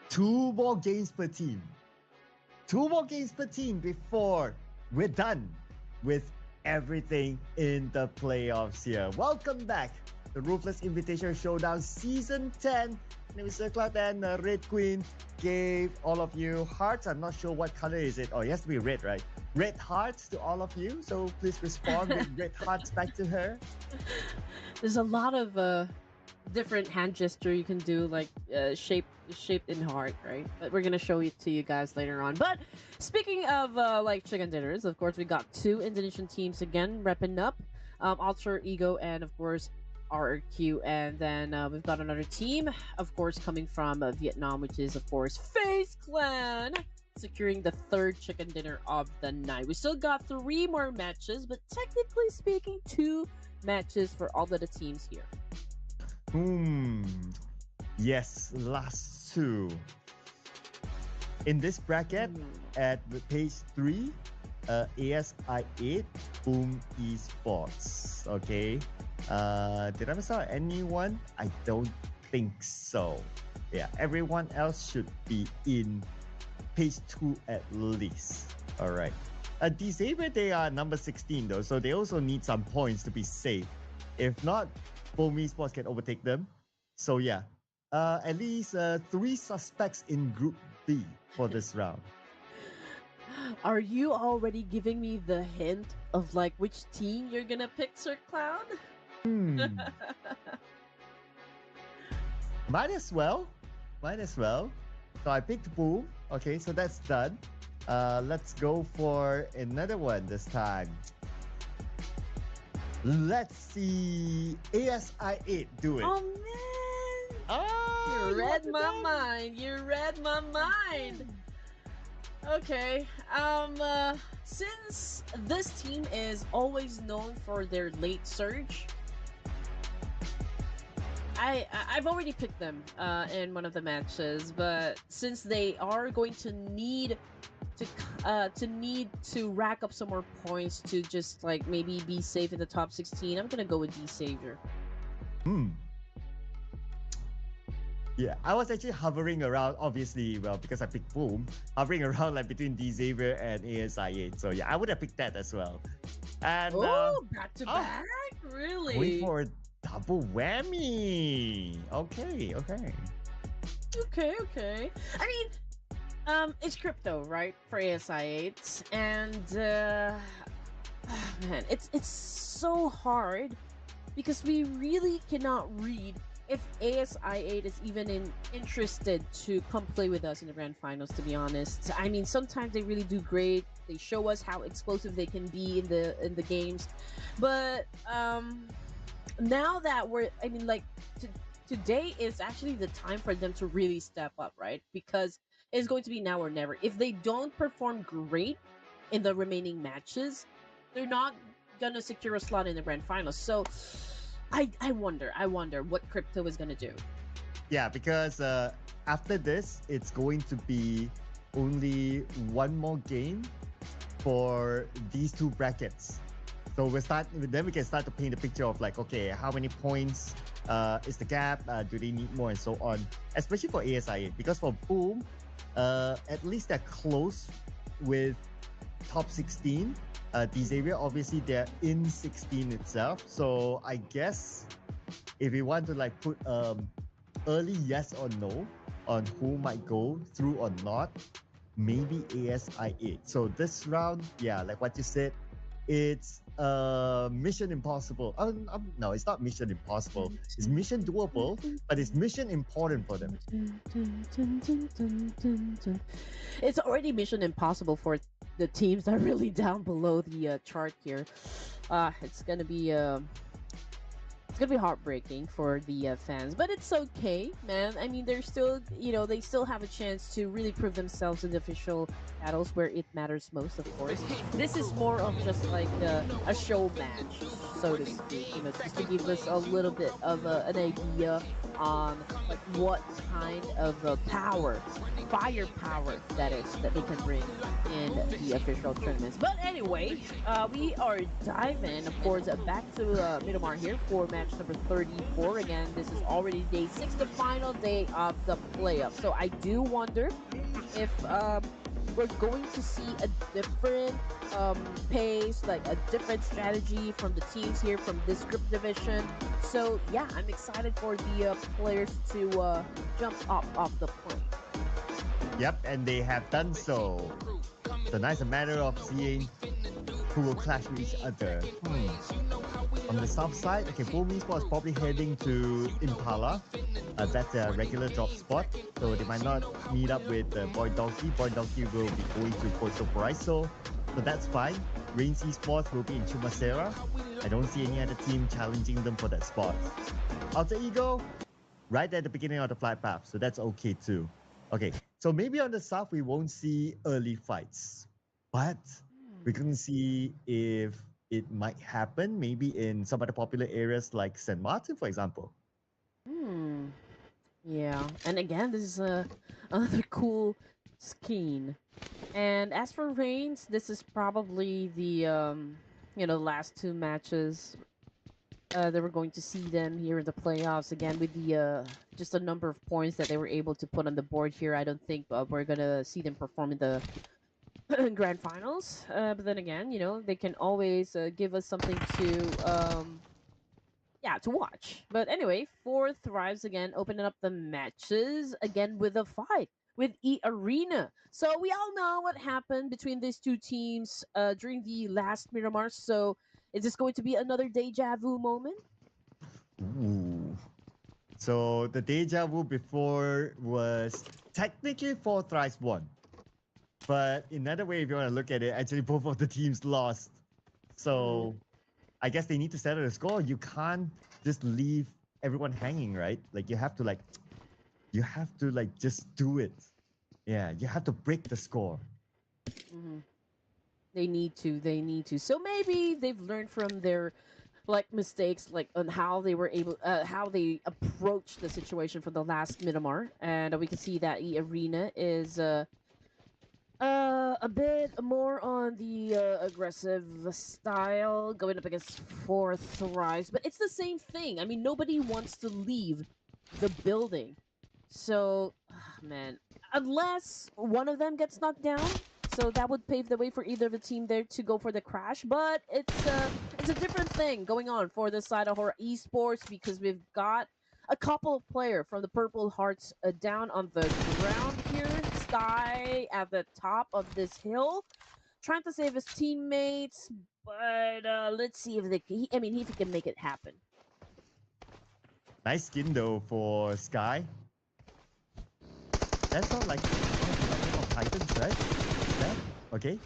Two more games per team. 2 more games per team before we're done with everything in the playoffs here. Welcome back the Ruthless Invitation Showdown Season 10. My name is Sir Cloud, and Red Queen gave all of you hearts. I'm not sure what color is it. Oh, it has to be red, right? Red hearts to all of you. So please respond with red hearts back to her. There's a lot of different hand gesture you can do, like shaped in heart, right? But we're gonna show it to you guys later on. But speaking of like chicken dinners, of course we got two Indonesian teams again repping up, Alter Ego and of course RRQ, and then we've got another team, of course, coming from Vietnam, which is of course Face Clan, securing the third chicken dinner of the night. We still got three more matches, but technically speaking, two matches for all of the teams here. Yes, last two. In this bracket, at the page 3, ASI8, Boom Esports. Okay. Did I miss out anyone? I don't think so. Yeah, everyone else should be in page 2 at least. All right. Disabled, they are number 16 though, so they also need some points to be safe. If not, Boom Esports can overtake them. So yeah, at least 3 suspects in Group B for this round. Are you already giving me the hint of like which team you're gonna pick, Sir Cloud? Might as well. Might as well. So I picked Boom. Okay, so that's done. Let's go for another one this time. Let's see ASI8 do it. Oh man! Oh, You read my mind. You read my mind. Okay. Since this team is always known for their late surge, I've already picked them in one of the matches, but since they are going to need to rack up some more points to just like maybe be safe in the top 16, I'm gonna go with D Savior. Yeah, I was actually hovering around, obviously, well, because I picked Boom, hovering around like between D Xavier and ASI8. So yeah, I would have picked that as well. And Back to back, really? wait for a double whammy. Okay. Okay. I mean, it's crypto, right, for ASI8, and man, it's so hard because we really cannot read if ASI8 is even interested to come play with us in the grand finals, to be honest. I mean, sometimes they really do great. They show us how explosive they can be in the games. But now that today is actually the time for them to really step up, right? Because it's going to be now or never. If they don't perform great in the remaining matches, they're not gonna secure a slot in the grand finals. So I wonder what crypto is gonna do. Yeah, because after this, it's going to be only one more game for these two brackets. So then we can start to paint a picture of like, okay, how many points is the gap? Do they need more and so on? Especially for ASIA, because for Boom, at least they're close with top 16. Xavier, obviously they're in 16 itself. So I guess if we want to like put early yes or no on who might go through or not, maybe ASI8. So this round, yeah, like what you said, it's mission impossible. No, it's not mission impossible. It's mission doable, but it's mission important for them. It's already mission impossible for the teams that are really down below the chart here. It's gonna be heartbreaking for the fans, but it's okay, man. I mean, they're still, they still have a chance to really prove themselves in the official battles where it matters most, of course. This is more of just like a show match, so to speak, just to give us a little bit of an idea on like what kind of firepower that is that they can bring in the official tournaments. But anyway, we are diving, of course, back to Nobar here for match number 34. Again, this is already day 6, the final day of the playoff. So I do wonder if we're going to see a different pace, like a different strategy from the teams here from this group division. So yeah, I'm excited for the players to jump up off the plane. Yep, and they have done so. So now it's a matter of seeing who will clash with each other. On the south side, okay, Pubg is probably heading to Impala. That's a regular drop spot, so they might not meet up with Boy Donkey. Boy Donkey will be going to Puerto Paraiso, so that's fine. Reigns Esports will be in Chumacera. I don't see any other team challenging them for that spot. Alter Ego, right at the beginning of the flight path, so that's okay too. Okay, so maybe on the south we won't see early fights, but we can see if it might happen maybe in some other popular areas like St. Martin, for example. Hmm. Yeah, and again, this is another cool skin. And as for Reigns, this is probably the last two matches that we're going to see them here in the playoffs again with the just a number of points that they were able to put on the board here. I don't think we're gonna see them perform in the grand finals. But then again, they can always give us something to watch. But anyway, fourth thrives again, opening up the matches again with a fight with E Arena. So we all know what happened between these two teams during the last Miramar. So is this going to be another deja vu moment? Ooh. So the deja vu before was technically four thrice one. But in another way, if you want to look at it, actually both of the teams lost. Mm, So I guess they need to settle the score. You can't just leave everyone hanging, right? Like you have to just do it. Yeah, you have to break the score. mhm. They need to. They need to. So maybe they've learned from their like mistakes, like on how they were able, how they approached the situation for the last Miramar, and we can see that E Arena is a bit more on the aggressive style, going up against Fourth Rise, but it's the same thing. I mean, nobody wants to leave the building, so man, unless one of them gets knocked down, so that would pave the way for either of the team there to go for the crash. But it's a different thing going on for the side of our esports because we've got a couple of players from the Purple Hearts down on the ground here. Sky at the top of this hill, trying to save his teammates. But let's see if they. I mean, if he can make it happen. Nice skin though for Sky. That's not like Attack on Titans, right? Yeah. Okay.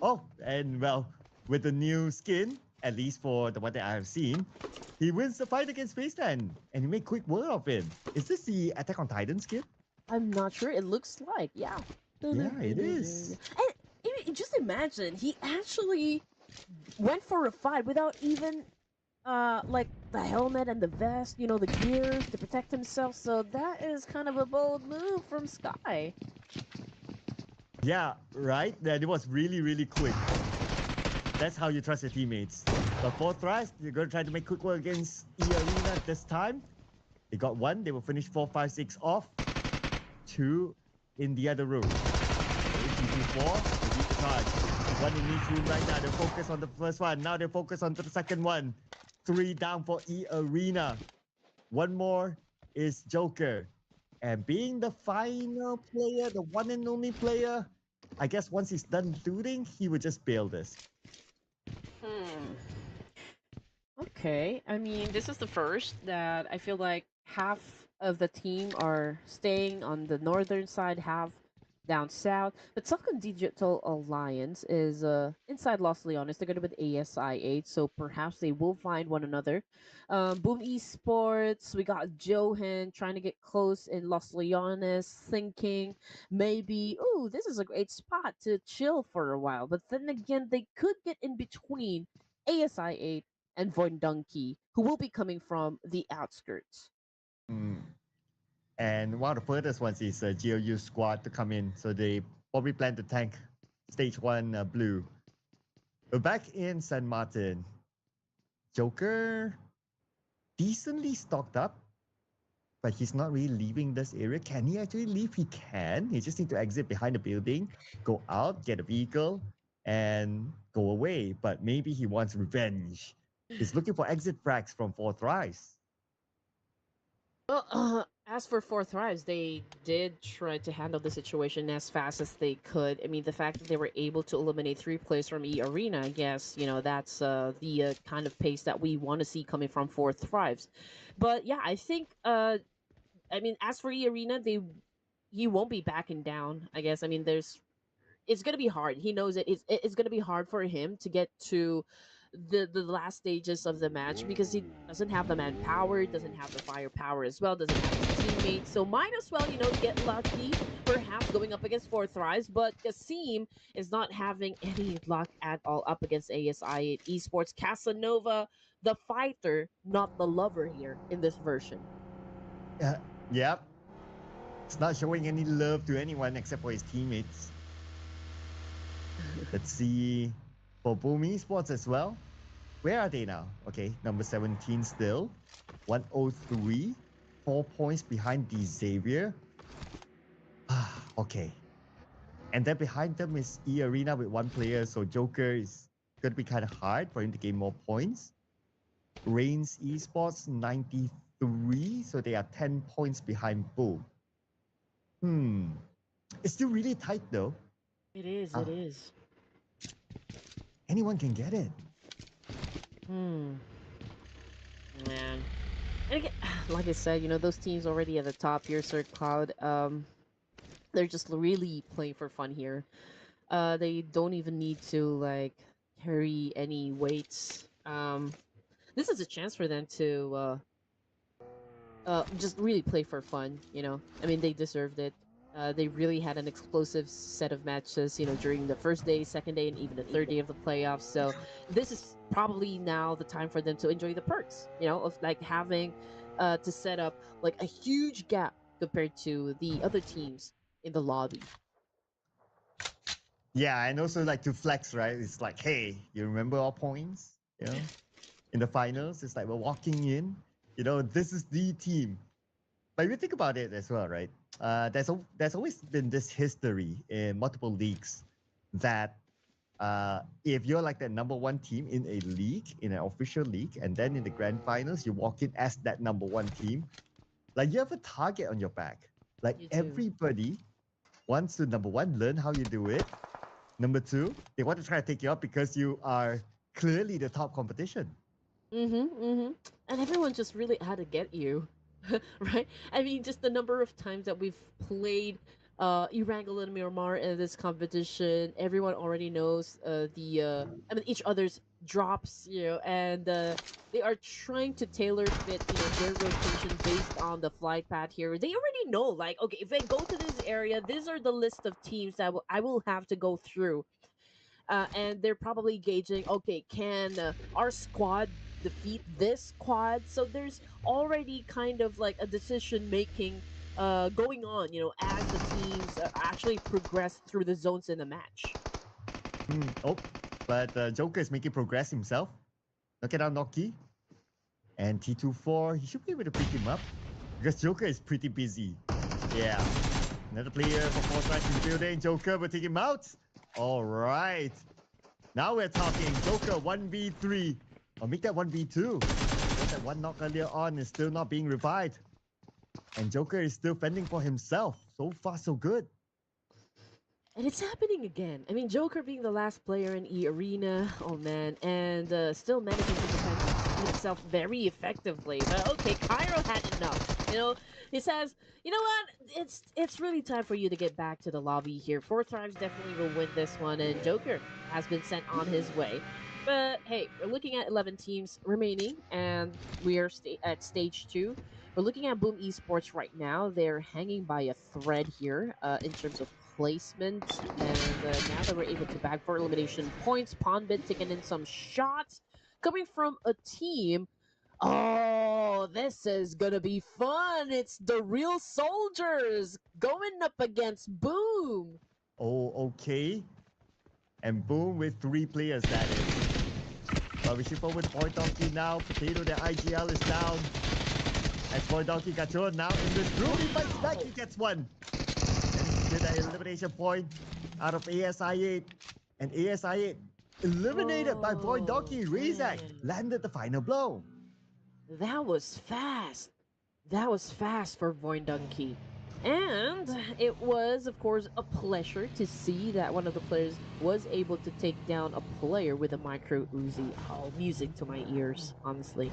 Oh, and well, with the new skin, at least for the one that I have seen, he wins the fight against Spaceman, and he made quick work of it. Is this the Attack on Titan skin? I'm not sure. It looks like, yeah. Yeah, it And is. just imagine he actually went for a fight without even like the helmet and the vest, the gears to protect himself. So that is kind of a bold move from Sky. Yeah, right? That it was really, really quick. That's how you trust your teammates. But for Thrice, you're going to try to make quick work against E Arena this time. They got one. They will finish 4, 5, 6 off. Two in the other room. HG4, they need to charge. One in each room right now. They focus on the first one. Now they focus on the second one. 3 down for E Arena. One more is Joker. And being the final player, the one and only player, I guess once he's done looting, he would just bail this. Hmm. Okay. I mean, this is the first that I feel like half of the team are staying on the northern side, half down south. But Falcon Digital Alliance is inside Los Leones. They're going to with ASI 8, so perhaps they will find one another. Boom Esports, we got Johan trying to get close in Los Leones, thinking maybe, ooh, this is a great spot to chill for a while. But then again, they could get in between ASI 8 and Von Donkey, who will be coming from the outskirts. Mm. And one of the furthest ones is a GOU squad to come in. So they probably plan to tank stage 1 blue. But back in San Martin, Joker decently stocked up, but he's not really leaving this area. Can he actually leave? He can. He just need to exit behind the building, go out, get a vehicle, and go away. But maybe he wants revenge. He's looking for exit frags from fourth rise. Well, as for Fourth Rise, they did try to handle the situation as fast as they could. I mean, the fact that they were able to eliminate 3 players from E Arena, I guess, that's the kind of pace that we want to see coming from Fourth Rise. But yeah, I think, I mean, as for E Arena, he won't be backing down. I guess. I mean, it's gonna be hard. He knows it. It's gonna be hard for him to get to the last stages of the match because he doesn't have the manpower, doesn't have the firepower as well, doesn't have the teammates. So might as well, get lucky, perhaps going up against Fourth Rise. But Kasim is not having any luck at all up against ASI Esports. Casanova, the fighter, not the lover here in this version. Yep. It's not showing any love to anyone except for his teammates. Let's see for Boom Esports as well. Where are they now? Okay, number 17 still. 103. 4 points behind the Xavier. Okay. And then behind them is E Arena with 1 player. So Joker is going to be kind of hard for him to gain more points. Reigns Esports 93. So they are 10 points behind Boom. It's still really tight though. It is. Anyone can get it. Man. And again, like I said, those teams already at the top here, Sir Cloud, they're just really playing for fun here. They don't even need to like carry any weights. This is a chance for them to just really play for fun. I mean, they deserved it. They really had an explosive set of matches, during the first day, second day, and even the third day of the playoffs. So this is probably now the time for them to enjoy the perks, of like having to set up like a huge gap compared to the other teams in the lobby. Yeah, and also like to flex, right? It's like, hey, you remember our points? In the finals, it's like we're walking in. This is the team. But if you think about it as well, right? There's always been this history in multiple leagues that if you're like the number 1 team in a league, in an official league, and then in the grand finals, you walk in as that number 1 team, like you have a target on your back. Like everybody wants to, number 1, learn how you do it. Number 2, they want to try to take you up because you are clearly the top competition. And everyone just really had to get you. Right? I mean, just the number of times that we've played Erangel and Miramar in this competition, everyone already knows I mean, each other's drops, and they are trying to tailor fit, their rotation based on the flight path here. They already know, like, okay, if I go to this area, these are the list of teams that I will have to go through. And they're probably gauging, okay, can our squad defeat this squad? So there's already kind of like a decision making going on, as the teams actually progress through the zones in the match. But Joker is making progress himself. Look at our Noki. And T24, he should be able to pick him up because Joker is pretty busy. Yeah. Another player for Force Rise in the building. Joker will take him out. All right. Now we're talking. Joker 1v3. Or make that 1v2. That one knock earlier on is still not being revived. And Joker is still fending for himself. So far, so good. And it's happening again. I mean, Joker being the last player in E Arena, oh man, and still managing to defend himself very effectively. But okay, Cairo had enough. He says, you know what? It's really time for you to get back to the lobby here. Fourth Tribes definitely will win this one, and Joker has been sent on his way. But hey, we're looking at 11 teams remaining, and we are at stage 2. We're looking at Boom Esports right now. They're hanging by a thread here in terms of placement, and now that we're able to bag for elimination points, Pondbit taking in some shots coming from a team. Oh, this is gonna be fun! It's the real soldiers going up against Boom. Oh, okay. And Boom with 3 players, that is. But we ship over the point of view now. Potato, the IGL is down. As Boy Donkey Gacho now in this group, he fights back, he gets one. And get an elimination point out of ASI8. And ASI8 eliminated by Boy Oh, Donkey. Razak man. landed the final blow. That was fast. That was fast for Voindonkey. And it was, of course, a pleasure to see that one of the players was able to take down a player with a micro Uzi. Oh, music to my ears, honestly.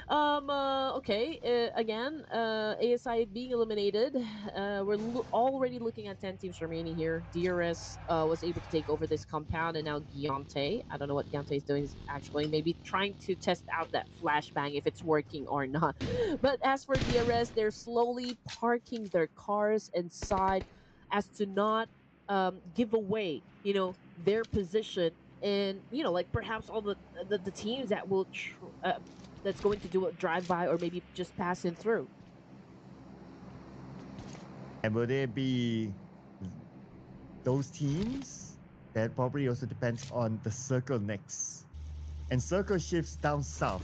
Okay, again, ASI being eliminated. We're already looking at 10 teams remaining here. DRS was able to take over this compound, and now Giante. I don't know what Giante is doing, actually. Maybe trying to test out that flashbang if it's working or not. But as for DRS, they're slowly parking their cars inside as to not give away, their position. And like perhaps all the teams that will that's going to do a drive by or maybe just passing through. And will there be those teams? That probably also depends on the circle next. And circle shifts down south.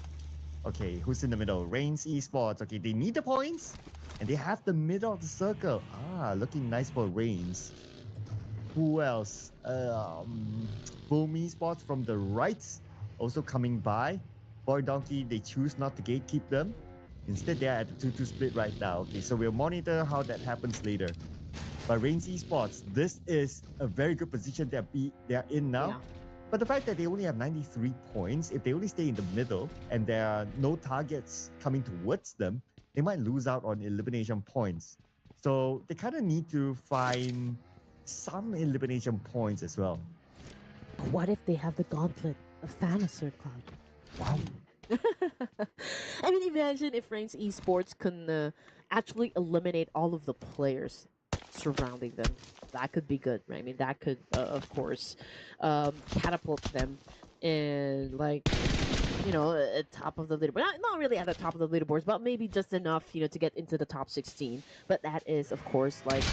Okay, who's in the middle? Reigns Esports. Okay, they need the points. And they have the middle of the circle. Ah, looking nice for Reigns. Who else? Boom Esports from the right. Also coming by. Boy Donkey, they choose not to gatekeep them. Instead, they're at the 2-2 split right now. Okay, so we'll monitor how that happens later. But Reigns Esports, this is a very good position they're in now. Yeah. But the fact that they only have 93 points, if they only stay in the middle and there are no targets coming towards them, they might lose out on elimination points. So they kind of need to find some elimination points as well. What if they have the gauntlet of Thanacer Cloud? Wow. I mean, imagine if Reigns Esports can actually eliminate all of the players surrounding them. That could be good, right? I mean, that could, of course, catapult them in, like, at top of the leaderboard. Not really at the top of the leaderboards, but maybe just enough, to get into the top 16. But that is, of course, like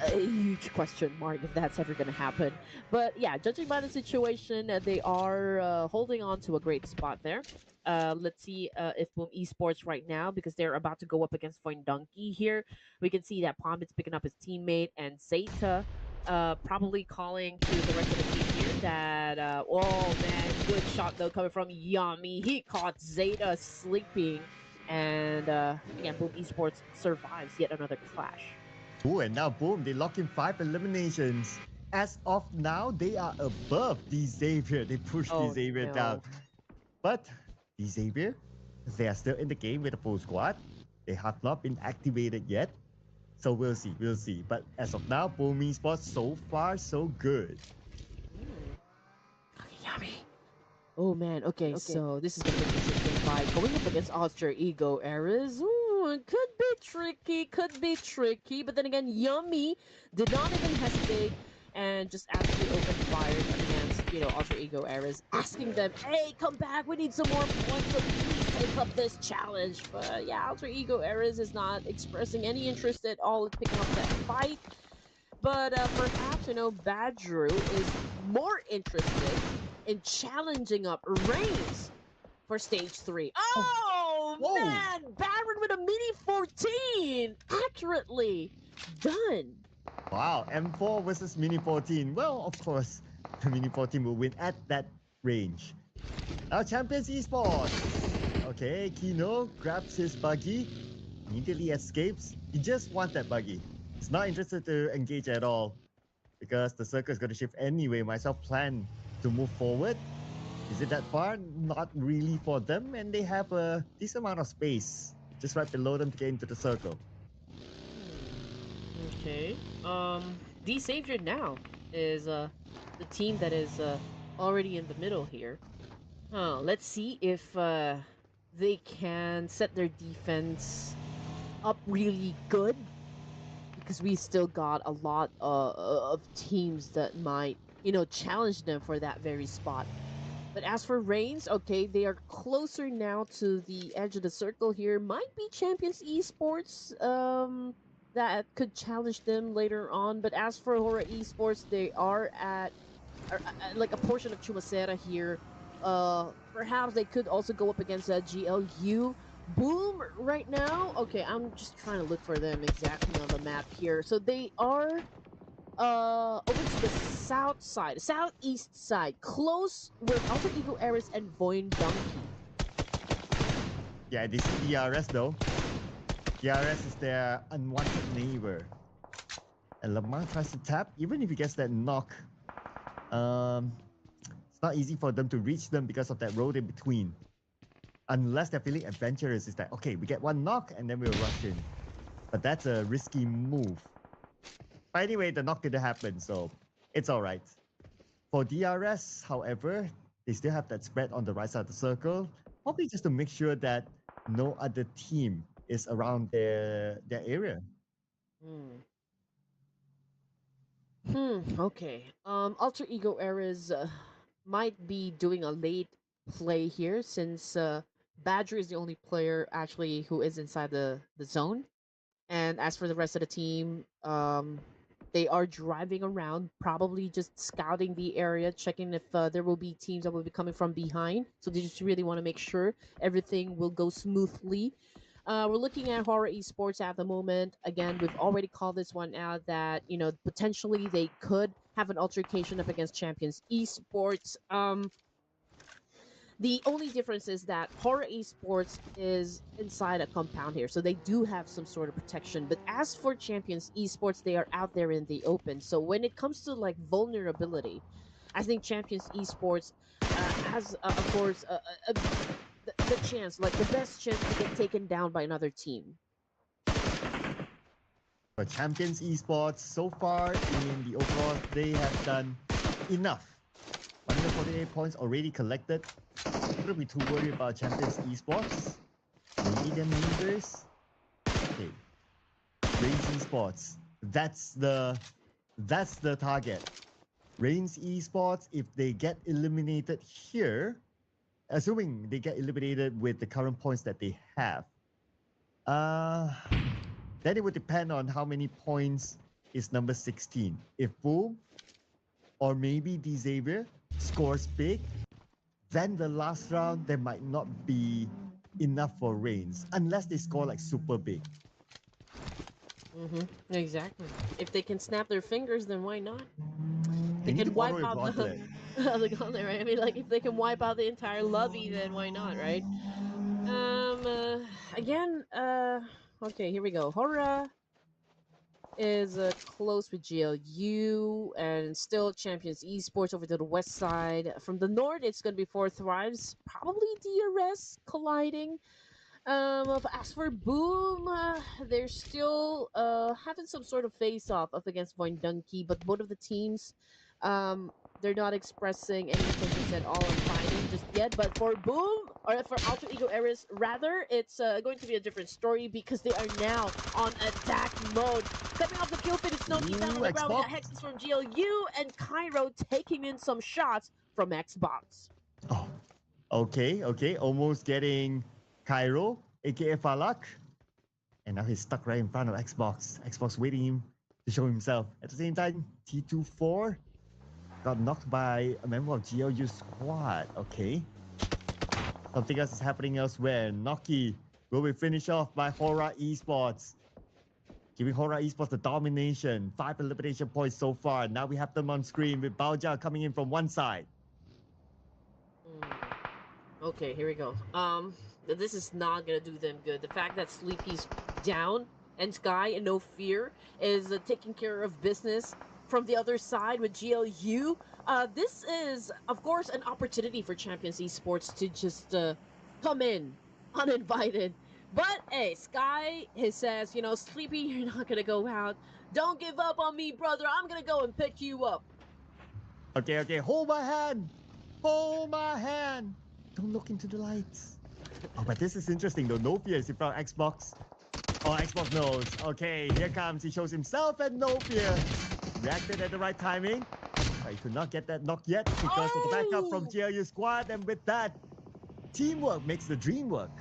a huge question mark if that's ever going to happen. But yeah, judging by the situation, they are holding on to a great spot there. Let's see if Boom Esports right now, because they're about to go up against Donkey here. We can see that Pombit's picking up his teammate, and Zeta probably calling to the rest of the team here that, oh man, good shot though coming from Yami. He caught Zeta sleeping, and again, Boom Esports survives yet another clash. Ooh, and now boom, they lock in 5 eliminations. As of now, they are above the Xavier. They pushed the Xavier down. But the Xavier, they are still in the game with the full squad. They have not been activated yet. So we'll see. But as of now, Boom Esports, so far, so good. Yummy. Oh man, okay, so this is gonna be an interesting fight. Going up against Alter Ego Eras, it could be tricky, but then again, Yummy did not even hesitate and just actually opened fire against, Alter Ego Eras, asking them, hey, come back, we need some more points, so please take up this challenge. But yeah, Alter Ego Eras is not expressing any interest at all in picking up that fight. But perhaps, Badru is more interested in challenging up Reigns for stage 3. Oh, Whoa. man! Baron with a mini 14! Accurately done. Wow, M4 versus Mini 14. Well, of course, the Mini 14 will win at that range. Now, Champions Esports. Okay, Kino grabs his buggy, immediately escapes. He just wants that buggy. He's not interested to engage at all because the circle is going to shift anyway. Myself plan to move forward. Is it that far? Not really for them, and they have a decent amount of space just right below them to get into the circle. Okay. The Savior now is the team that is already in the middle here. Let's see if they can set their defense up really good, because we still got a lot of teams that might, challenge them for that very spot. But as for Reigns, okay, they are closer now to the edge of the circle here. Might be Champions Esports that could challenge them later on. But as for Horror Esports, they are at like a portion of Chumacera here. Perhaps they could also go up against GLU Boom right now. Okay, I'm just trying to look for them exactly on the map here. So they are over to the south side, southeast side, close with Alter Ego Eris and Voin Donkey. Yeah, they see DRS though. DRS is their unwanted neighbor. And Lamar tries to tap, even if he gets that knock. Um, it's not easy for them to reach them because of that road in between. Unless they're feeling adventurous, it's like, okay, we get one knock and then we'll rush in. But that's a risky move. But anyway, the knock didn't happen, so it's all right. For DRS, however, they still have that spread on the right side of the circle, probably just to make sure that no other team is around their area. Hmm. Okay. Alter Ego Eras might be doing a late play here since Badger is the only player actually who is inside the zone. And as for the rest of the team, they are driving around, probably just scouting the area, checking if there will be teams that will be coming from behind. So they just really want to make sure everything will go smoothly. We're looking at horror esports at the moment. Again, we've already called this one out that potentially they could have an altercation up against champions esports. The only difference is that horror esports is inside a compound here, so they do have some sort of protection. But as for champions esports, they are out there in the open. So when it comes to like vulnerability, I think champions esports has, of course, the chance, like the best chance to get taken down by another team. For Champions Esports, so far in the overall, they have done enough. 148 points already collected. Shouldn't be too worried about Champions Esports. Maybe their neighbors. Okay, Reigns Esports. That's the target. Reigns Esports, if they get eliminated here, assuming they get eliminated with the current points that they have, uh, then it would depend on how many points is number 16. If Boom or maybe D Xavier scores big, then the last round there might not be enough for Reigns unless they score like super big. Exactly. If they can snap their fingers, then why not? They They need to can follow wipe a out the gauntlet. the gauntlet, right? I mean, like if they can wipe out the entire lobby, then why not, right? Again, okay, here we go. Hora is close with GLU and still champions esports over to the west side. From the north, it's gonna be Four Thrives, probably DRS colliding. But as for Boom, they're still having some sort of face off up against Voin Donkey, but both of the teams, um, they're not expressing any intentions at all on fighting just yet. But for Boom, or for Alter Ego Eris, rather, it's going to be a different story because they are now on attack mode. Coming off the kill feed, it's Noki down on Ooh, the ground. We got Xbox. Hexes from GLU and Cairo taking in some shots from Xbox. Oh, okay. Almost getting Cairo, aka Falak. And now he's stuck right in front of Xbox. Xbox waiting him to show himself. At the same time, T24 got knocked by a member of GLU squad. Okay. Something else is happening elsewhere. Noki will be finished off by Hora Esports, giving Hora Esports the domination. 5 elimination points so far. Now we have them on screen with Baoja coming in from one side. Okay, here we go. This is not gonna do them good. The fact that Sleepy's down and Sky and No Fear is taking care of business from the other side with GLU. This is, of course, an opportunity for Champions Esports to just come in uninvited. But hey, Sky, he says, Sleepy, you're not gonna go out. Don't give up on me, brother. I'm gonna go and pick you up. Okay. Hold my hand. Hold my hand. Don't look into the lights. Oh, but this is interesting though. No fear is in front of Xbox. Oh, Xbox knows. Okay, here comes. He shows himself and no fear. Reacted at the right timing. But he could not get that knock yet because of the backup from Oh! GLU squad. And with that, teamwork makes the dream work.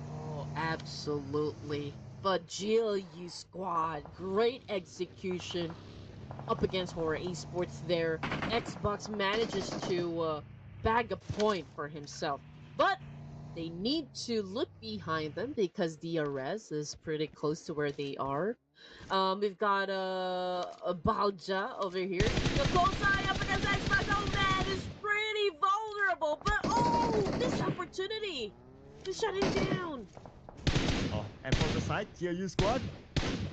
Oh, absolutely. But GLU squad, great execution up against Horror Esports there. Xbox manages to bag a point for himself. But They need to look behind them because DRS is pretty close to where they are. We've got a Balja over here. The close eye up against Xbox. Oh man, is pretty vulnerable. But oh, this opportunity to shut him down. Oh, and from the side, GLU squad.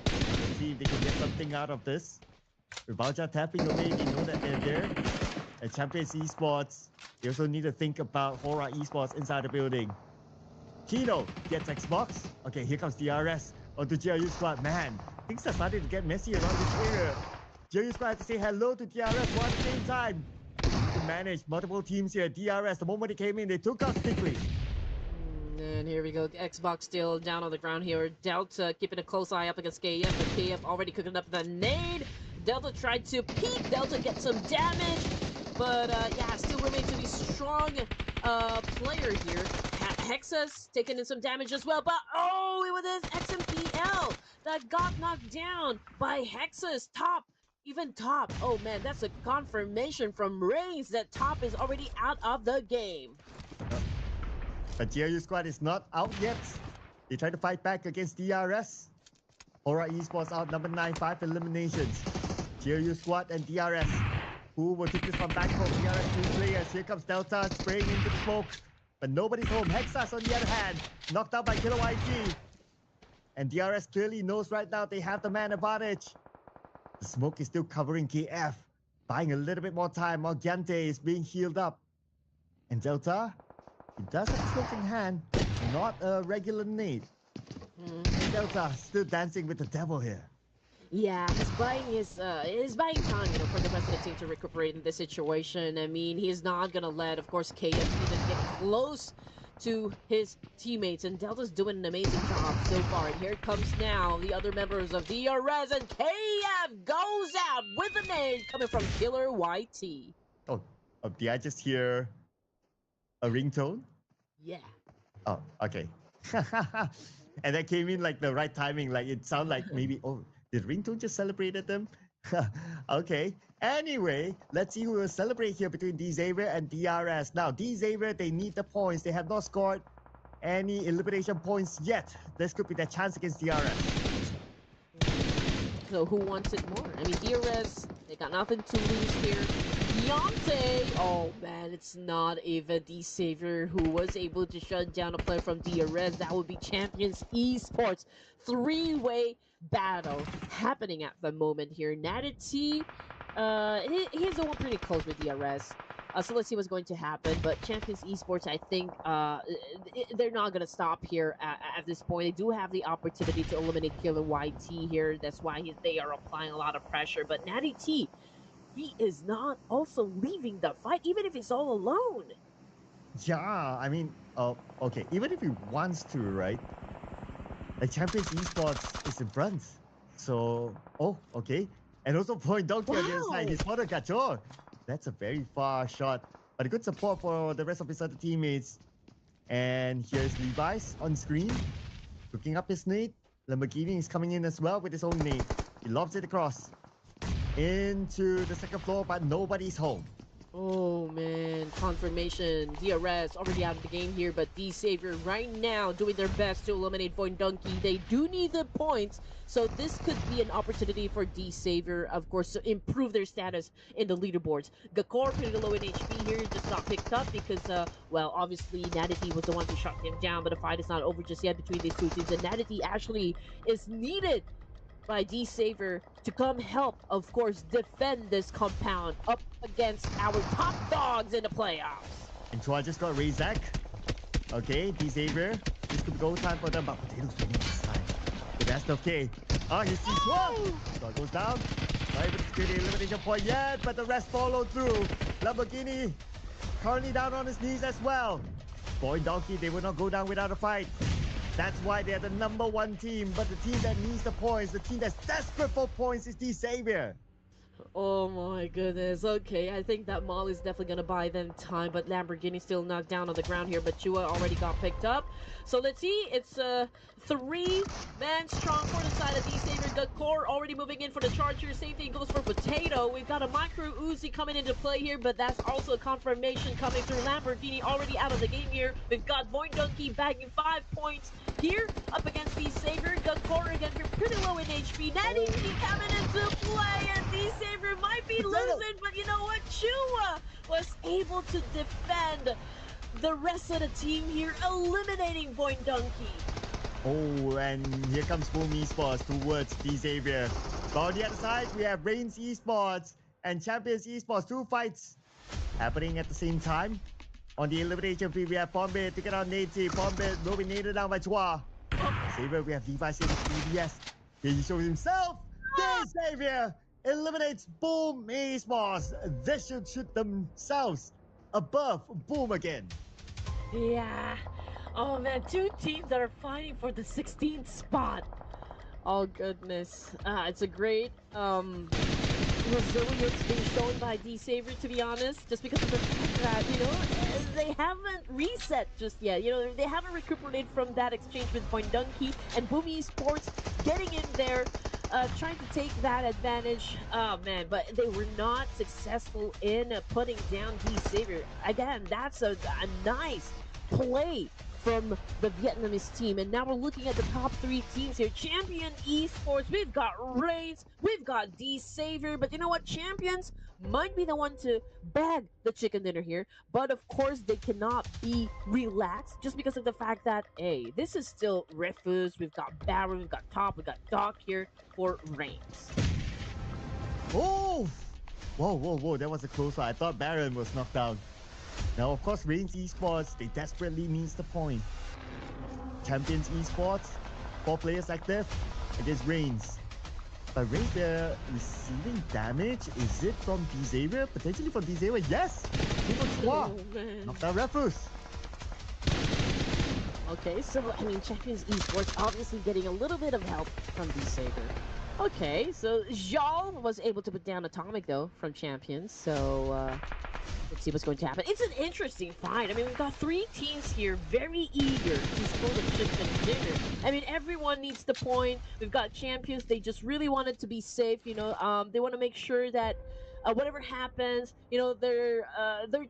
Let's see if they can get something out of this. With Balja tapping away, they know that they're there. At Champions Esports, they also need to think about Hora Esports inside the building. Kino gets Xbox. Okay, here comes DRS onto GLU squad. Man, things are starting to get messy around this area. GLU squad has to say hello to DRS one at the same time. To manage multiple teams here. DRS, the moment they came in, they took out Stickly. And here we go. Xbox still down on the ground here. Delta keeping a close eye up against KF, but KF already cooking up the nade. Delta tried to peek. Delta gets some damage, but yeah, still remains to be strong player here. Hexa's taking in some damage as well, but oh, it was his XMPL that got knocked down by Hexa's top. Even top. Oh man, that's a confirmation from Reigns that top is already out of the game. But GLU squad is not out yet. They try to fight back against DRS. Hora Esports out number 9, 5 eliminations. GLU squad and DRS. Who will take this one back home? DRS 2 players. Here comes Delta spraying into the smoke. But nobody's home. Hexas on the other hand, knocked out by Killer YG. And DRS clearly knows right now they have the man advantage. The smoke is still covering KF. Buying a little bit more time. Morgante is being healed up. And Delta, he does have smoke in hand. Not a regular nade. Delta still dancing with the devil here. Yeah, he's buying time, for the rest of the team to recuperate in this situation. I mean, he's not gonna let, of course, KF even get close to his teammates, and Delta's doing an amazing job so far. And here comes now the other members of DRS, and KF goes out with a nade coming from Killer YT. Oh, did I just hear a ringtone? Yeah. Oh, okay. And that came in like the right timing. Like it sounded like maybe, oh, did ringtone just celebrated them? Okay. Anyway, let's see who will celebrate here between D-Xavier and DRS. Now, D-Xavier, they need the points. They have not scored any elimination points yet. This could be their chance against DRS. So who wants it more? I mean, DRS, they got nothing to lose here. Deontay! Oh man, it's not even the Savior who was able to shut down a player from DRS. That would be Champions Esports. Three-way battle happening at the moment here. Natty, he's the one pretty close with DRS. So let's see what's going to happen. But Champions Esports, I think they're not going to stop here at this point. They do have the opportunity to eliminate Killer YT here. That's why they are applying a lot of pressure. But Natty T, he is not also leaving the fight, even if he's all alone. Yeah, I mean, okay, even if he wants to, right? Like Champions Esports is in front. So, oh, okay. And also Point Donkey on the other side. He's spotted Gacho. That's a very far shot. But a good support for the rest of his other teammates. And here's Levi's on screen. Cooking up his nade. Lamborghini is coming in as well with his own nade. He lobs it across into the second floor, but nobody's home. Oh man, confirmation. DRS already out of the game here, but D-Savior right now doing their best to eliminate Void Donkey. They do need the points, so this could be an opportunity for D-Savior, of course, to improve their status in the leaderboards. Gakor pretty low in HP here, just got picked up because, well, obviously Nadity was the one who shot him down, but the fight is not over just yet between these two teams, and Nadity actually is needed by D-Savior to come help, of course, defend this compound up against our top dogs in the playoffs. And Chua just got Razak. Okay, D-Savior. This could be go time for them, but Potato's winning this time. The best of K. Ah, you see Chua. Scott goes down. Not able to secure the elimination point yet, but the rest follow through. Lamborghini currently down on his knees as well. Boy Donkey, they will not go down without a fight. That's why they're the number one team, but the team that needs the points, the team that's desperate for points is D-Savior. Oh my goodness. Okay, I think that Molly's definitely going to buy them time, but Lamborghini still knocked down on the ground here, but Chua already got picked up. So let's see, it's 3 man strong for the side of D-Savior. Good Core already moving in for the charge here. Same thing goes for Potato. We've got a Micro Uzi coming into play here, but that's also a confirmation coming through. Lamborghini already out of the game here. We've got Boy Donkey bagging 5 points here up against the Savior. Good Core again here, pretty low in HP. Natty coming into play, and the Savior might be losing, but you know what? Chua was able to defend the rest of the team here, eliminating Boy Donkey. Oh, and here comes Boom Esports towards the Xavier. But on the other side, we have Reigns Esports and Champions Esports. 2 fights happening at the same time. On the elimination field, we have Pubg to get on Native. Pubg will be nailed down by Chua. Xavier, we have Levi's in the PBS. Here he shows himself. The Xavier eliminates Boom Esports. They should shoot themselves above Boom again. Yeah. Oh man, 2 teams that are fighting for the 16th spot. Oh goodness. It's a great resilience being shown by D Savior, to be honest, just because of the fact that, you know, they haven't reset just yet. You know, they haven't recuperated from that exchange with Point Donkey, and Boom Esports getting in there, trying to take that advantage. Oh man, but they were not successful in putting down D Savior. Again, that's a nice play from the Vietnamese team. And now we're looking at the top 3 teams here. Champion Esports, we've got Reigns, we've got D Savior, but you know what? Champions might be the one to bag the chicken dinner here, but of course they cannot be relaxed just because of the fact that, hey, this is still Refus, we've got Baron, we've got Top, we've got Doc here for Reigns. Oh! Whoa, that was a close one. I thought Baron was knocked down. Now, of course, Reigns Esports, they desperately needs the point. Champions Esports, 4 players active against Reigns. But Reigns, they're receiving damage. Is it from D Xavier? Potentially from D Xavier, yes! Oh, man. Knocked down Refus. Okay, so, I mean, Champions Esports obviously getting a little bit of help from D Saber. Okay, so Zhao was able to put down Atomic, though, from Champions, so, let's see what's going to happen. It's an interesting fight. I mean, we've got 3 teams here very eager to score the chicken dinner. I mean, everyone needs the point. We've got Champions. They just really want it to be safe, you know. They want to make sure that whatever happens, you know, their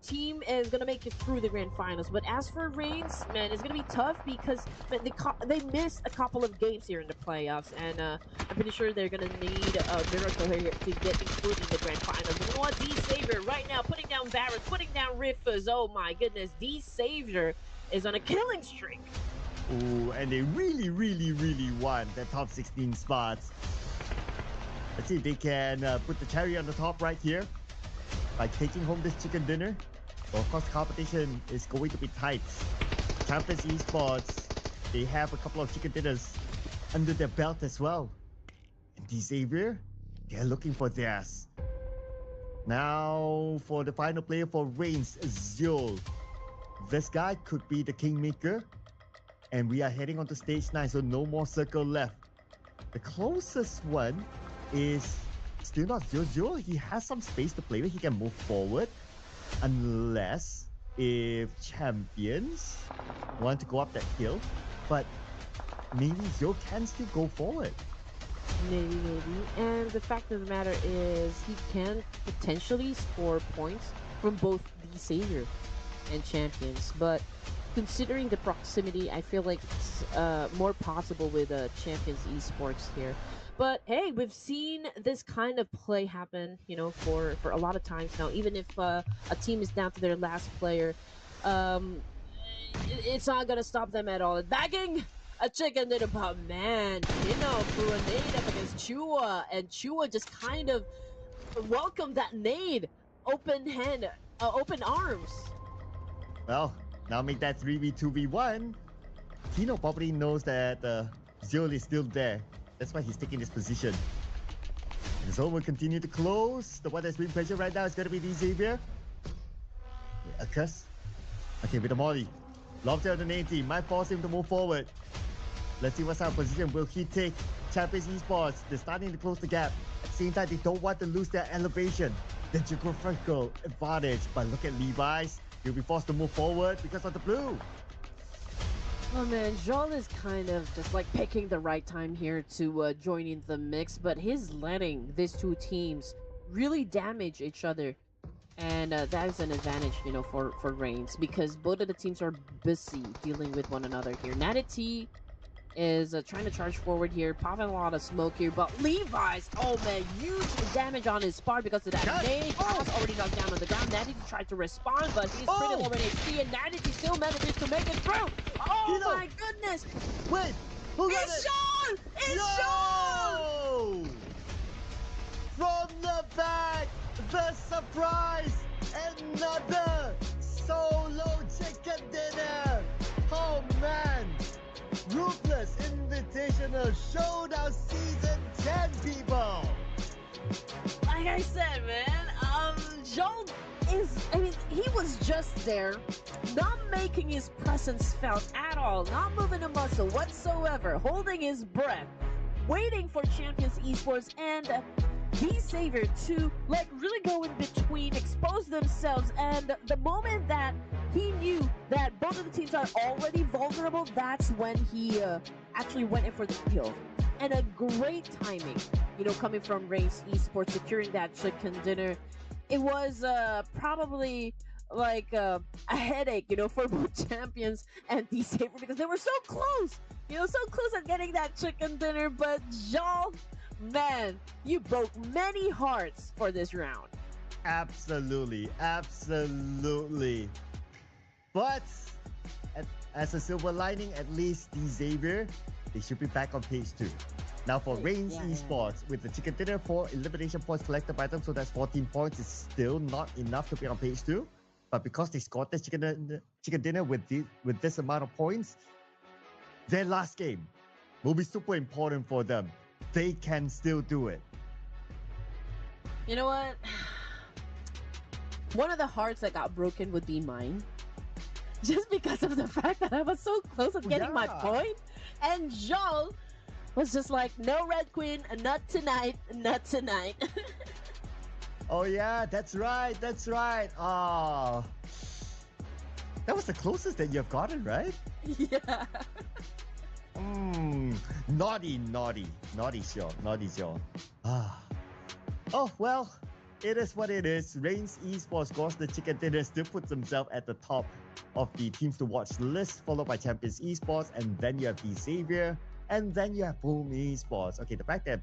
team is gonna make it through the grand finals. But as for Reigns, man, it's gonna be tough because man, they missed a couple of games here in the playoffs, and I'm pretty sure they're gonna need a miracle here to get included in the grand finals. But you know what? D Savior right now putting down Barrett, putting down Riffas. Oh my goodness, D Savior is on a killing streak. Oh, and they really want the top 16 spots. Let's see if they can put the cherry on the top right here by taking home this chicken dinner. Well, of course, the competition is going to be tight. Champions Esports, they have a couple of chicken dinners under their belt as well. And D Xavier, they're looking for theirs. Now, for the final player for Reigns, Zul. This guy could be the kingmaker. And we are heading on to stage 9, so no more circle left. The closest one is still not Zul. He has some space to play with. He can move forward. Unless if champions want to go up that hill. But maybe Zul can still go forward. Maybe. And the fact of the matter is he can potentially score points from both the Savior and Champions. But considering the proximity, I feel like it's more possible with Champions Esports here. But hey, we've seen this kind of play happen, you know, for a lot of times now. Even if a team is down to their last player, it's not gonna stop them at all. Bagging a chicken dinner, but man, you know, threw a nade up against Chua, and Chua just kind of welcomed that nade, open hand, open arms. Well, now make that 3v2v1. Kino probably knows that Zul is still there. That's why he's taking this position. And the zone will continue to close. The one that's being pressured right now is going to be D Xavier. A curse. Okay, with the molly. Lobster on the 90 might force him to move forward. Let's see what's our position. Will he take Champions Esports? They're starting to close the gap. At the same time, they don't want to lose their elevation. The geographical advantage. But look at Levi's. He'll be forced to move forward because of the blue. Oh man, Joel is kind of just like picking the right time here to join in the mix, but he's letting these two teams really damage each other, and that is an advantage, for Reigns because both of the teams are busy dealing with one another here. Natty is trying to charge forward here, popping a lot of smoke here, but Levi's, oh man, huge damage on his part because of that Cut. nade. Oh. Has already knocked down on the ground. Natty tried to respond, but he's pretty Oh. low in HP, and Natty still manages to make it through. Oh Kino. my goodness! Wait, who got It's it? Sean! It's Sean! No! From the back, the surprise, another solo chicken dinner. Oh man, Ruthless Invitational Showdown Season 10, people. Like I said, man, Joel he was just there, not making his presence felt at all, not moving a muscle whatsoever, holding his breath, waiting for Champions Esports and D-Savior to like really go in between, expose themselves, and the moment that he knew that both of the teams are already vulnerable, that's when he actually went in for the kill. And a great timing, coming from Race Esports, securing that chicken dinner. It was probably like a headache, for both champions and D-Savior because they were so close, so close at getting that chicken dinner. But Joel, man, you broke many hearts for this round. Absolutely, absolutely. But as a silver lining, at least the Xavier, they should be back on page 2. Now for Reigns Esports, with the chicken dinner, 4 elimination points collected by them, so that's 14 points. It's still not enough to be on page 2. But because they scored this chicken dinner with this amount of points, their last game will be super important for them. They can still do it. You know what? One of the hearts that got broken would be mine. Just because of the fact that I was so close of getting my point. And Joel was just like, no, Red Queen, not tonight, not tonight. Oh yeah, that's right, that's right. Oh, that was the closest that you've gotten, right? Yeah. Naughty sure. Ah. Oh well, it is what it is. Reigns Esports scores the chicken dinner, still puts himself at the top of the teams to watch list, followed by Champions Esports, and then you have the Xavier, and then you have Boom Esports. Okay, the fact that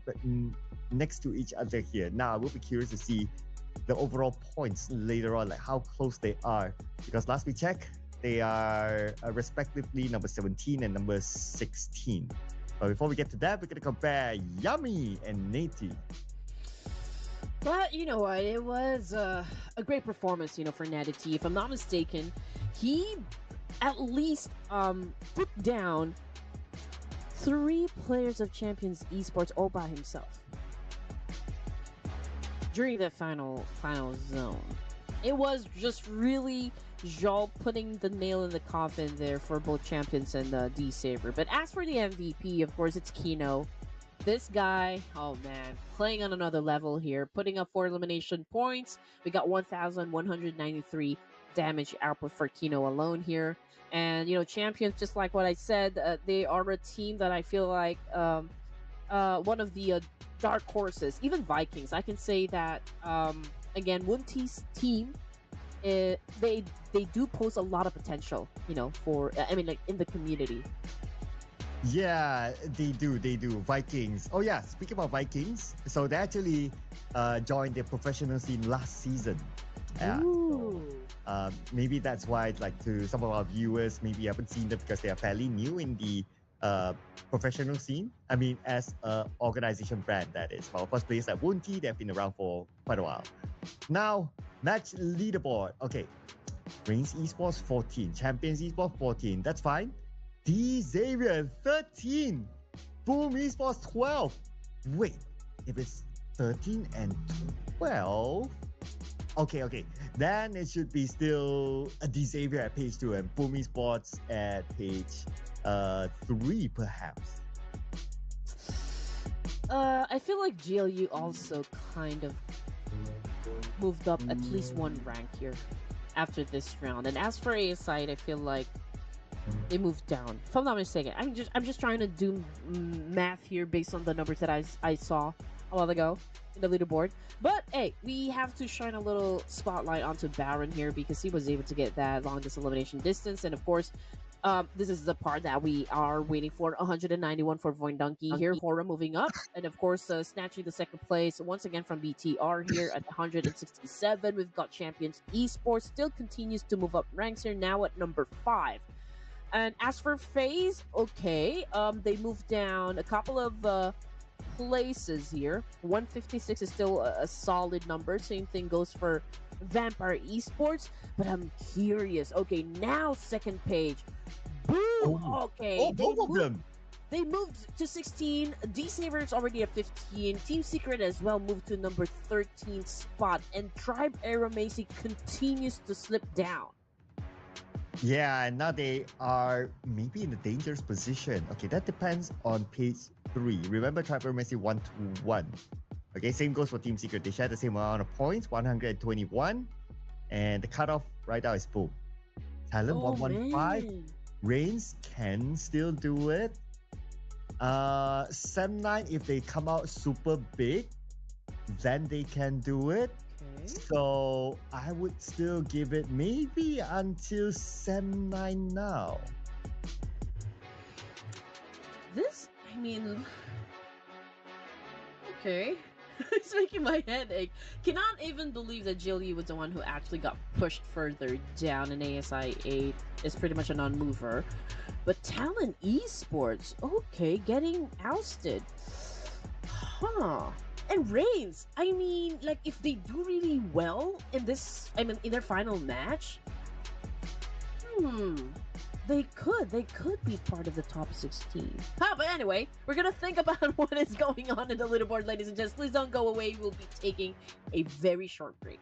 next to each other here. Now I will be curious to see the overall points later on, like how close they are, because last we checked, they are respectively number 17 and number 16. But before we get to that, we're gonna compare Yummy and Nati. But you know what? It was a great performance, for Natty. If I'm not mistaken, he at least put down 3 players of Champions Esports all by himself during the final zone. It was just really Joel putting the nail in the coffin there for both champions and D-Saver. But as for the MVP, of course, it's Kino. This guy, oh man, playing on another level here, putting up 4 elimination points. We got 1,193 damage output for Kino alone here. And, champions, just like what I said, they are a team that I feel like one of the dark horses, even Vikings. I can say that, again, Wunti's team, they do pose a lot of potential, for, like in the community. Yeah, they do. Vikings. Oh yeah, speaking about Vikings, so they actually joined the professional scene last season. Yeah. Ooh. So, maybe that's why, like, to some of our viewers, maybe you haven't seen them because they are fairly new in the professional scene. I mean, as a organization brand, that is. But of course, players like Wunti, they've been around for quite a while. Now, match leaderboard. Okay, Reigns Esports 14, Champions Esports 14. That's fine. D Xavier 13, Boom Esports 12. Wait, if it's 13 and 12, okay, then it should be still a D Xavier at page 2 and Boom Esports at page 3, perhaps. I feel like GLU also kind of moved up at least 1 rank here after this round. And as for ASI, I feel like They moved down. If I'm not mistaken, I'm just trying to do math here based on the numbers that I saw a while ago in the leaderboard. But hey, we have to shine a little spotlight onto Baron here because he was able to get that longest elimination distance, and of course, this is the part that we are waiting for. 191 for Voindonkey here. Hora moving up, and of course, snatching the second place once again from BTR here at 167. We've got Champions Esports still continues to move up ranks here now at number 5. And as for FaZe, okay, they moved down a couple of places here. 156 is still a solid number. Same thing goes for Vampire Esports. But I'm curious. Okay, now second page. Boom. Oh, Okay, oh, both of them. they moved to 16. D-Saver's already at 15. Team Secret as well moved to number 13 spot. And Tribe Aeromasi continues to slip down. Yeah, and now they are maybe in a dangerous position. Okay, that depends on page 3. Remember, Trapper Messi 1 to 1. Okay, same goes for Team Secret. They share the same amount of points, 121. And the cutoff right now is boom. Talent Oh 115. man. Reigns can still do it. Sem9, if they come out super big, then they can do it. Okay. So I would still give it maybe until Sem9 now. This, I mean, okay. It's making my head ache. Cannot even believe that Jilly was the one who actually got pushed further down in ASI 8. Is pretty much a non-mover. But Talent Esports, okay, getting ousted. Huh. And Reigns, I mean, like, if they do really well in this, I mean, in their final match, they could be part of the top 16. But anyway, we're gonna think about what is going on in the leaderboard, ladies and gents. Please don't go away. We'll be taking a very short break.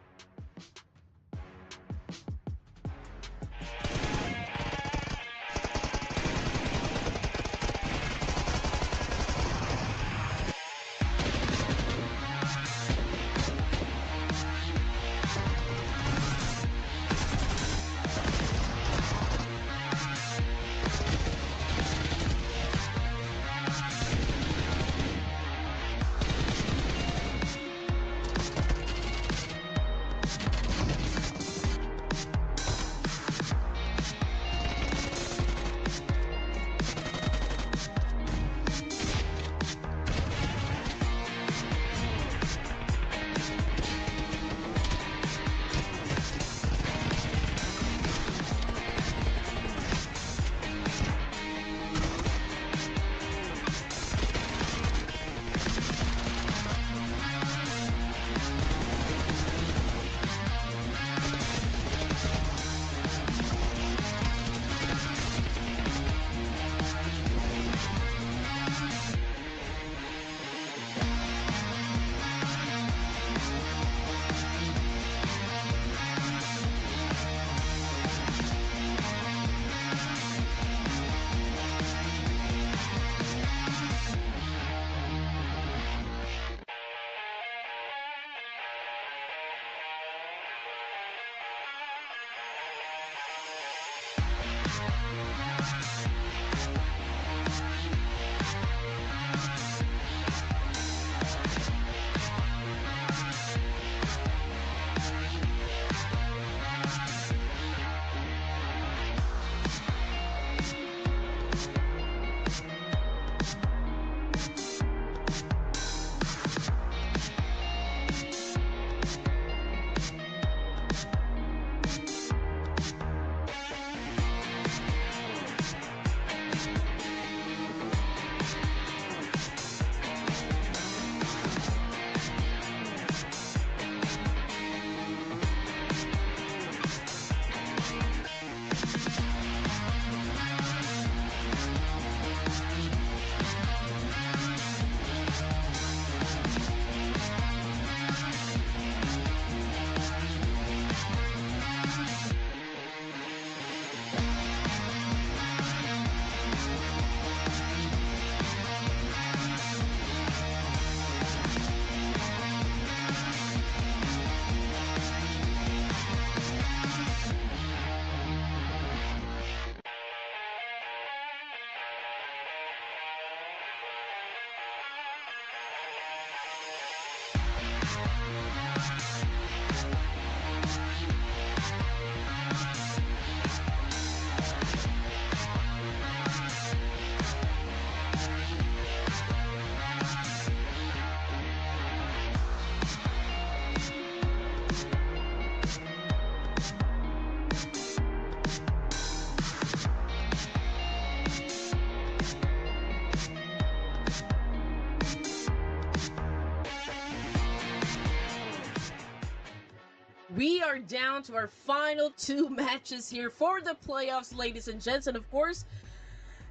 We are down to our final two matches here for the playoffs, ladies and gents. And of course,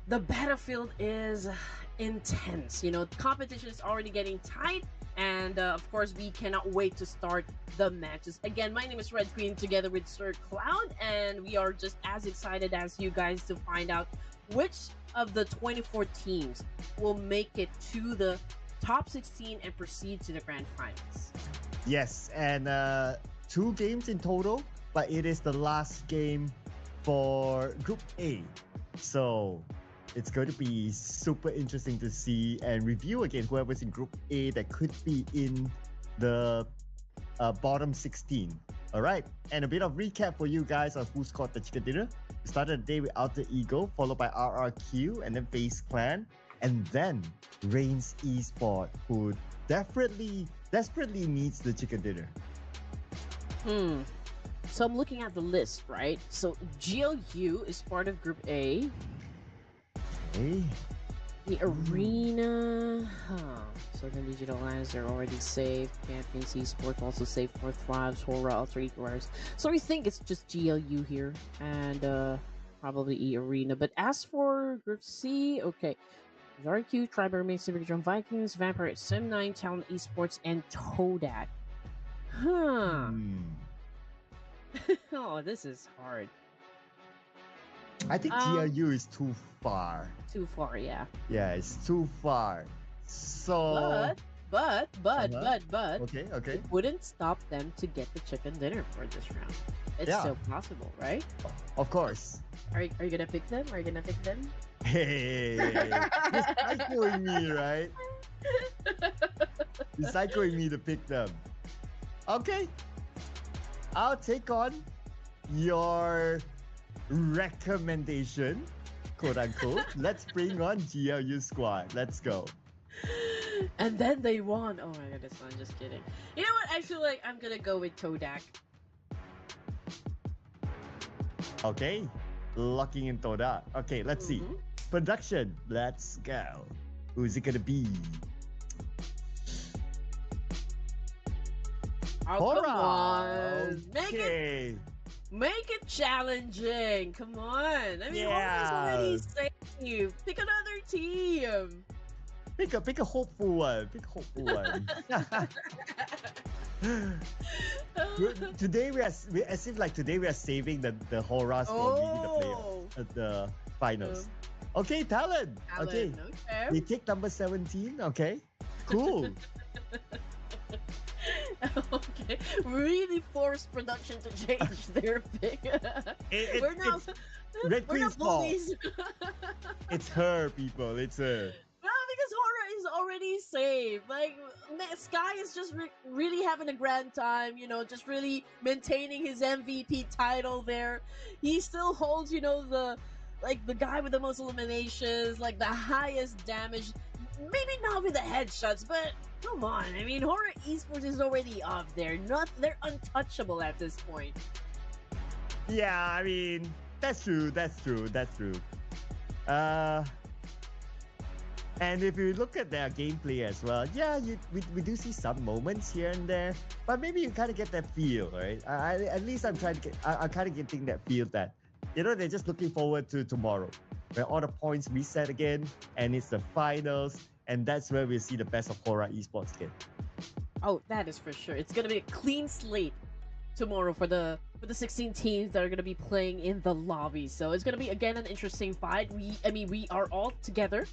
the battlefield is intense. You know, competition is already getting tight. And of course, we cannot wait to start the matches. Again, my name is Red Queen together with Sir Cloud. And we are just as excited as you guys to find out which of the 24 teams will make it to the top 16 and proceed to the grand finals. Yes, and 2 games in total, but it is the last game for Group A. So it's going to be super interesting to see and review again whoever's in Group A that could be in the bottom 16. All right, and a bit of recap for you guys of who scored the chicken dinner. We started the day with Alter Ego, followed by RRQ, and then Face Clan, and then Reigns Esport, who desperately needs the chicken dinner. So I'm looking at the list, right? So GLU is part of Group A. Hey, The Arena. Southern Digital Alliance, they're already saved. Champions Esports also saved. Fourth Flags, Horror, Alter Equals. So we think it's just GLU here. And probably E Arena. But as for Group C, okay. RQ, Tribe Remains, Super Drum Vikings, Vampire, Sim9, Talent Esports, and Todak. Huh. Oh, this is hard. I think GLU is too far. Too far, yeah. Yeah, it's too far. So. But, Okay. it wouldn't stop them to get the chicken dinner for this round. It's still possible, right? Of course. Are you gonna pick them? Are you gonna pick them? Hey, you're psychoing me, right? You're psychoing me to pick them. Okay. I'll take on your recommendation, quote unquote. Let's bring on GLU squad. Let's go. And then they won. Oh my goodness, I'm just kidding. You know what? I feel like I'm gonna go with Todak. Okay. Locking in Todak. Okay, let's see. Production. Let's go. Who's it gonna be? Oh, come on. Okay. Make it challenging. Come on. I mean, Hora's already saved. Pick another team. Pick a hopeful one. Pick a hopeful one. Today we are as if like today we are saving the Horas for maybe the playoffs, the finals. Okay, talent. Okay. We take number 17. Okay. Cool. Okay. Really forced production to change their pick. We're not Red Queen's fault. bullies. It's her, people. It's her. No, because Hora is already saved. Like, Sky is just really having a grand time, you know, just really maintaining his MVP title there. He still holds, you know, the guy with the most eliminations, like the highest damage. Maybe not with the headshots, but come on. I mean, Horror Esports is already up there. They're untouchable at this point. Yeah, I mean, that's true. And if you look at their gameplay as well, yeah, we do see some moments here and there, but maybe you kind of get that feel, right? At least I'm kind of getting that feel that, you know, they're just looking forward to tomorrow, where all the points reset again, and it's the finals, and that's where we'll see the best of Horror Esports again. Oh, that is for sure. It's gonna be a clean slate tomorrow for the 16 teams that are gonna be playing in the lobby. So it's gonna be again an interesting fight. We are all together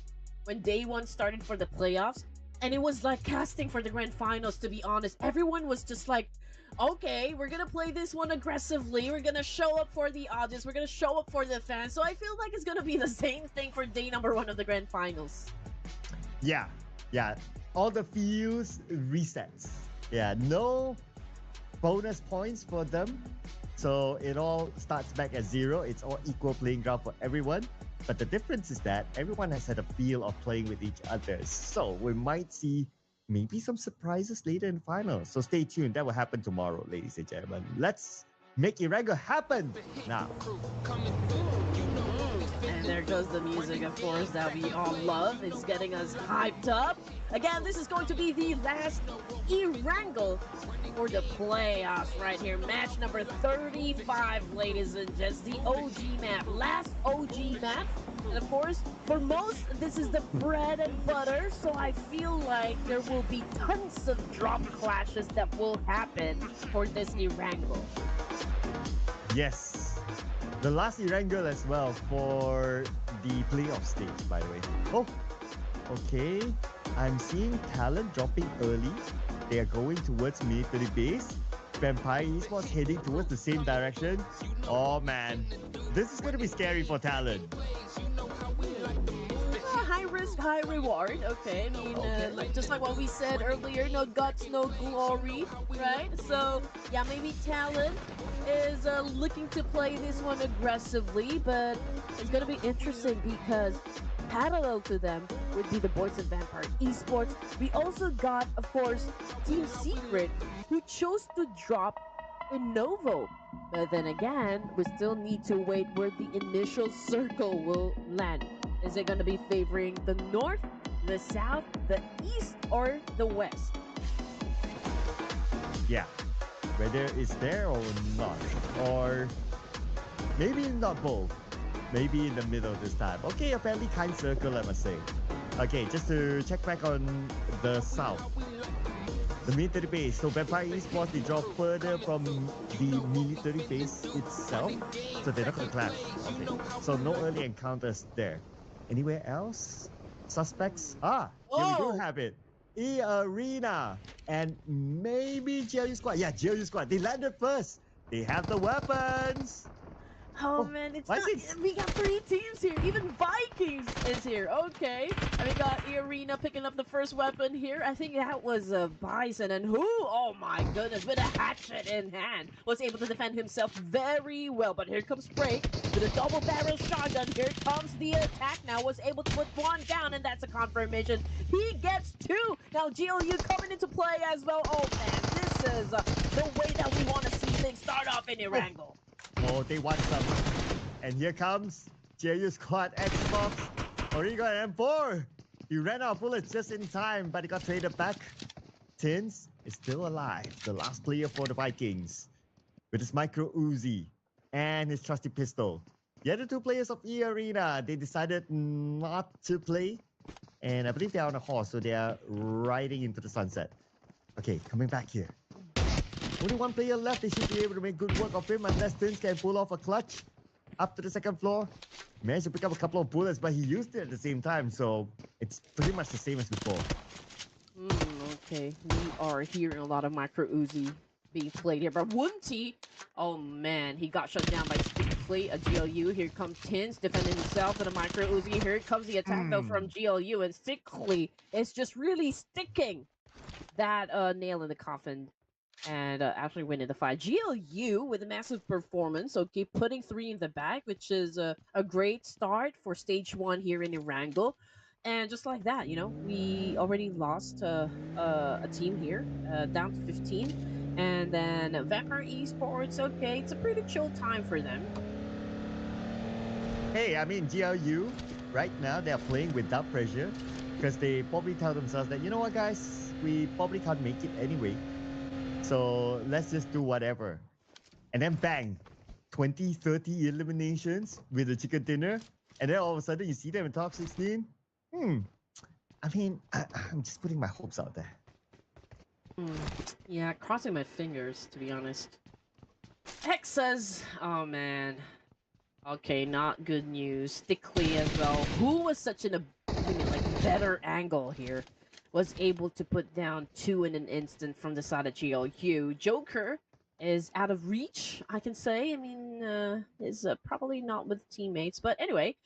when day one started for the playoffs, and it was like casting for the grand finals. To be honest, everyone was just like, okay, we're gonna play this one aggressively, we're gonna show up for the audience, we're gonna show up for the fans. So I feel like it's gonna be the same thing for day number 1 of the grand finals. Yeah, all the feels resets. Yeah, no bonus points for them, So it all starts back at zero. It's all equal playing ground for everyone. But the difference is that everyone has had a feel of playing with each other. So we might see maybe some surprises later in the final. So stay tuned. That will happen tomorrow, ladies and gentlemen. Let's make Irango happen now. And there goes the music, of course, that we all love. It's getting us hyped up. Again, this is going to be the last E-Wrangle for the playoffs right here. Match number 35, ladies and gents. The OG map. Last OG map. And of course, for most, this is the bread and butter. So I feel like there will be tons of drop clashes that will happen for this E-Wrangle. Yes. The last Erangel as well for the playoff stage, by the way. Oh, okay. I'm seeing talent dropping early. They are going towards military base. Vampire Esports heading towards the same direction. Oh man, this is going to be scary for talent. High risk, high reward. Okay, I mean, like just like what we said earlier, no guts, no glory, right? So yeah, maybe talent is looking to play this one aggressively, but it's gonna be interesting because parallel to them would be the boys of Vampire Esports. We also got, of course, Team Secret, who chose to drop in Novo. But then again, we still need to wait where the initial circle will land. Is it going to be favoring the north, the south, the east, or the west? Yeah, whether it's there or not, or maybe not both. Maybe in the middle this time. Okay, a fairly kind circle, I must say. Okay, just to check back on the south. The military base. So Vampire Esports, they draw further from the military base itself. So they're not going to clash. Okay, so no early encounters there. Anywhere else? Suspects? Here we do Oh, have it. E-Arena. And maybe GLU Squad. Yeah, GLU Squad. They landed first. They have the weapons. oh Oh, man, it's not. Vikings. We got three teams here. Even Vikings is here. Okay, and we got Arena picking up the first weapon here. I think that was Bison, and who? Oh my goodness, with a hatchet in hand, was able to defend himself very well. But here comes Break with a double barrel shotgun. Here comes the attack. Now was able to put one down, and that's a confirmation. He gets two. Now GLU coming into play as well. Oh man, this is the way that we want to see things start off in Erangel. Oh, they want some. And here comes GLU Squad Xbox. Origo and M4. He ran out of bullets just in time, but he got traded back. Tins is still alive, the last player for the Vikings, with his micro Uzi and his trusty pistol. The other two players of E-Arena, they decided not to play. And I believe they are on a horse, so they are riding into the sunset. Okay, coming back here. Only one player left. They should be able to make good work of him unless Tins can pull off a clutch up to the second floor. Managed to pick up a couple of bullets, but he used it at the same time, so it's pretty much the same as before. Okay, we are hearing a lot of micro Uzi being played here, but Wunty, oh man, he got shut down by Stickly, a GLU. Here comes Tins defending himself with a micro Uzi. Here comes the attack though from GLU, and Stickly is just really sticking that nail in the coffin and actually winning the fight. GLU with a massive performance, okay, putting three in the bag, which is a great start for stage one here in Erangel. And just like that, you know, we already lost a team here, down to 15. And then Vampire Esports, okay, it's a pretty chill time for them. Hey, I mean, GLU, right now, they're playing without pressure because they probably tell themselves that, you know what, guys, we probably can't make it anyway. So let's just do whatever. And then bang, 20, 30 eliminations with a chicken dinner. And then all of a sudden you see them in top 16. I mean, I'm just putting my hopes out there. Yeah, crossing my fingers, to be honest. Hex says, oh man. Okay, not good news. Stickly as well. Who was such an, like, better angle here? Was able to put down two in an instant from the side of GLU. Joker is out of reach, I can say. I mean, is probably not with teammates. But anyway,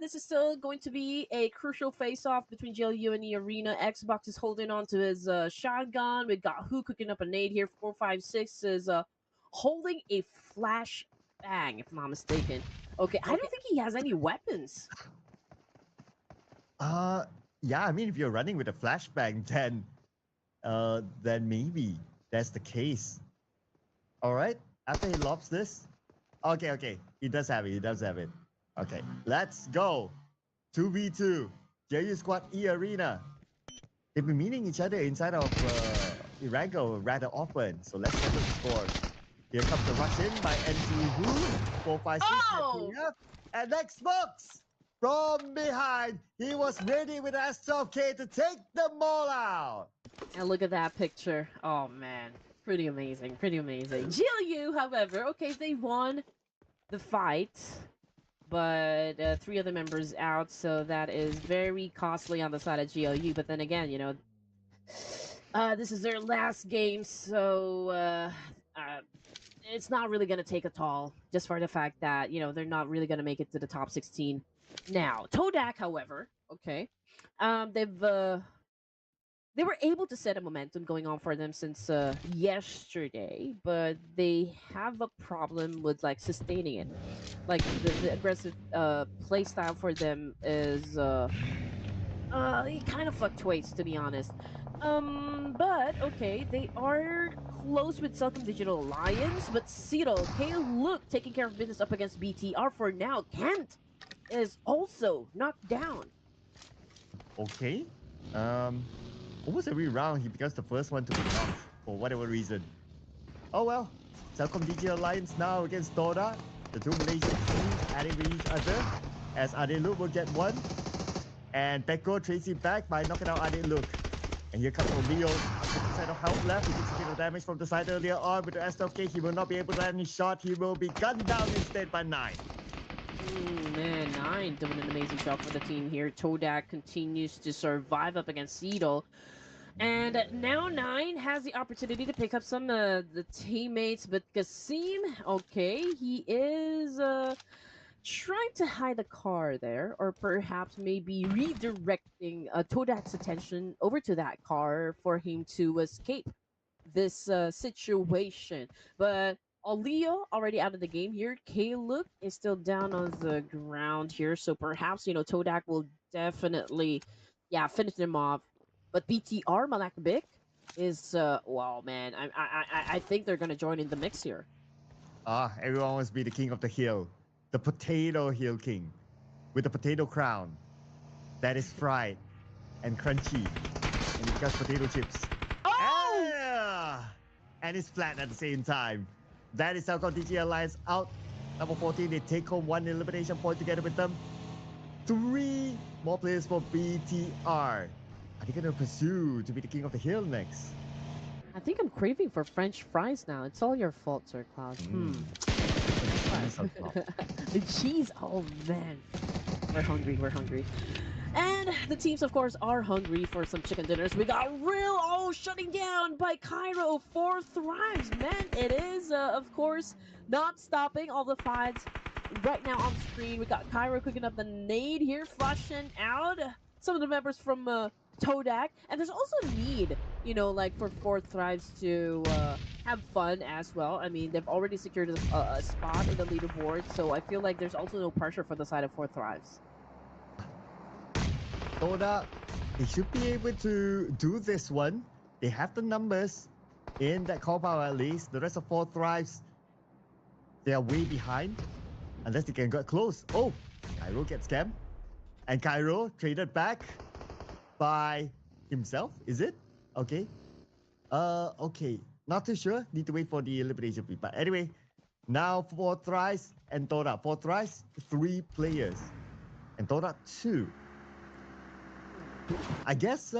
this is still going to be a crucial face-off between GLU and the arena. Xbox is holding on to his shotgun. We got Who cooking up a nade here. 456 is holding a flash bang, if I'm not mistaken. Okay, I Okay. don't think he has any weapons. Uh, yeah, I mean, if you're running with a flashbang, then maybe that's the case. All right. After he lobs this, okay. He does have it. He does have it. Okay, let's go. 2v2. JU Squad E Arena. They've been meeting each other inside of Irango rather often. So let's get the score. Here comes the rush in by NT Hu. 456 Oh! up. And Xbox from behind. He was ready with S12K to take them all out. And look at that picture. Oh man, pretty amazing, pretty amazing. GLU, however, okay, they won the fight, but three other members out, so that is very costly on the side of GLU. But then again, this is their last game, so it's not really going to take a toll, just for the fact that they're not really going to make it to the top 16. Now, Todak, however, okay, they've they were able to set a momentum going on for them since yesterday, but they have a problem with like sustaining it. Like the aggressive play style for them is it kind of fluctuates, to be honest. But okay, they are close with Celcom Digital Alliance, but Cyril, Look taking care of business up against BTR for now. Kent is also knocked down. Okay. Um, Almost every round he becomes the first one to be knocked for whatever reason. Oh well. Celcom DJ Alliance now against Dora. The two Malaysian teams adding with each other. As Adeluk will get one. And Peko trades it back by knocking out Adeluk. And here comes O'Neill. 100% of health left. He takes a bit of damage from the side earlier on. With the S12K, he will not be able to land any shot. He will be gunned down instead by 9. Man, Nine doing an amazing job for the team here. Todak continues to survive up against Seedle. And now Nine has the opportunity to pick up some the teammates, but Kasim, okay, he is trying to hide the car there, or perhaps maybe redirecting Todak's attention over to that car for him to escape this situation. But Leo already out of the game here. Kaluk is still down on the ground here, so perhaps Todak will definitely, yeah, finish them off. But BTR Malakbik is well, man, I think they're gonna join in the mix here. Everyone wants to be the king of the hill. The potato hill king. With the potato crown. That is fried and crunchy. And it got potato chips. Oh! And it's flat at the same time. That is Celcom DG Alliance out. Number 14, they take home one elimination point together with them. 3 more players for BTR. Are they going to pursue to be the king of the hill next? I think I'm craving for French fries now. It's all your fault, Sir Cloud. The cheese. Oh man, we're hungry. We're hungry. And the teams, of course, are hungry for some chicken dinners. We got real shutting down by Cairo. 4 thrives, man. It is, of course, not stopping all the fights right now on screen. We got Cairo cooking up the nade here, flushing out some of the members from Todak, and there's also a need, like for 4 thrives to have fun as well. I mean, they've already secured a spot in the leaderboard, so I feel like there's also no pressure for the side of 4 thrives. Toda, they should be able to do this one. They have the numbers in that compound at least. The rest of 4 thrives, they are way behind. Unless they can get close. Oh, Cairo gets scammed. And Cairo traded back by himself, is it? Okay. Okay. Not too sure. Need to wait for the elimination fee. But anyway, now 4 thrives and Toda. 4 thrives, 3 players. And Toda, 2. I guess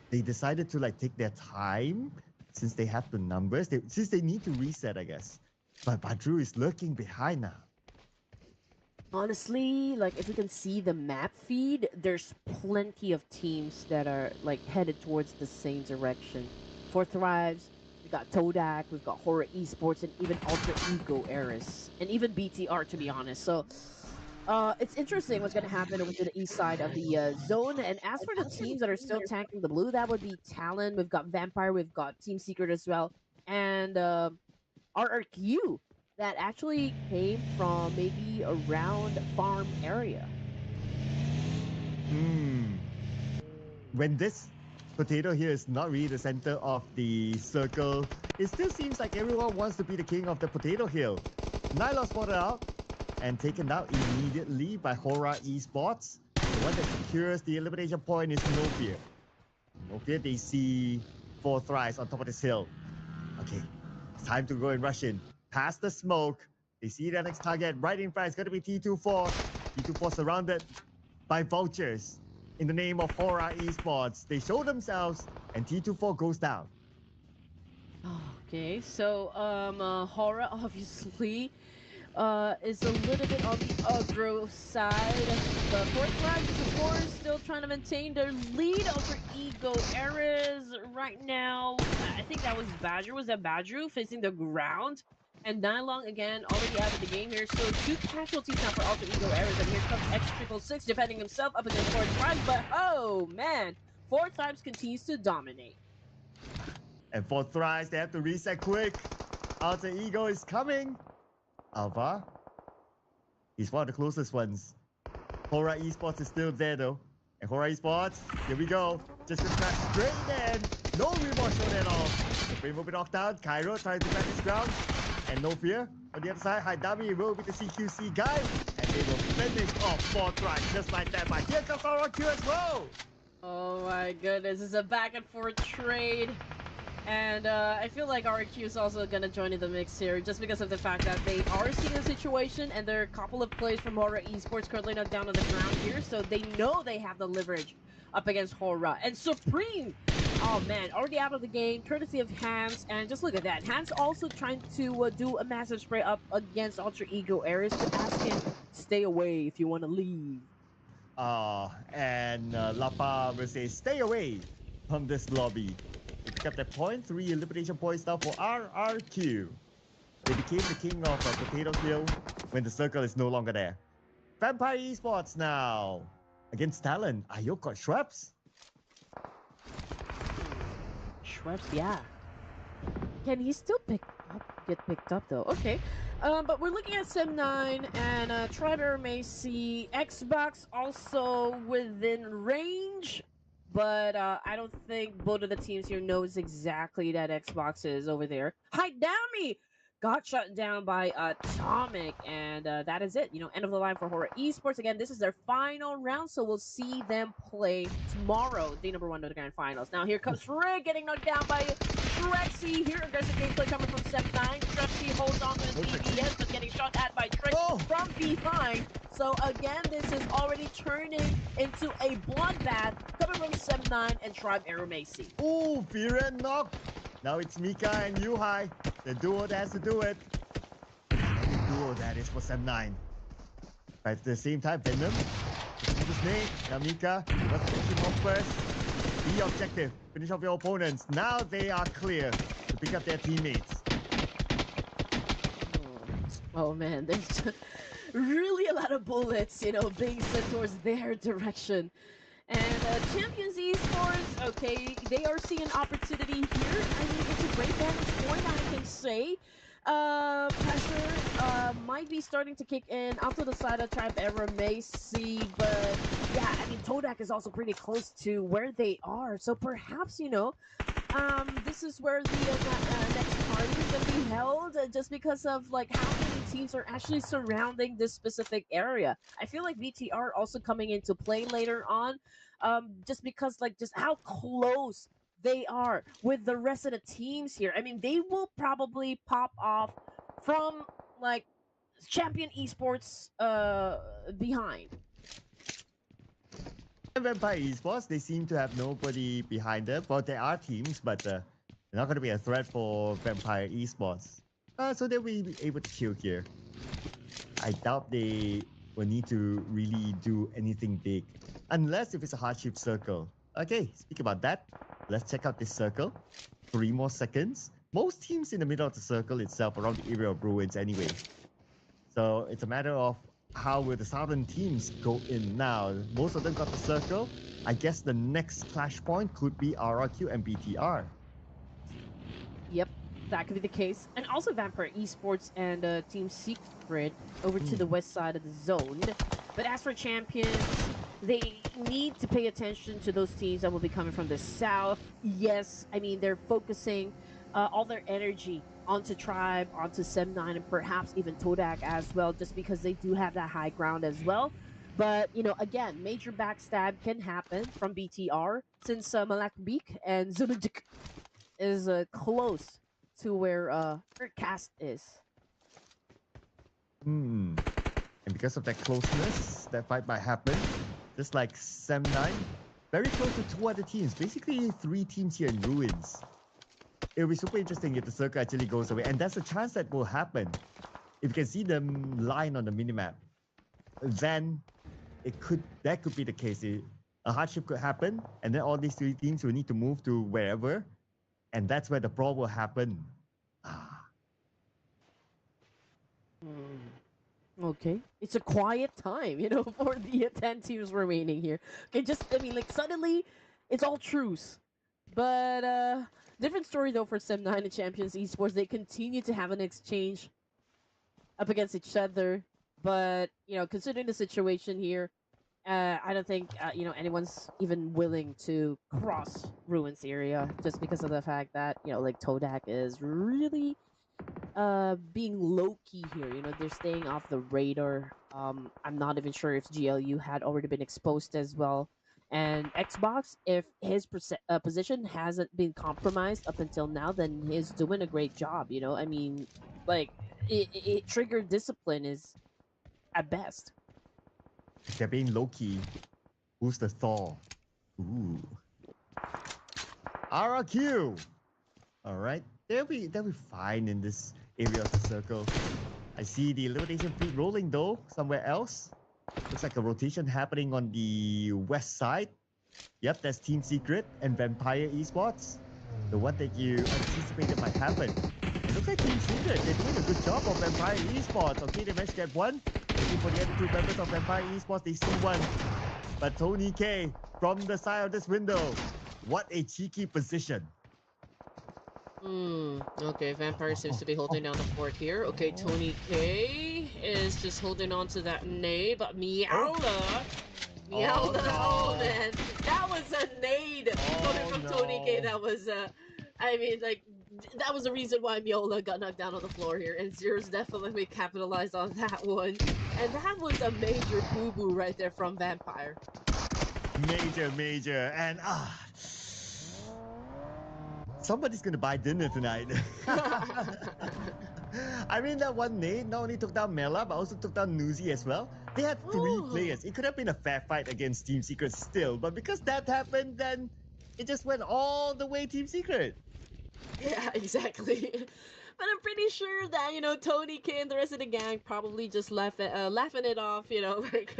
they decided to like take their time since they have the numbers. Since they need to reset, I guess. But Badru is lurking behind now. Honestly, like if you can see the map feed, there's plenty of teams that are like headed towards the same direction. For Thrives, we got Todak, we've got Horror Esports, and even Ultra Ego Eris, and even BTR to be honest. So it's interesting what's going to happen over to the east side of the zone. And as for the teams that are still tanking the blue, that would be Talon. We've got Vampire. We've got Team Secret as well. And RRQ that actually came from maybe around farm area. Hmm. When this potato here is not really the center of the circle, it still seems like everyone wants to be the king of the potato hill. Nyla spotted out and taken out immediately by Hora Esports. The one that secures the elimination point is No Fear. No Fear, they see 4 thrives on top of this hill. Okay, it's time to go and rush in. Past the smoke, they see their next target right in front. It's going to be T24. T24 surrounded by vultures. In the name of Hora Esports, they show themselves and T24 goes down. Okay, so Hora obviously is a little bit on the aggro side. The fourth flag is of course still trying to maintain their lead over Ego Ares right now. I think that was Badger. Was that Badger facing the ground? And Nylong again already out of the game here. So 2 casualties now for Alter Ego Ares. And here comes X666 defending himself up against fourth flag. But oh man, fourth times continues to dominate. And for thrives, they have to reset quick. Alter Ego is coming. Alva, he's one of the closest ones. Hora Esports is still there though. And Hora Esports, here we go. Just a crash straight in. No remorse shown at all. The frame will be knocked down. Cairo trying to grab his ground. And No Fear on the other side. Haidami will be the CQC guy. And they will finish off 4 tries just like that. But here comes RRQ as well. Oh my goodness, it's a back and forth trade. And I feel like RQ is also going to join in the mix here just because of the fact that they are seeing the situation and there are a couple of plays from Hora Esports currently not down on the ground here. So they know they have the leverage up against Hora. And Supreme, oh man, already out of the game, courtesy of Hans. And just look at that. Hans also trying to do a massive spray up against Ultra Ego Ares to ask him, stay away if you want to leave. And Lapa will say, stay away from this lobby. They pick up that point, 3 elimination points now for RRQ. They became the king of Potato Hill when the circle is no longer there. Vampire Esports now. Against Talon, Ayok got Schweppes. Schweppes, yeah. Can he still get picked up though? Okay. But we're looking at Sim9 and Triber may see Xbox also within range. But I don't think both of the teams here knows exactly that Xbox is over there. Haidami got shut down by Atomic, and that is it. You know, end of the line for Horror Esports. Again, this is their final round, so we'll see them play tomorrow, day number 1 of the Grand Finals. Now here comes Rick getting knocked down by Trexy. Here, aggressive gameplay coming from Step 9. Trexy holds on to his DBS, but getting shot at by Trick from behind. So again, this is already turning into a bloodbath coming from Step 9 and Tribe Aeromacy. Ooh, Fear and Knock. Now it's Mika and Yuhai. The duo that has to do it. The duo that is for Step 9. But at the same time, Venom. His name. Now Mika, you must finish him off first. Be objective. Finish off your opponents. Now they are clear to pick up their teammates. Oh man, there's really a lot of bullets, you know, being sent towards their direction. And Champions Esports, okay, they are seeing an opportunity here. I mean, it's a great vantage point, I can say. Pressure might be starting to kick in onto the side of Tribe Era may see, but yeah, I mean, Todak is also pretty close to where they are. So perhaps, you know, this is where the next party is going to be held just because of like how many teams are actually surrounding this specific area. I feel like VTR also coming into play later on, just because like just how close they are with the rest of the teams here. I mean, they will probably pop off from like Champion Esports behind. Vampire Esports, they seem to have nobody behind them. Well, there are teams, but they're not going to be a threat for Vampire Esports. So they'll be able to kill here. I doubt they will need to really do anything big. Unless if it's a hardship circle. Okay, speak about that. Let's check out this circle. 3 more seconds. Most teams in the middle of the circle itself around the area of ruins anyway. So it's a matter of how will the southern teams go in now. Most of them got the circle. I guess the next clash point could be RRQ and BTR. Yep. That could be the case. And also Vampire Esports and Team Secret over to Hmm. the west side of the zone. But as for champions, they need to pay attention to those teams that will be coming from the south. Yes, I mean, they're focusing all their energy onto Tribe, onto Sem9, and perhaps even Todak as well, just because they do have that high ground as well. But, again, major backstab can happen from BTR since Malakbik and Zunajik is close to where cast is. Hmm. And because of that closeness, that fight might happen. Just like Sem 9, very close to two other teams. Basically, three teams here in Ruins. It'll be super interesting if the circle actually goes away. And that's a chance that will happen. If you can see them line on the minimap, then that could be the case. A hardship could happen, and then all these three teams will need to move to wherever, and that's where the brawl will happen. Ah. Okay. It's a quiet time, for the 10 teams remaining here. Okay, I mean, like, suddenly, it's all truce. But, different story, though, for Sem9 and Champions Esports. They continue to have an exchange up against each other. But, considering the situation here, I don't think, anyone's even willing to cross Ruins area just because of the fact that, like, Todak is really being low key here. They're staying off the radar. I'm not even sure if GLU had already been exposed as well. And Xbox, if his position hasn't been compromised up until now, then he's doing a great job. I mean, like, trigger discipline is at best. If they're being low key, who's the Thor? Ooh. RRQ! Alright, they'll be fine in this area of the circle. I see the elimination feed rolling though, somewhere else. Looks like a rotation happening on the west side. Yep, that's Team Secret and Vampire Esports. The one that you anticipated might happen. It looks like Team Secret, they're doing a good job of Vampire Esports. Okay, they managed to get one. Looking for the other two members of Vampire Esports, they see one. But Tony K, from the side of this window, what a cheeky position. Okay, Vampire seems to be holding down the fort here. Okay, Tony K is just holding on to that nade, but Meowla. Oh, Meowla, oh no. man. That was a nade coming from Tony K. no. That was, I mean, like, that was the reason why Meowla got knocked down on the floor here. And Zero's definitely capitalized on that one. And that was a major boo-boo right there from Vampire. Major. And somebody's gonna buy dinner tonight. I mean, that one nade not only took down Mela, but also took down Nuzi as well. They had three Oh. players. It could have been a fair fight against Team Secret still, but because that happened, then it just went all the way Team Secret. Yeah, exactly. But I'm pretty sure that Tony K and the rest of the gang probably just laughing it off. Like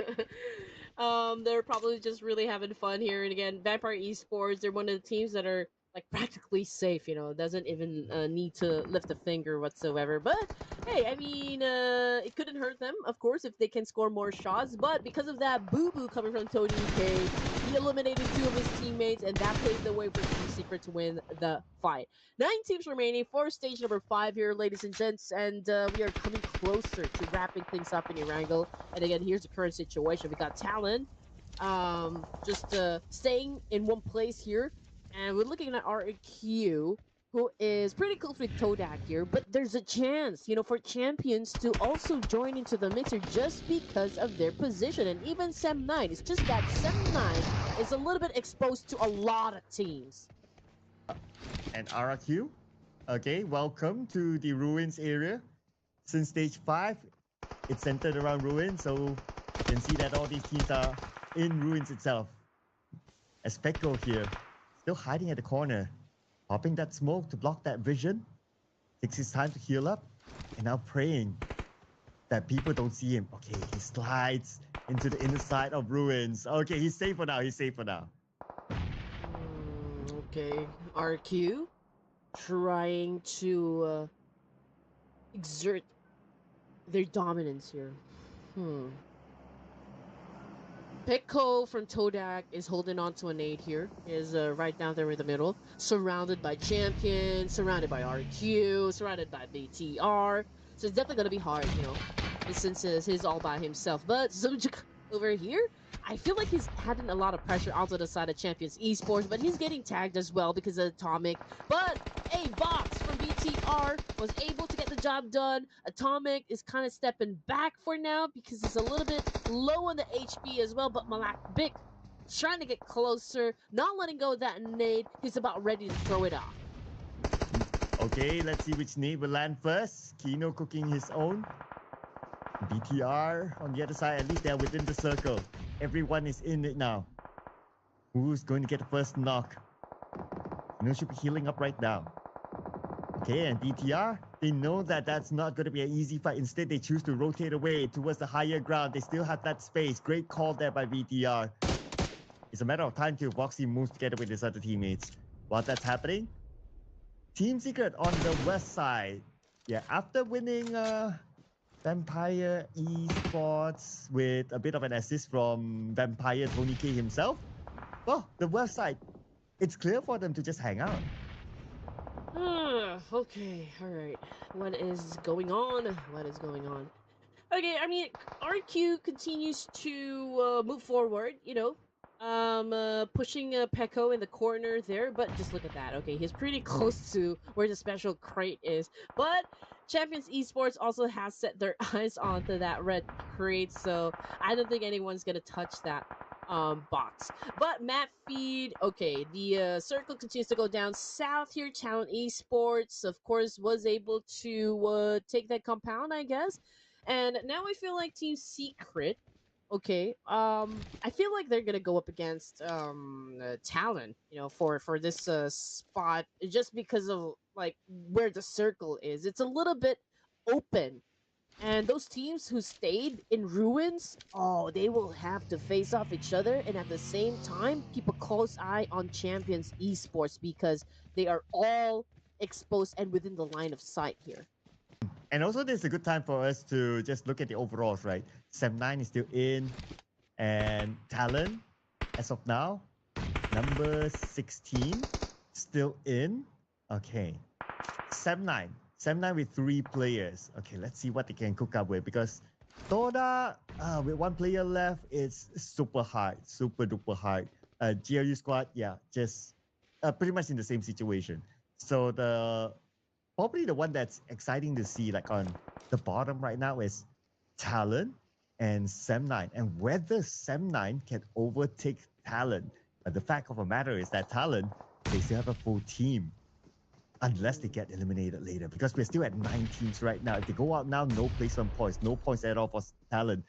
they're probably just really having fun here. And again, Vampire Esports, they're one of the teams that are like practically safe. Doesn't even need to lift a finger whatsoever. But hey, I mean, it couldn't hurt them, of course, if they can score more shots. But because of that boo boo coming from Tony K, he eliminated two of his teammates, and that paved the way for Team Secret to win the fight. 9 teams remaining for stage number 5 here, ladies and gents, and we are coming closer to wrapping things up in Erangel. And again, here's the current situation. We got Talon, just staying in one place here, and we're looking at RQ, who is pretty close with Todak here, but there's a chance, for champions to also join into the mixer just because of their position. And even Sem9, it's just that Sem9 is a little bit exposed to a lot of teams. And RRQ, okay, welcome to the Ruins area. Since stage 5, it's centered around Ruins, so you can see that all these teams are in Ruins itself. As Pekko here, still hiding at the corner, popping that smoke to block that vision, takes his time to heal up, and now praying that people don't see him. Okay, he slides into the inner side of Ruins. Okay, he's safe for now. Okay, RQ trying to exert their dominance here. Pekko from Todak is holding on to an 8 here. Is right down there in the middle. Surrounded by Champion, surrounded by RQ, surrounded by BTR. So it's definitely going to be hard, since he's all by himself. But Zumjuk over here, I feel like he's having a lot of pressure onto the side of Champions Esports, but he's getting tagged as well because of Atomic. But a Box from BTR was able to get the job done. Atomic is kind of stepping back for now because he's a little bit low on the HP as well. But Malak Bick trying to get closer, not letting go of that nade. He's about ready to throw it off. Okay, let's see which nade will land first. Kino cooking his own. BTR on the other side, at least they're within the circle. Everyone is in it now. Who's going to get the first knock? Kino should be healing up right now. Okay, and BTR, they know that that's not going to be an easy fight. Instead, they choose to rotate away towards the higher ground. They still have that space. Great call there by BTR. It's a matter of time till Voxy moves together with his other teammates. While that's happening, Team Secret on the west side. Yeah, after winning Vampire Esports with a bit of an assist from Vampire Tony K himself, well, the west side, it's clear for them to just hang out. Okay, alright. What is going on? What is going on? Okay, I mean, RQ continues to move forward, pushing Pekko in the corner there, but just look at that. Okay, he's pretty close to where the special crate is, but Champions Esports also has set their eyes onto that red crate, so I don't think anyone's gonna touch that box. But map feed, okay, the circle continues to go down south here. Talent Esports, of course, was able to take that compound, I guess. And now I feel like Team Secret, okay, I feel like they're gonna go up against Talon, for this spot just because of like where the circle is. It's a little bit open, and those teams who stayed in ruins, oh, they will have to face off each other, and at the same time keep a close eye on Champions Esports because they are all exposed and within the line of sight here. And also, this is a good time for us to just look at the overalls, right? Sem9 is still in, and Talon, as of now, number 16, still in. Okay. Sem9. Sem9 with 3 players. Okay, let's see what they can cook up with, because Toda, with 1 player left, it's super hard, super duper hard. GLU squad, yeah, just pretty much in the same situation. So probably the one that's exciting to see, like on the bottom right now, is Talon and Sem9, and whether Sem9 can overtake Talon. But the fact of the matter is that Talon, they still have a full team, unless they get eliminated later, because we're still at 9 teams right now. If they go out now, no placement points, no points at all for Talon.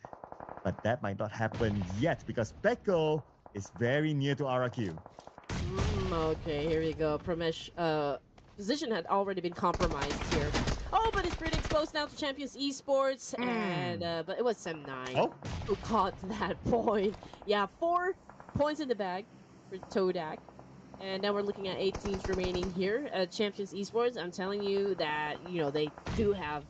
But that might not happen yet, because Pekko is very near to RQ. Okay, here we go. Pramesh, position had already been compromised here. Oh, but it's pretty exposed now to Champions Esports, and but it was Sem9 who caught that point. Yeah, 4 points in the bag for Todak. And now we're looking at 8 teams remaining here at Champions Esports. I'm telling you that, they do have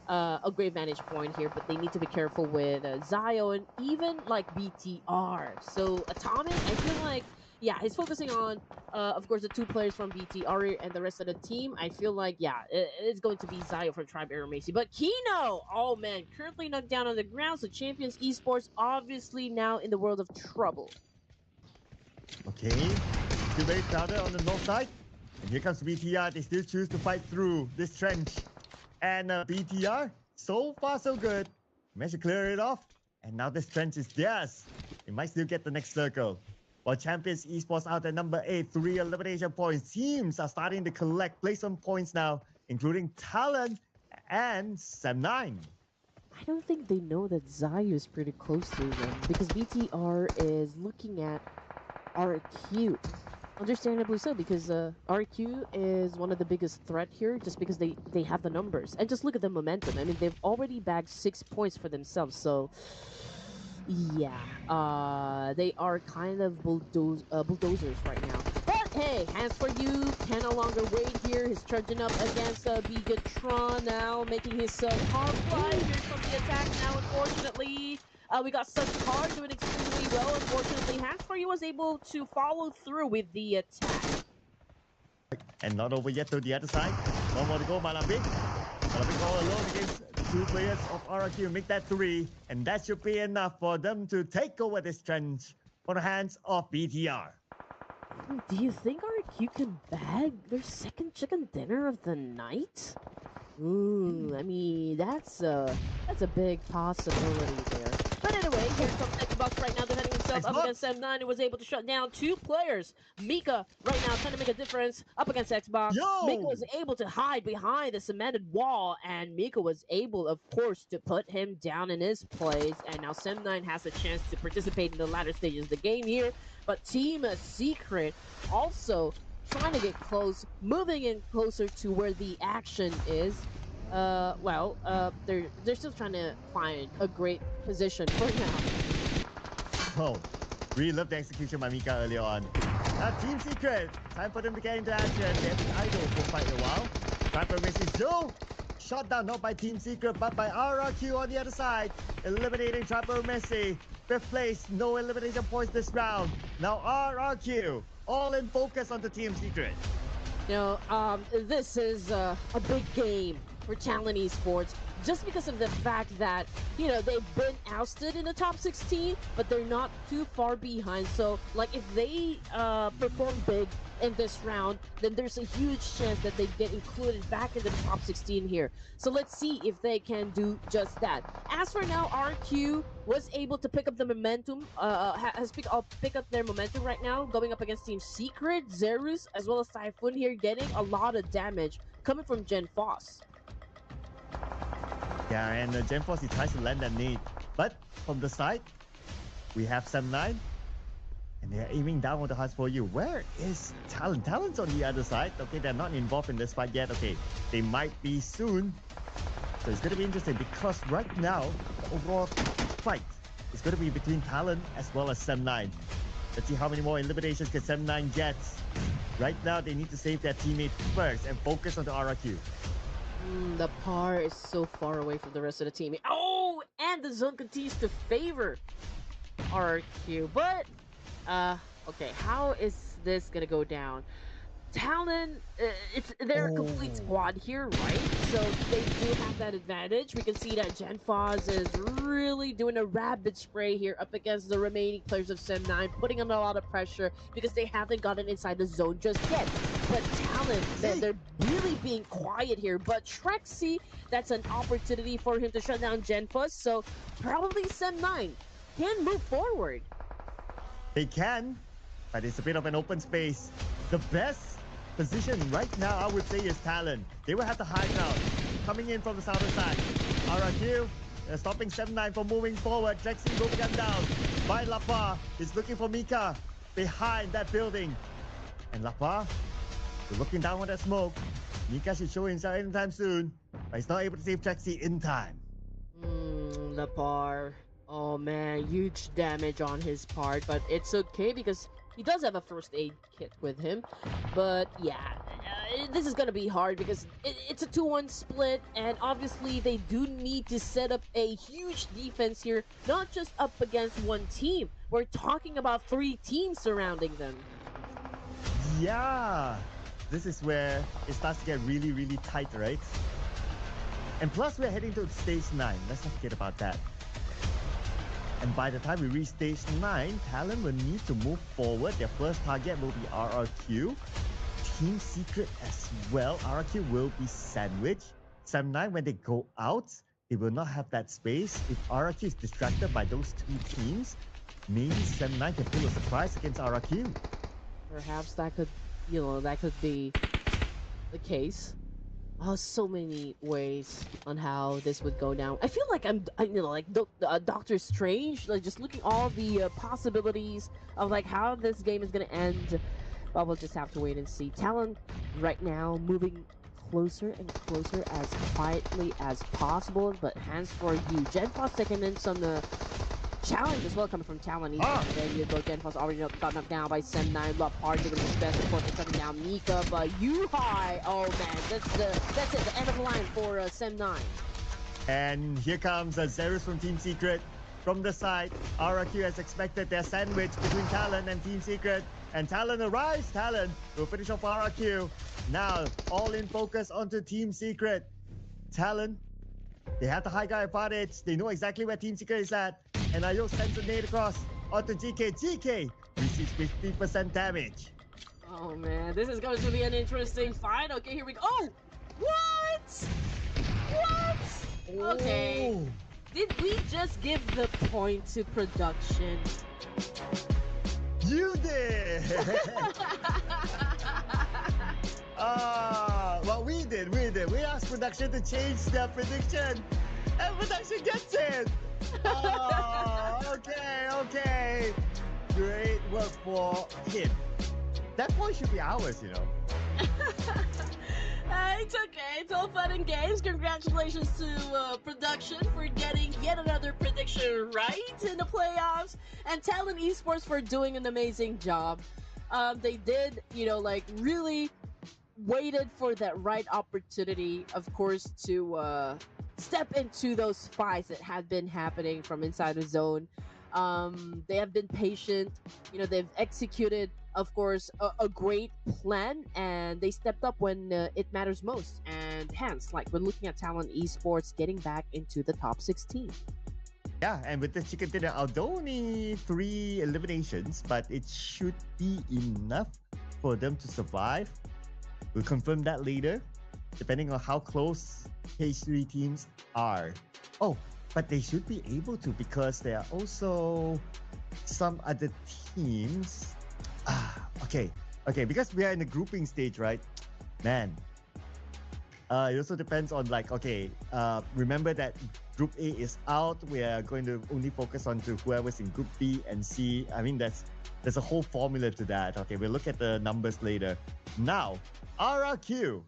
a great vantage point here, but they need to be careful with Zio and even like BTR. So Atomic, I feel like, yeah, he's focusing on, of course, the 2 players from BTR and the rest of the team. I feel like, yeah, it's going to be Zio from Tribe Aero Macy. But Kino, oh man, currently knocked down on the ground. So Champions Esports obviously now in the world of trouble. Okay, still very crowded on the north side. And here comes BTR. They still choose to fight through this trench. And BTR, so far so good. Managed to clear it off. And now this trench is theirs. They might still get the next circle. While Champions Esports out at number 8, 3 elimination points. Teams are starting to collect placement points now, including Talon and Sem9. I don't think they know that Zayu is pretty close to them because BTR is looking at RQ. Understandably so, because RQ is one of the biggest threat here just because they have the numbers. And just look at the momentum. I mean, they've already bagged 6 points for themselves, so yeah, they are kind of bulldozers right now. But hey, hands for you, can no longer wait here. He's trudging up against Bigatron now, making his car fly. Here comes the attack now, unfortunately. We got Such Car doing extremely well. Unfortunately, Hansford was able to follow through with the attack. And not over yet to the other side. One more to go, Malambik. Malambik all alone against two players of RRQ. Make that three. And that should be enough for them to take over this trench for the hands of BTR. Do you think RQ can bag their second chicken dinner of the night? Ooh, I mean that's a big possibility there. But anyway, here comes Xbox right now defending himself up Xbox? against M9 and was able to shut down two players. Mika right now trying to make a difference up against Xbox. Mika Yo! was able to hide behind the cemented wall, and Mika was able, of course, to put him down in his place. And now Sem9 has a chance to participate in the latter stages of the game here. But Team Secret also trying to get close, moving in closer to where the action is. They're still trying to find a great position for now. Oh, really love the execution by Mika earlier on. Now, Team Secret, time for them to get into action. They've been idle for quite a while. Trapper misses Joe. Shot down not by Team Secret, but by RRQ on the other side. Eliminating Trapper Messi. Fifth place, no elimination points this round. Now RRQ, all in focus on the Team Secret. This is a big game for Talon Esports just because of the fact that, they've been ousted in the top 16, but they're not too far behind. So, like, if they perform big in this round, then there's a huge chance that they get included back into the top 16 here. So let's see if they can do just that. As for now, RQ was able to pick up the momentum, has pick up their momentum right now, going up against Team Secret, Zerus, as well as Typhoon here, getting a lot of damage coming from Gen Foss. Yeah, and Genforce, he tries to land that nade. But from the side, we have Sem9. And they're aiming down on the hearts for you. Where is Talon? Talon's on the other side. Okay, they're not involved in this fight yet. Okay, they might be soon. So it's going to be interesting because right now, the overall fight is going to be between Talon as well as Sem9. Let's see how many more eliminations can Sem9 get. Right now, they need to save their teammate first and focus on the RRQ. The par is so far away from the rest of the team. Oh, and the zone continues to favor RQ. But okay, how is this gonna go down? Talon, they're a complete squad here, right? So they do have that advantage. We can see that Genfaz is really doing a rapid spray here up against the remaining players of Sem9, putting on a lot of pressure because they haven't gotten inside the zone just yet. But Talon, they're really being quiet here. But Trexie, that's an opportunity for him to shut down Genfaz. So probably Sem9 can move forward. They can, but it's a bit of an open space. The best position right now, I would say, is Talon. They will have the high ground coming in from the southern side. RRQ, stopping Sem9 from moving forward. Jackson will be gunned down by Lapa. He's looking for Mika behind that building. And Lapa, looking down on that smoke. Mika should show himself anytime soon, but he's not able to save Jaxi in time. Nobar. Oh man, huge damage on his part, but it's okay because he does have a first aid kit with him. But yeah, this is gonna be hard because it's a 2-1 split, and obviously they do need to set up a huge defense here, not just up against one team. We're talking about 3 teams surrounding them. Yeah, this is where it starts to get really, really tight, right? And plus, we're heading to stage 9. Let's not forget about that. And by the time we reach stage 9, Talon will need to move forward. Their first target will be RRQ. Team Secret as well. RRQ will be sandwiched. Sem9, when they go out, they will not have that space. If RRQ is distracted by those 2 teams, maybe Sem9 can pull a surprise against RRQ. Perhaps that could, that could be the case. So many ways on how this would go down. I feel like I'm like Doctor Strange, like just looking all the possibilities of like how this game is gonna end. But we'll just have to wait and see. Talon right now moving closer and closer as quietly as possible. But hands for you. Genfos taking in some challenge as well coming from Talon. There you go. Genfos already got knocked down by Sem9. Lapard doing his best, of course, shutting down Mika. But Yuhai, oh man, that's it. The end of the line for Sem9. And here comes Zerus from Team Secret. from the side. RRQ has expected their sandwich between Talon and Team Secret. And Talon arrives. Talon will finish off RRQ. Now, all in focus onto Team Secret. Talon, they have the high guy advantage. They know exactly where Team Secret is at. And Ayo sends a nade across onto GK. GK receives 50% damage. Oh man, this is going to be an interesting fight. Okay, here we go. Oh! What? What? Okay. Oh. Did we just give the point to production? You did! Well, we did. We asked production to change their prediction, and production gets it! Okay. Great work for him. That point should be ours, you know. It's okay. It's all fun and games. Congratulations to production for getting yet another prediction right in the playoffs, and Talon Esports for doing an amazing job. They did, like really waited for that right opportunity, of course, to step into those fights that had been happening from inside the zone. They have been patient. They've executed, of course, a great plan, and they stepped up when it matters most. And hence, like, we're looking at Talon Esports getting back into the top 16. Yeah, and with the chicken dinner, although only 3 eliminations, but it should be enough for them to survive. We'll confirm that later, depending on how close H3 teams are. Oh, but they should be able to, because there are also some other teams. Okay, because we are in the grouping stage, right? Man, it also depends on remember that Group A is out. We are going to only focus on to whoever's in Group B and C. I mean, there's a whole formula to that. Okay, we'll look at the numbers later. Now, RRQ,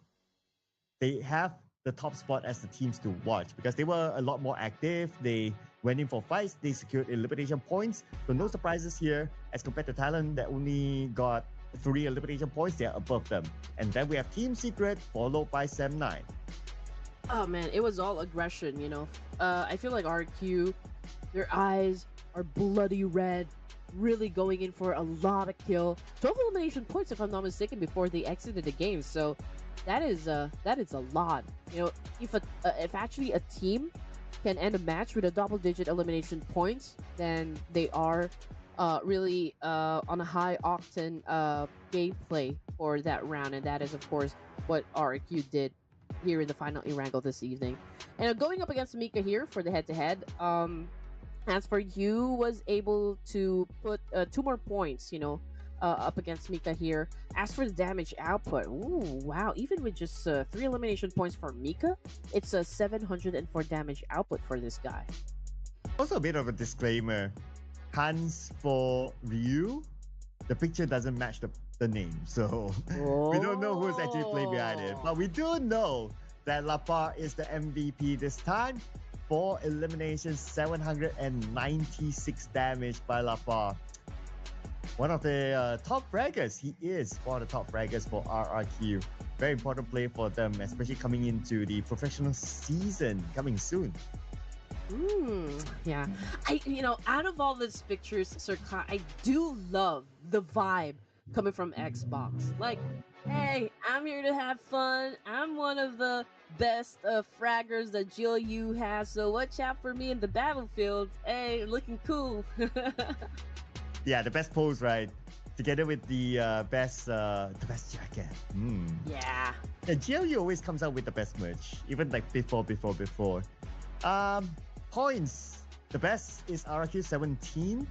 they have the top spot as the teams to watch because they were a lot more active. They went in for fights. They secured elimination points. So no surprises here as compared to Talon that only got 3 elimination points. They are above them. And then we have Team Secret followed by Sem9. Oh man, it was all aggression, I feel like RQ, their eyes are bloody red, really going in for a lot of kill. 12 elimination points, if I'm not mistaken, before they exited the game. So that is a lot. If actually a team can end a match with a double-digit elimination points, then they are really on a high octane gameplay for that round, and that is of course what RQ did here in the final Erangel this evening. And going up against Mika here for the head-to-head, as for you, was able to put 2 more points, up against Mika here. As for the damage output, ooh, wow, even with just 3 elimination points for Mika, it's a 704 damage output for this guy. Also a bit of a disclaimer. Hans for Ryu, the picture doesn't match the name, so we don't know who's actually playing behind it. But we do know that Lapar is the MVP this time. 4 eliminations, 796 damage by Lapar. One of the top fraggers. He is one of the top fraggers for RRQ. Very important play for them, especially coming into the professional season coming soon. Yeah. Out of all these pictures, Sir Kai, I do love the vibe coming from Xbox. Like, hey, I'm here to have fun. I'm one of the best fraggers that GLU has, so watch out for me in the battlefield. Hey, looking cool. Yeah, the best pose, right? Together with the best jacket. Yeah. And GLU always comes out with the best merch, even like before. Points. The best is RRQ 17,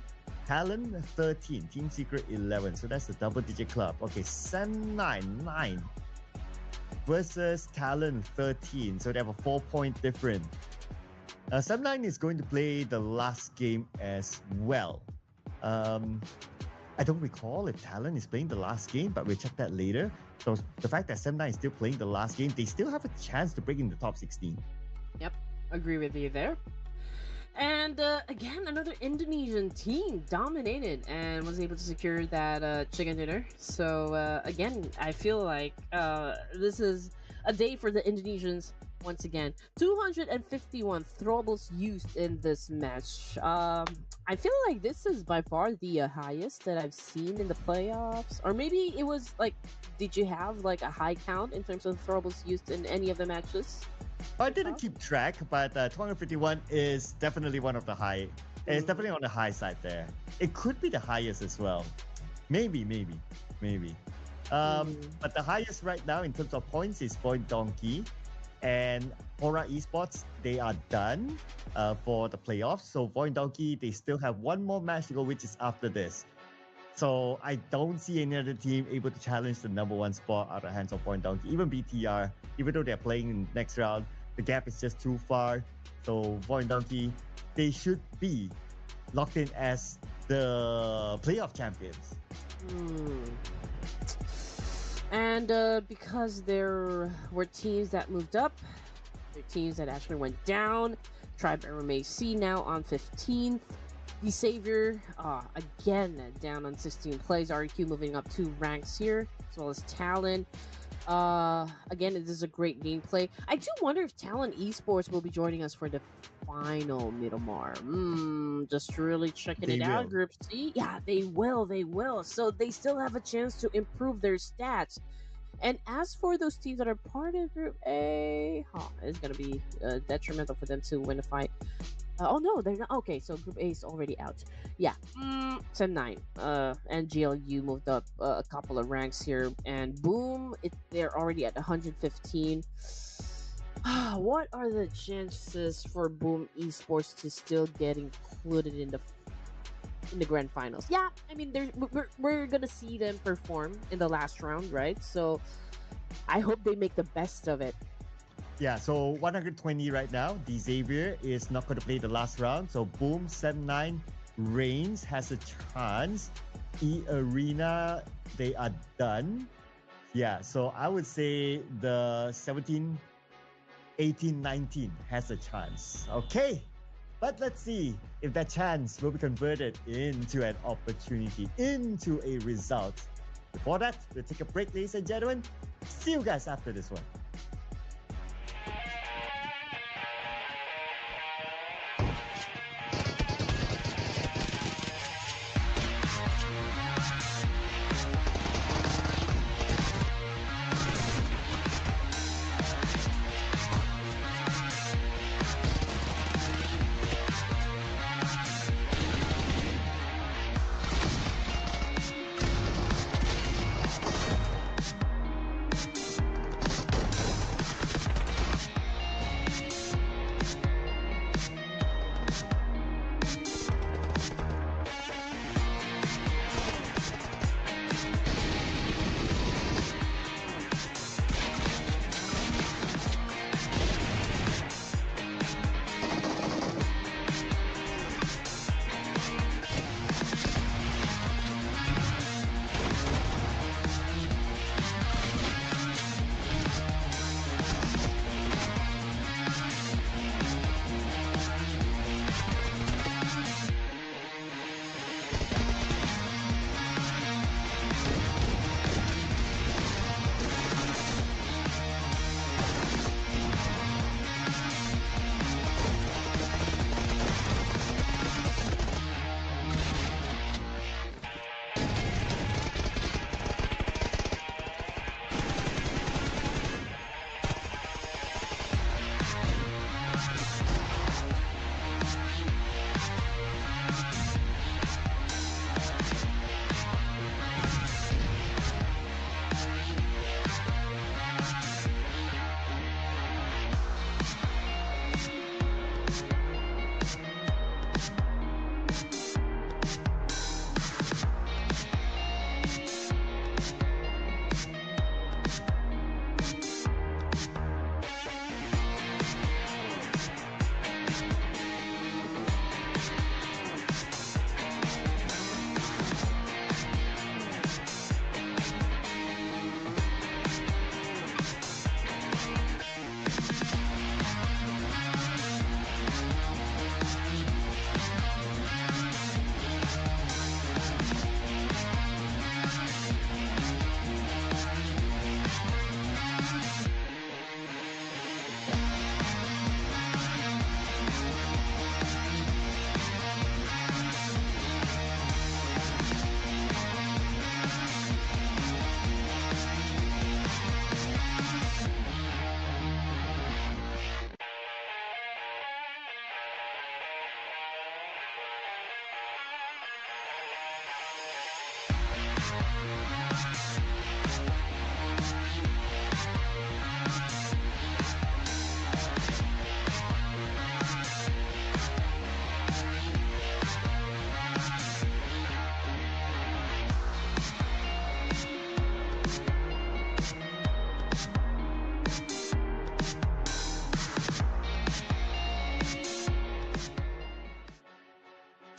Talon 13, Team Secret 11. So that's the double-digit club. Okay, Sem9 9 versus Talon 13. So they have a 4-point difference. Sem9 is going to play the last game as well. I don't recall if Talon is playing the last game, but we'll check that later. So the fact that Sem9 is still playing the last game, they still have a chance to break in the top 16. Yep, agree with you there. And again, another Indonesian team dominated and was able to secure that chicken dinner. So again, I feel like this is a day for the Indonesians once again. 251 throwables used in this match. I feel like this is by far the highest that I've seen in the playoffs. Or maybe it was like, did you have like a high count in terms of throwables used in any of the matches? I didn't keep track, but 251 is definitely one of the high. It's Mm, definitely on the high side there. It could be the highest as well. Maybe. mm, But the highest right now in terms of points is Point Donkey and Aura Esports. They are done for the playoffs. So Point Donkey, they still have one more match to go, which is after this. So I don't see any other team able to challenge the number one spot out of the hands of Point Donkey. Even BTR, even though they're playing in next round, the gap is just too far. So Point Donkey, they should be locked in as the playoff champions. mm. And because there were teams that moved up, there were teams that actually went down. Tribe RMAC now on 15th. The Savior, again, down on 16 plays. REQ moving up 2 ranks here, as well as Talon. Again, this is a great gameplay. I do wonder if Talon Esports will be joining us for the final Middlemar. Just really checking They it out, will. Group C. Yeah, they will. They will. So they still have a chance to improve their stats. And as for those teams that are part of Group A, it's going to be detrimental for them to win a fight. Oh no, they're not. Okay, so Group A is already out. Yeah, 10-9. And GLU moved up a couple of ranks here, and boom, they're already at 115. What are the chances for Boom Esports to still get included in the grand finals? Yeah, I mean, we're gonna see them perform in the last round, right? So I hope they make the best of it. Yeah, so 120 right now. The Xavier is not going to play the last round. So boom, 7-9. Reigns has a chance. E Arena, they are done. Yeah, so I would say the 17, 18, 19 has a chance. Okay, but let's see if that chance will be converted into an opportunity, into a result. Before that, we'll take a break, ladies and gentlemen. See you guys after this one.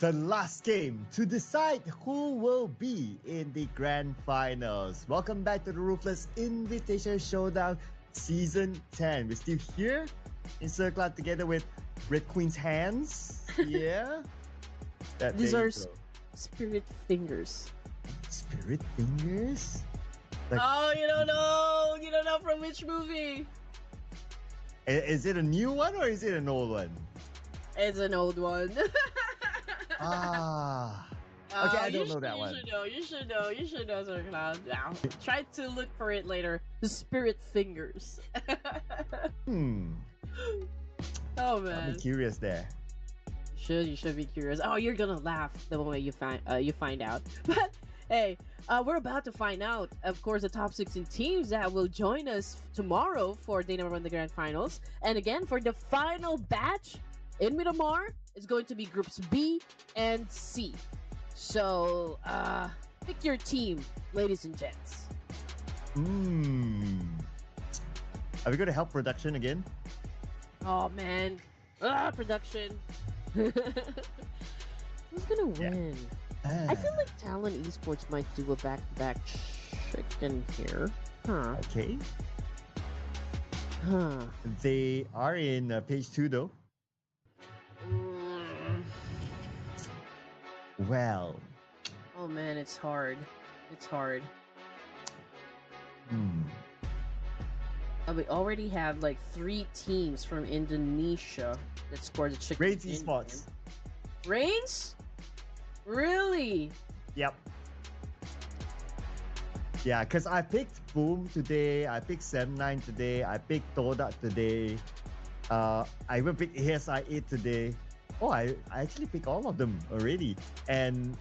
The last game to decide who will be in the grand finals. Welcome back to the Ruthless Invitation Showdown Season 10. We're still here in Circle together with Red Queen's hands. Yeah. These there are you go. spirit fingers. Spirit fingers? Like, Oh, you don't know. You don't know from which movie. is it a new one or is it an old one? It's an old one. Ah. Oh, Okay, I don't know that you one. should know. You should know. You should know, Sir Cloud. Now, try to look for it later. The spirit fingers. Hmm. Oh I'm man. curious there. You should be curious. Oh, you're gonna laugh the moment you find out. But hey, we're about to find out. Of course, the top 16 teams that will join us tomorrow for day number 1 the grand finals, and again for the final batch in Miramar. It's going to be groups B and C. So, pick your team, ladies and gents. Hmm. Are we going to help production again? Oh man, production. Who's gonna win? I feel like Talon Esports might do a back-to-back chicken here. Huh. Okay. Huh. They are in page 2 though. Mm. Well. Oh man, it's hard. It's hard. Hmm. We already have like 3 teams from Indonesia that scored the chicken. Great esports. Reigns? Really? Yep. Yeah, because I picked Boom today, I picked Sam9 today, I picked Todak today. I even picked ASI8 today. Oh, I actually picked all of them already. And